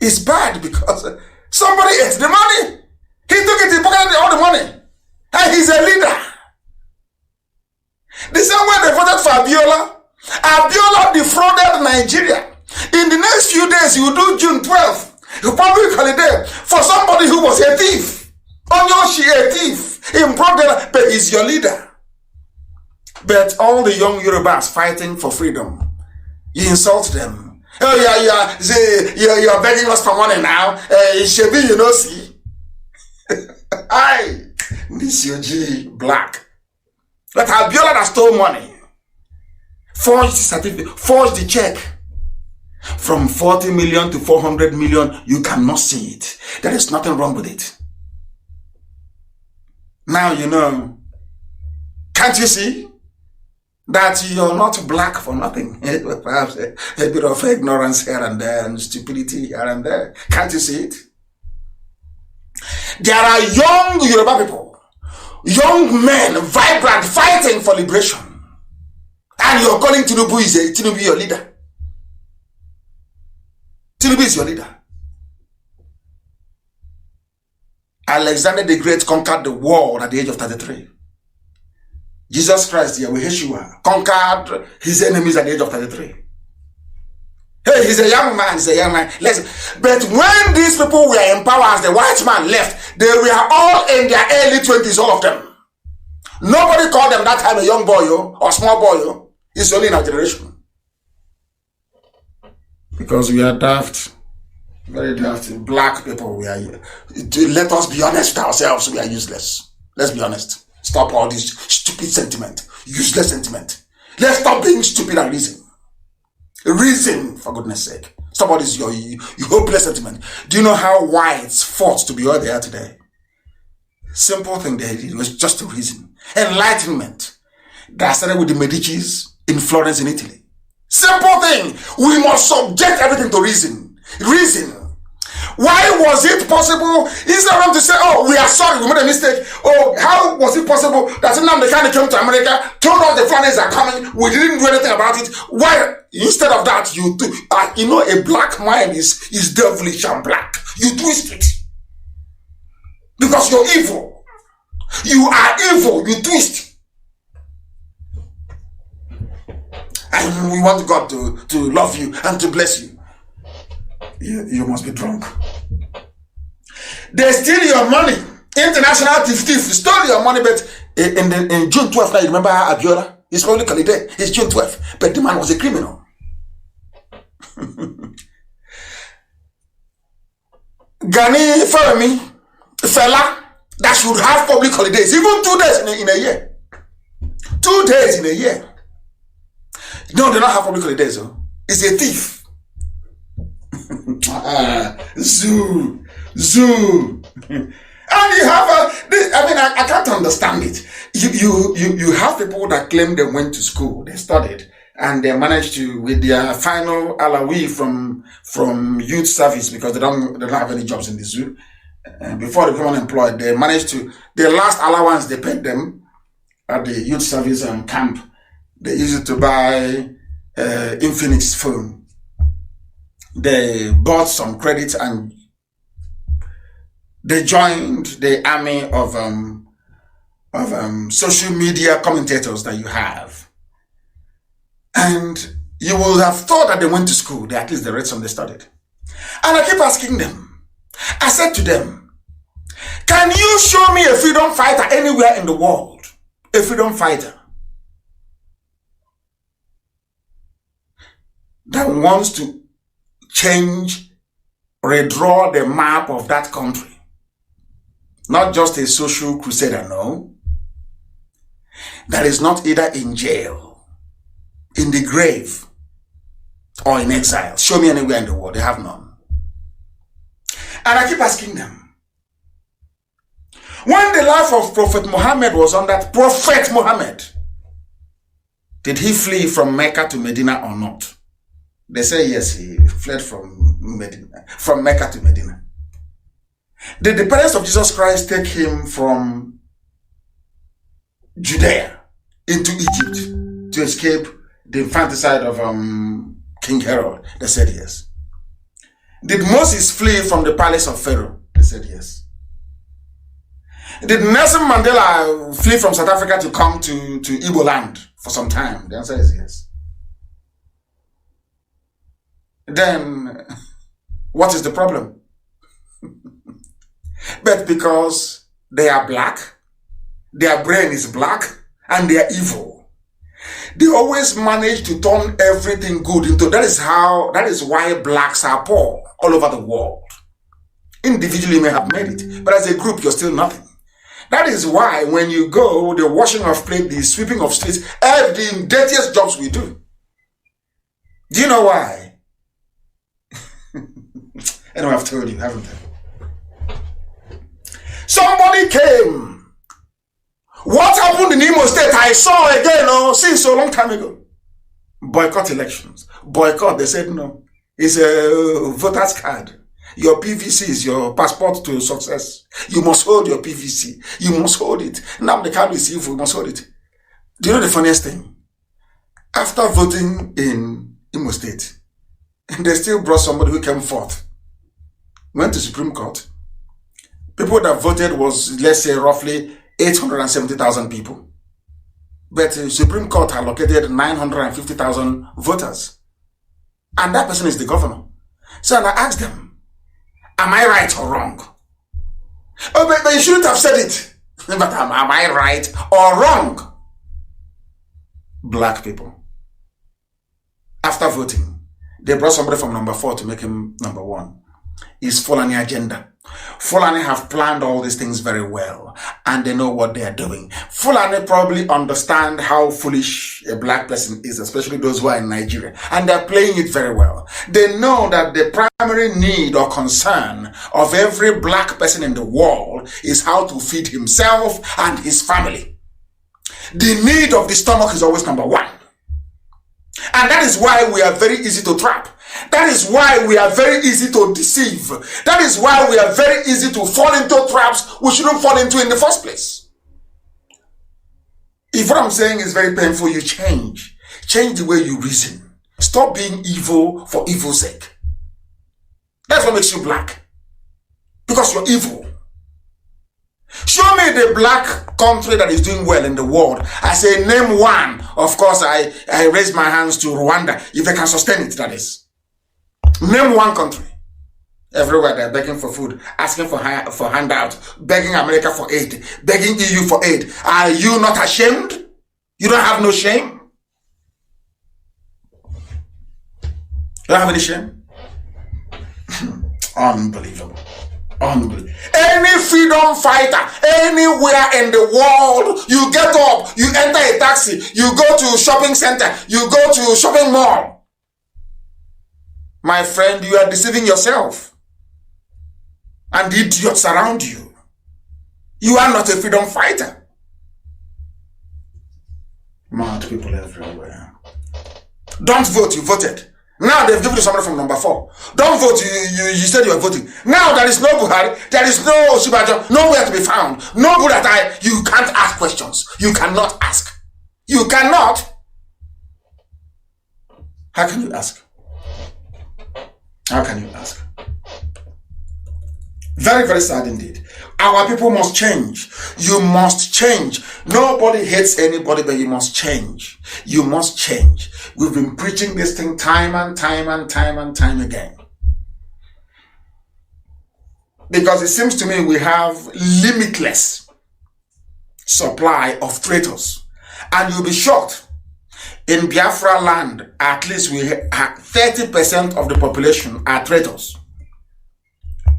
It's bad because somebody ate the money. He took it, he pocketed all the money. And he's a leader. The same way they voted for Abiola. Abiola defrauded Nigeria. In the next few days, you do June 12th. Public holiday for somebody who was a thief. Onyoshi, a thief. In progress, but he's your leader. But all the young Yorubas fighting for freedom, you insult them. Oh, you're begging us for money now. Shebi, you know, see. Aye, this your G black. But Abiola that stole money, forged the certificate, forged the check. From 40 million to 400 million, you cannot see it. There is nothing wrong with it. Now you know. Can't you see that you're not black for nothing? Perhaps a bit of ignorance here and there and stupidity here and there. Can't you see it? There are young Yoruba people, young men, vibrant, fighting for liberation. And you're calling Tinubu your leader. Tinubu is your leader. Alexander the Great conquered the world at the age of 33. Jesus Christ, Yeshua, conquered his enemies at the age of 33. Hey, he's a young man, Listen. But when these people were in power as the white man left, they were all in their early 20s, all of them. Nobody called them that time a young boy or small boy. It's only in our generation. Because we are daft, very daft. Black people, let us be honest with ourselves, we are useless. Let's be honest. Stop all this stupid sentiment, useless sentiment. Let's stop being stupid and reason. Reason, for goodness sake. Stop all this your hopeless sentiment. Do you know how whites fought to be where they are today? Simple thing they did was just to reason. Enlightenment. That started with the Medicis in Florence in Italy. Simple thing. We must subject everything to reason. Reason. Why was it possible, instead of them to say, oh, we are sorry, we made a mistake. Oh, how was it possible that Nnamdi Kanu came to America, told us the foreigners are coming, we didn't do anything about it? Why, instead of that, you do, a black mind is devilish and black. You twist it. Because you're evil. You are evil, you twist. And we want God to love you and to bless you. You must be drunk. They steal your money. International thief stole your money, but in June 12th, now you remember Abiola? It's public holiday. It's June 12th, but the man was a criminal. Gani Fermi, fella, that should have public holidays, even 2 days in a year. 2 days in a year. No, they don't have public holidays. Oh. It's a thief. Zoo. And you have I can't understand it. You have people that claim they went to school, they studied, and they managed to, with their final alawi from youth service, because they don't have any jobs in the zoo. Before they become unemployed, they managed to, the last allowance they paid them at the youth service camp, they used it to buy Infinix phone. They bought some credit and they joined the army of social media commentators that you have. And you will have thought that they went to school. At least they read some, they studied. And I keep asking them. I said to them, can you show me a freedom fighter anywhere in the world? A freedom fighter that wants to change, redraw the map of that country. Not just a social crusader, no. That is not either in jail, in the grave, or in exile. Show me anywhere in the world. They have none. And I keep asking them, when the life of Prophet Muhammad was on that, Prophet Muhammad, did he flee from Mecca to Medina or not? They say yes, he fled from Mecca to Medina. Did the parents of Jesus Christ take him from Judea into Egypt to escape the infanticide of King Herod? They said yes. Did Moses flee from the palace of Pharaoh? They said yes. Did Nelson Mandela flee from South Africa to come to Igbo land for some time? The answer is yes. Then, what is the problem? But because they are black, their brain is black, and they are evil, they always manage to turn everything good into, that is why blacks are poor all over the world. Individually, you may have made it, but as a group, you're still nothing. That is why when you go, the washing of plate, the sweeping of streets, the dirtiest jobs we do. Do you know why? Anyway, I've told you, haven't I? Somebody came. What happened in Imo State? I saw again, since a long time ago. Boycott elections. Boycott, they said no. It's a voter's card. Your PVC is your passport to success. You must hold your PVC. You must hold it. Now the card is evil, you must hold it. Do you know the funniest thing? After voting in Imo State, they still brought somebody who came forth. Went to Supreme Court. People that voted was, let's say, roughly 870,000 people. But the Supreme Court allocated 950,000 voters. And that person is the governor. So I asked them, am I right or wrong? Oh, but you shouldn't have said it. But am I right or wrong? Black people. After voting, they brought somebody from number 4 to make him number 1. It's Fulani agenda. Fulani have planned all these things very well, and they know what they are doing. Fulani probably understand how foolish a black person is, especially those who are in Nigeria, and they're playing it very well. They know that the primary need or concern of every black person in the world is how to feed himself and his family. The need of the stomach is always number 1. And that is why we are very easy to trap. That is why we are very easy to deceive. That is why we are very easy to fall into traps we shouldn't fall into in the first place. If what I'm saying is very painful, you change. Change the way you reason. Stop being evil for evil's sake. That's what makes you black. Because you're evil. Show me the black country that is doing well in the world. I say name one. Of course, I raise my hands to Rwanda. If they can sustain it, that is. Name one country. Everywhere they're begging for food, asking for handout, begging America for aid, begging EU for aid. Are you not ashamed? You don't have no shame? You don't have any shame? Unbelievable. Unbelievable. Any freedom fighter, anywhere in the world, you get up, you enter a taxi, you go to a shopping center, you go to a shopping mall. My friend, you are deceiving yourself and the idiots around you. You are not a freedom fighter. Mad people everywhere. Don't vote, you voted. Now they've given you somebody from number 4. Don't vote, you said you are voting. Now there is no Buhari, there is no Sibajo, nowhere to be found. No Buratai. You can't ask questions. You cannot ask. You cannot. How can you ask? How can you ask? Very, very sad indeed. Our people must change. You must change. Nobody hates anybody, but you must change. You must change. We've been preaching this thing time and time and time and time again. Because it seems to me we have limitless supply of traitors. And you'll be shocked. In Biafra land, at least we have 30% of the population are traitors.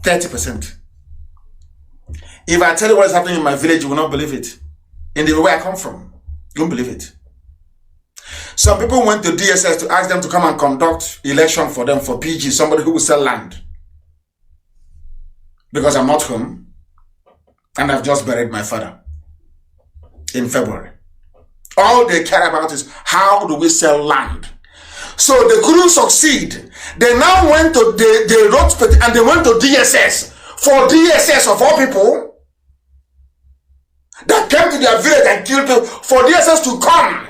30%. If I tell you what is happening in my village, you will not believe it. In the way I come from, you won't believe it. Some people went to DSS to ask them to come and conduct election for them for PG, somebody who will sell land. Because I'm not home, and I've just buried my father in February. All they care about is how do we sell land. So they couldn't succeed. They now went to, they wrote and they went to DSS. For DSS of all people that came to their village and killed people, for DSS to come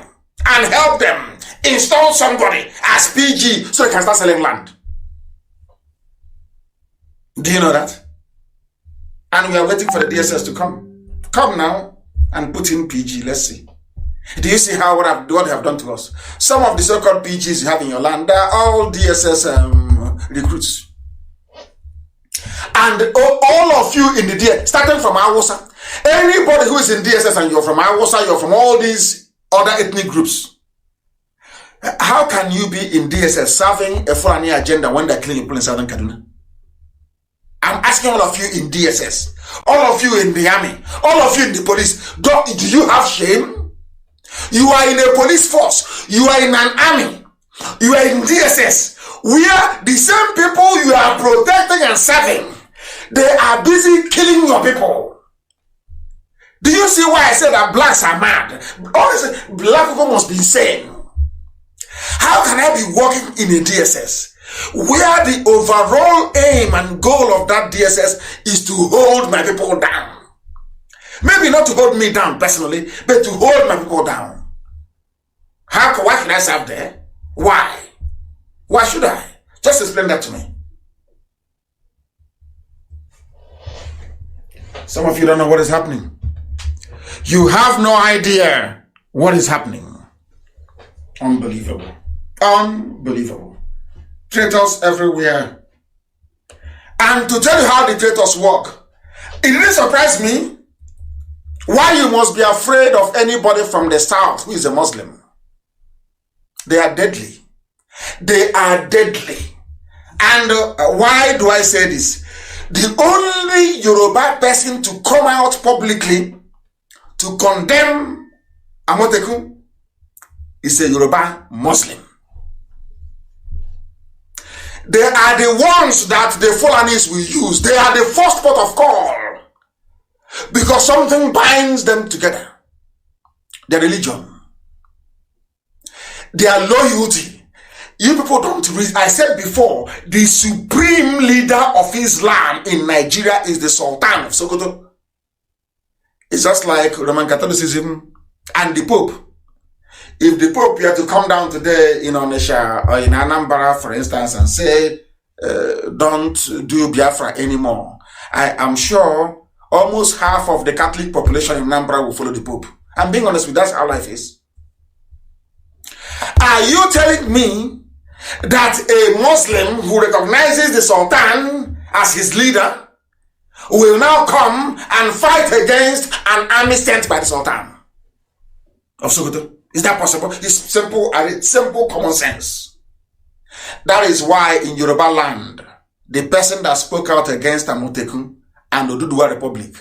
and help them install somebody as PG so they can start selling land. Do you know that? And we are waiting for the DSS to come. Come now and put in PG. Let's see. Do you see how what they have done to us? Some of the so-called PGs you have in your land, they're all DSS recruits. And all of you in the DSS, starting from Awusa, anybody who is in DSS and you're from Awusa, you're from all these other ethnic groups, how can you be in DSS serving a Fulani agenda when they're killing people in Southern Kaduna? I'm asking all of you in DSS, all of you in the army, all of you in the police, do you have shame? You are in a police force, you are in an army, you are in DSS, where the same people you are protecting and serving, they are busy killing your people. Do you see why I said that blacks are mad? Honestly, black people must be insane. How can I be working in a DSS where the overall aim and goal of that DSS is to hold my people down? Maybe not to hold me down personally, but to hold my people down. Why should I serve there? Why? Why should I? Just explain that to me. Some of you don't know what is happening. You have no idea what is happening. Unbelievable. Unbelievable. Traitors everywhere. And to tell you how the traitors work, it didn't surprise me why you must be afraid of anybody from the south who is a Muslim. They are deadly. They are deadly. And why do I say this? The only Yoruba person to come out publicly to condemn Amotekun is a Yoruba Muslim. They are the ones that the Fulanis will use. They are the first port of call. Because something binds them together. Their religion. Their loyalty. You people don't read. I said before, the supreme leader of Islam in Nigeria is the Sultan of Sokoto. It's just like Roman Catholicism and the Pope. If the Pope were to come down today in Onisha or in Anambra, for instance, and say, don't do Biafra anymore, I am sure almost half of the Catholic population in Anambra will follow the Pope. I'm being honest with you, that's how life is. Are you telling me that a Muslim who recognizes the Sultan as his leader, will now come and fight against an army sent by the Sultan of Sokoto. Is that possible? It's simple common sense. That is why in Yoruba land, the person that spoke out against Amotekun and Oduduwa Republic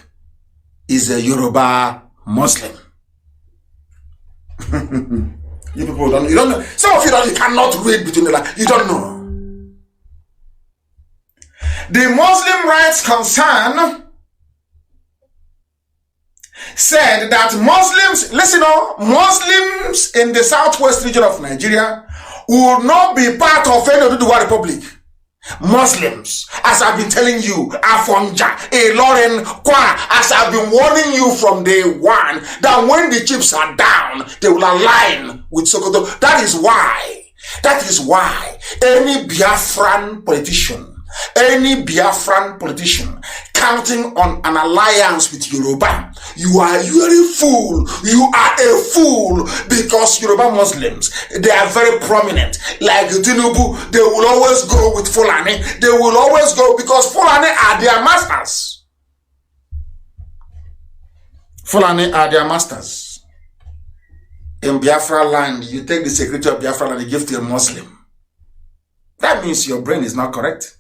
is a Yoruba Muslim. You people don't know. Some of you cannot read between the lines. You don't know. The Muslim Rights Concern said that Muslims in the southwest region of Nigeria will not be part of any Oduduwa Republic. Muslims, as I've been telling you, Afonja, Ilorin, Kwa, as I've been warning you from day one, that when the chips are down, they will align with Sokoto. That is why any Biafran politician counting on an alliance with Yoruba, you are a fool. You are a fool, because Yoruba Muslims, they are very prominent. Like Tinubu, they will always go with Fulani. They will always go because Fulani are their masters. Fulani are their masters. In Biafra land, you take the security of Biafra land and you give to a Muslim. That means your brain is not correct.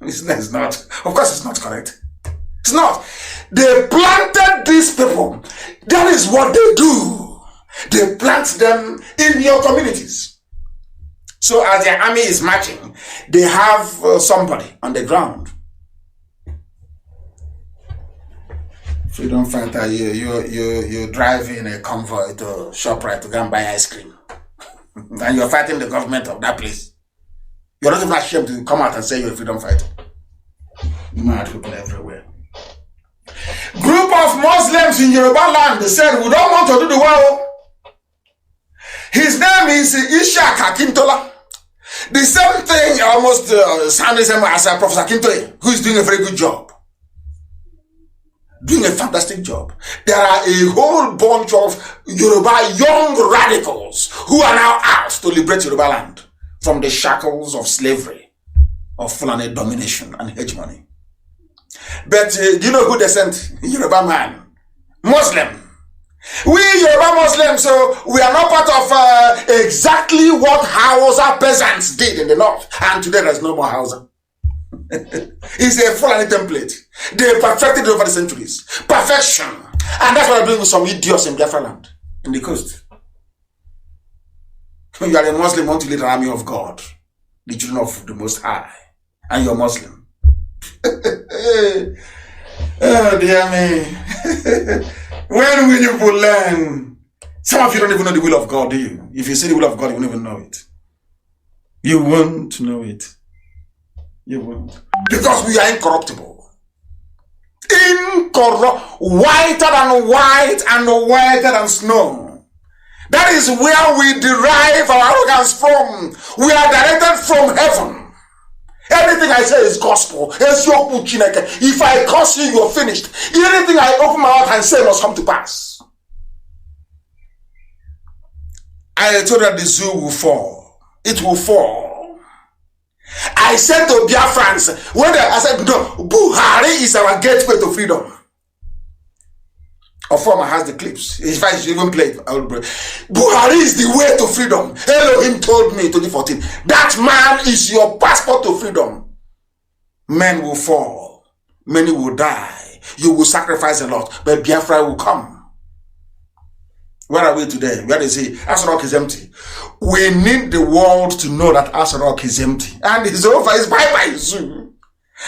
It's not. Of course it's not correct. It's not. They planted these people. That is what they do. They plant them in your communities. So as their army is marching, they have somebody on the ground. Freedom fighter, you drive in a convoy to ShopRite to go and buy ice cream. And you're fighting the government of that place. You're not even ashamed to come out and say you're a freedom fighter. Mad people everywhere. Group of Muslims in Yoruba land, they said, we don't want to do the world. His name is Ishaq Akintola. The same thing almost sounds the same as Professor Akintoye, who is doing a very good job. Doing a fantastic job. There are a whole bunch of Yoruba young radicals who are now out to liberate Yoruba land from the shackles of slavery, of Fulani domination and hegemony. But do you know who they sent? Yoruba man. Muslim. We Yoruba Muslims, so we are not part of exactly what Hausa peasants did in the north. And today there's no more Hausa. It's a Fulani template. They perfected it over the centuries. Perfection. And that's what I'm doing with some idiots in Biafra land, in the coast. When you are a Muslim, you want to lead an army of God, the children of the Most High, and you're Muslim. Oh, dear me. When will you learn? Some of you don't even know the will of God, do you? If you say the will of God, you won't even know it. You won't know it. You won't. Because we are incorruptible. Whiter than white and whiter than snow. That is where we derive our arrogance from. We are directed from heaven. Everything I say is gospel. If I curse you, you're finished. Anything I open my mouth and say must come to pass. I told that the zoo will fall. It will fall. I said to Biafrans, I said, no, Buhari is our gateway to freedom. Former has the clips. If I should even play it, I will break. Buhari is the way to freedom. Elohim told me in 2014. That man is your passport to freedom. Men will fall. Many will die. You will sacrifice a lot. But Biafra will come. Where are we today? Where is he? Asarok is empty. We need the world to know that Asarok is empty. And it's over. It's bye-bye soon.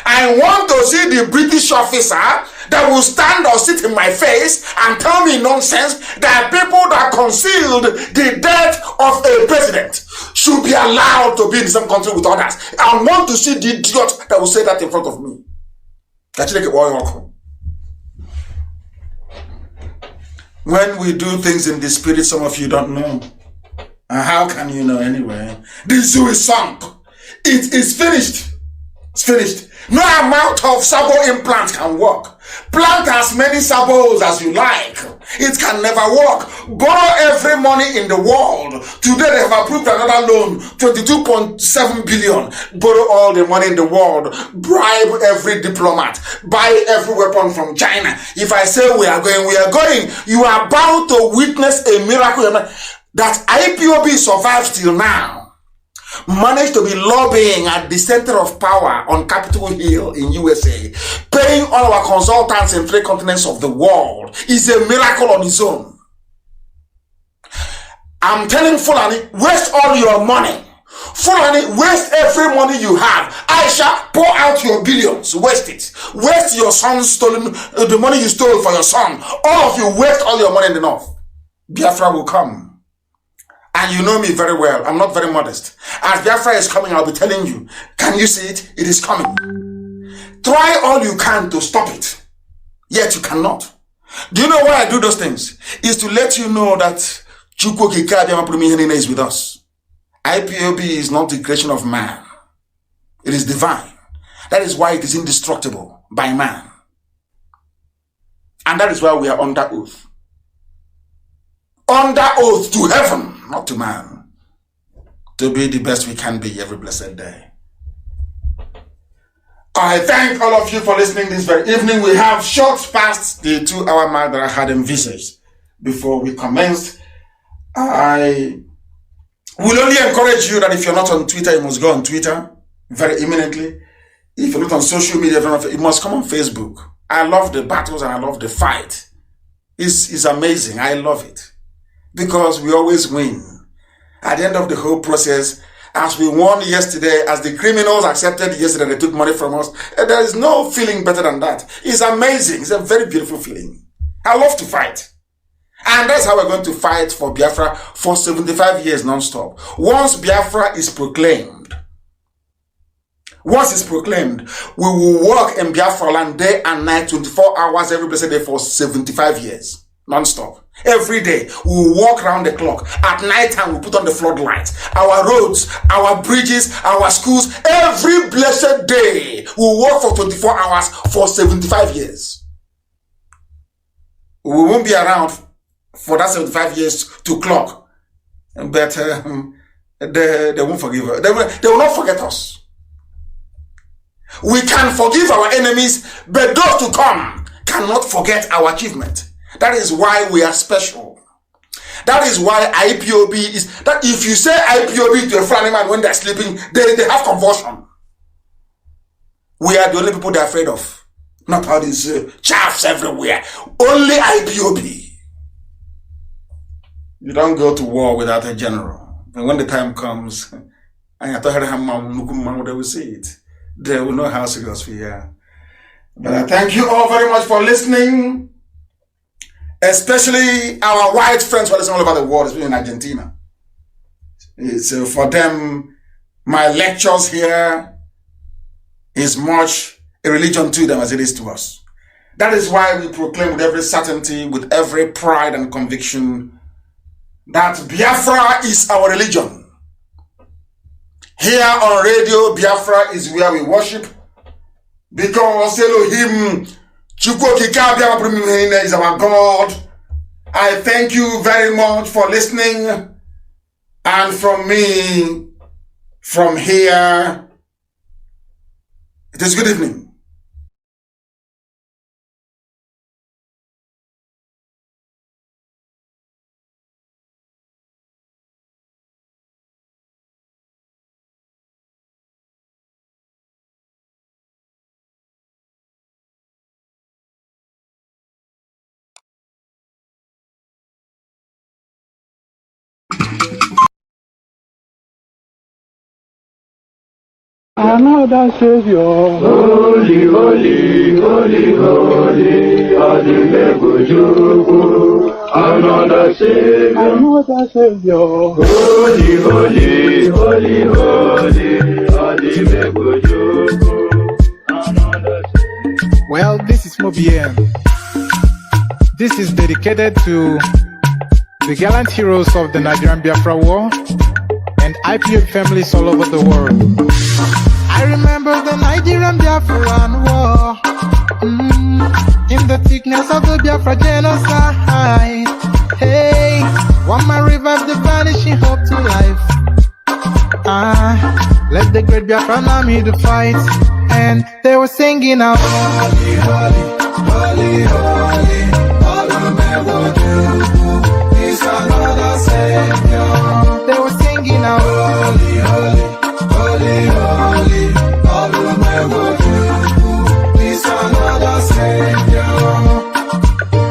I want to see the British officer that will stand or sit in my face and tell me nonsense that people that concealed the death of a president should be allowed to be in the same country with others. I want to see the idiot that will say that in front of me. When we do things in the spirit, some of you don't know. And how can you know anyway? The zoo is sunk. It is finished. It's finished. No amount of sabo implant can work. Plant as many sabos as you like. It can never work. Borrow every money in the world. Today they have approved another loan, 22.7 billion. Borrow all the money in the world. Bribe every diplomat. Buy every weapon from China. If I say we are going, we are going. You are bound to witness a miracle that IPOB survives till now. Managed to be lobbying at the center of power on Capitol Hill in USA, paying all our consultants in 3 continents of the world is a miracle on its own. I'm telling Fulani, waste all your money. Fulani, waste every money you have. Aisha, pour out your billions. Waste it. Waste your son's stolen, the money you stole for your son. All of you, waste all your money in the north. Biafra will come. And you know me very well. I'm not very modest. As Biafra is coming, I'll be telling you. Can you see it? It is coming. Try all you can to stop it. Yet you cannot. Do you know why I do those things? Is to let you know that Chukwu Kikabiamaprumihene is with us. IPOB is not the creation of man. It is divine. That is why it is indestructible by man. And that is why we are under oath. Under oath to heaven, not to man, to be the best we can be every blessed day. I thank all of you for listening this very evening. We have shot past the 2-hour mark that I had envisaged before we commenced. I will only encourage you that if you're not on Twitter, you must go on Twitter very imminently. If you're not on social media, you must come on Facebook. I love the battles and I love the fight. It's amazing. I love it. Because we always win. At the end of the whole process, as we won yesterday, as the criminals accepted yesterday, they took money from us, there is no feeling better than that. It's amazing. It's a very beautiful feeling. I love to fight. And that's how we're going to fight for Biafra for 75 years non-stop. Once Biafra is proclaimed, we will work in Biafra land day and night, 24 hours every blessed day for 75 years. Non-stop. Every day, we will walk around the clock. At night time, we put on the floodlights. Our roads, our bridges, our schools, every blessed day, we will work for 24 hours for 75 years. We won't be around for that 75 years to clock. But they won't forgive us. They will not forget us. We can forgive our enemies, but those to come cannot forget our achievement. That is why we are special. That is why IPOB is, that if you say IPOB to a Fulani man when they're sleeping, they have convulsion. We are the only people they're afraid of. Not all these chaffs everywhere. Only IPOB. You don't go to war without a general. And when the time comes, and they will see it. They will know how serious we are. But I thank you all very much for listening. Especially our white friends who are listening all over the world, especially in Argentina. So for them, my lectures here is much a religion to them as it is to us. That is why we proclaim with every certainty, with every pride and conviction, that Biafra is our religion. Here on radio, Biafra is where we worship, because Elohim is our God. I thank you very much for listening. And from me, from here, it is good evening. Another Savior, holy, holy, holy, holy, another Savior, holy, holy, holy, holy, Well, this is Mobien. This is dedicated to the gallant heroes of the Nigerian Biafra War and IPOB families all over the world. I remember the Nigerian Biafran war. In the thickness of the Biafra genocide. Hey, one man revived the vanishing hope to life. Let the great Biafran army to fight. And they were singing out, holy, holy, holy, holy, all the men will do is another savior. They were singing out, holy, holy, holy, holy, all the men will do is another savior.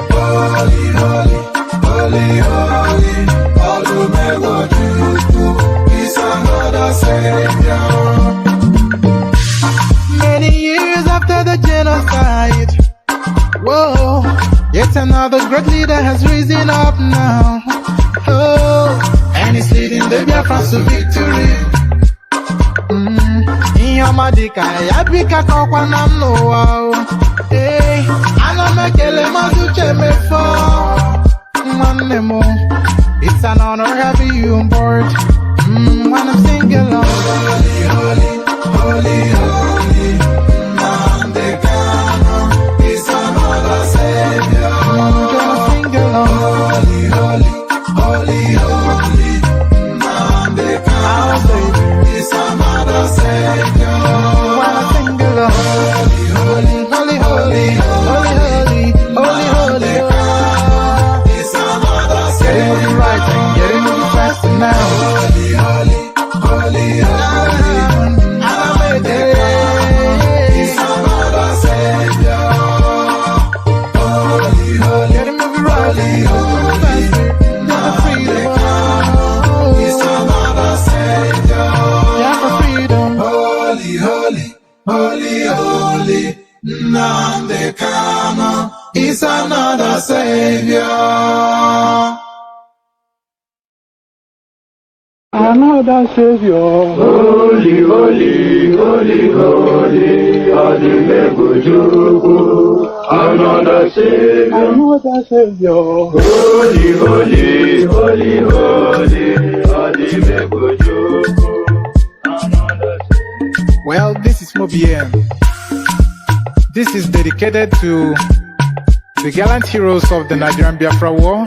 Holy, holy, holy, holy, all the men will do is another savior. Many years after the genocide, whoa, yet another great leader has risen up now. Oh, and he's leading the Biafrans to victory. Inyamadika yabika kwa namno. Hey, anamekele mazuche mefo. Manemo, it's an honor having you on board. When I'm singing along, holy, holy, holy, holy, Nnamdi Kanu is another savior. Gonna sing along, holy, holy, holy, holy, Nnamdi Kanu is another savior. When I sing along, holy, holy, holy, holy, holy, holy, holy, holy, is another savior. Getting moving right and getting moving faster now. Holy, holy, holy, holy, is another savior. Holy, holy, getting moving right, faster, never freedom. Is another savior. Yeah, for freedom. Holy, holy, holy, holy, Nnamdi Kanu is another savior. Another Savior. Holy, holy, holy, holy, Adimebujuku. Another Savior. Another Savior. Holy, holy, holy, holy, Adimebujuku. Another Savior. Well, this is Mobien. This is dedicated to the gallant heroes of the Nigerian Biafra War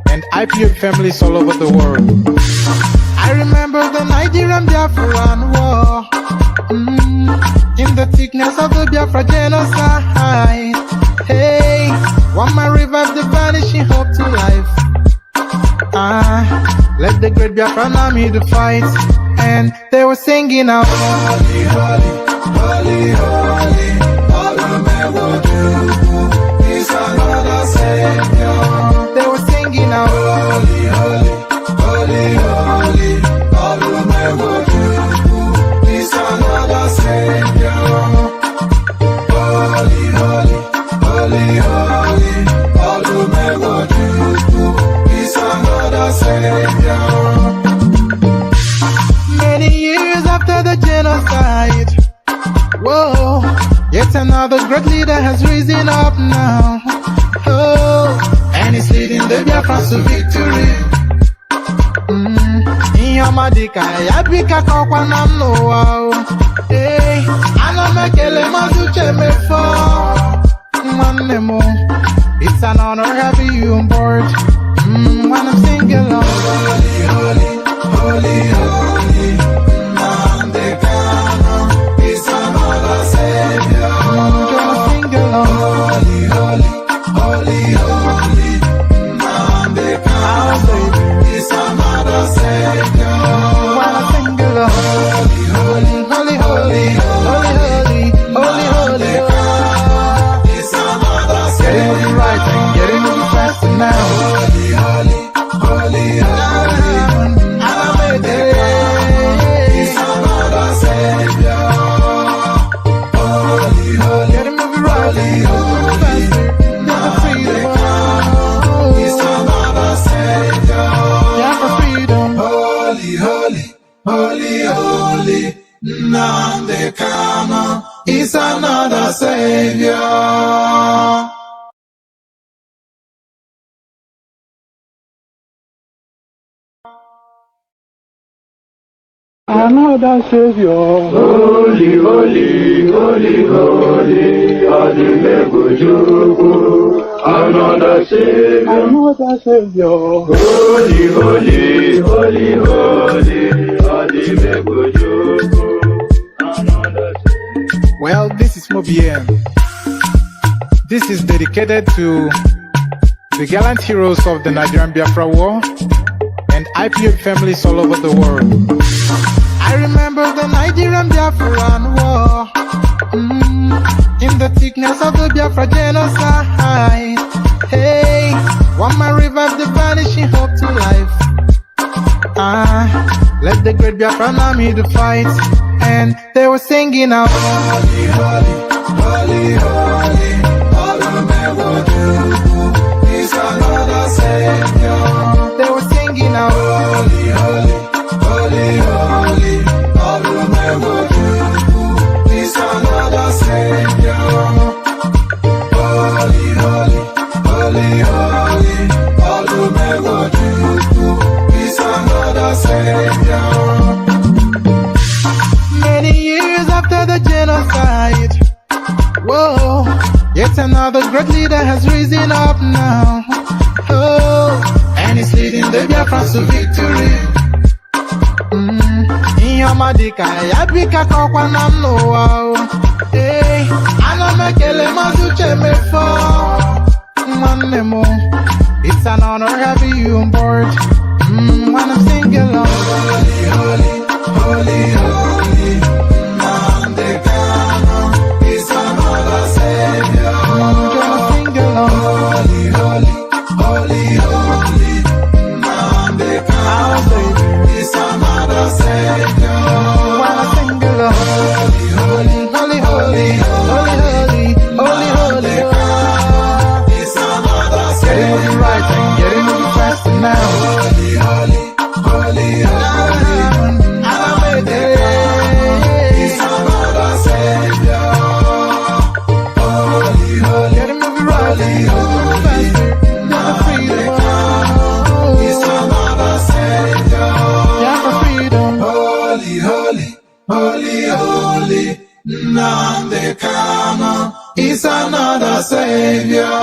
and IPOB families all over the world. I remember the Nigerian Biafran war. In the thickness of the Biafra genocide. Hey, one man revived the vanishing hope to life. Let the great Biafran army to fight. And they were singing out, holy, holy, holy, holy, all the men will do is another savior. They were singing out, holy, holy, holy, holy, all the men will do is another savior. Holy, holy, holy, holy, all the men will do is another savior. Many years after the genocide, whoa, yet another great leader has risen up now. Oh, and he's leading the Biafrans to victory. Inyamadika yabika kwa namno. Hey, anamekele mazuche mefo. Manemo, it's an honor having you on board. When I'm singing along, holy, holy, holy, holy, Nnamdi Kanu is another savior. Gonna sing along, holy, holy, holy, holy, Nnamdi Kanu is another savior. When I sing along, holy, holy, holy, holy, holy, holy, holy, is another savior. Getting moving right and getting moving faster now. Holy, holy, holy, holy, is another savior. Holy, holy, getting moving right, faster, never freedom. Is another savior. Yeah, for freedom. Holy, holy, holy, holy, Nnamdi Kanu is another savior. Another Savior. Holy, holy, holy, holy, Adimebujuku. Another Savior. Another Savior. Holy, holy, holy, holy, Adimebujuku. Another Savior. Well, this is Mobien. This is dedicated to the gallant heroes of the Nigerian Biafra War and IPOB families all over the world. I remember the Nigerian Biafran War, in the thickness of the Biafra genocide. Hey, one man revived the vanishing hope to life. Let the great Biafran army to fight, and they were singing out, holy, holy, holy, holy, is another Savior. They were singing out, holy, holy, holy, holy, is another Savior. Holy, holy, holy, holy, is another Savior. Many years after the genocide, whoa, yet another great leader has risen up now. Oh, and he's leading the Biafrans to victory. Inyamadika yabika kwa namno. Hey, anamekele mazuche mefo. Manemo, it's an honor having you on board. When I'm singing along, holy, holy, holy, holy, Nnamdi Kanu is another Savior. Gonna sing along, holy, holy, holy, holy, Nnamdi Kanu is another Savior. When I sing along, holy, holy, holy, holy, holy, holy, holy, holy, is another Savior. Getting moving right and getting moving faster now. Holy, holy, holy, holy, is another Savior. Holy, holy, getting moving right and moving faster. Never freedom. Is another Savior. Yeah, for freedom. Holy, holy, holy, holy, Nnamdi Kanu is another Savior.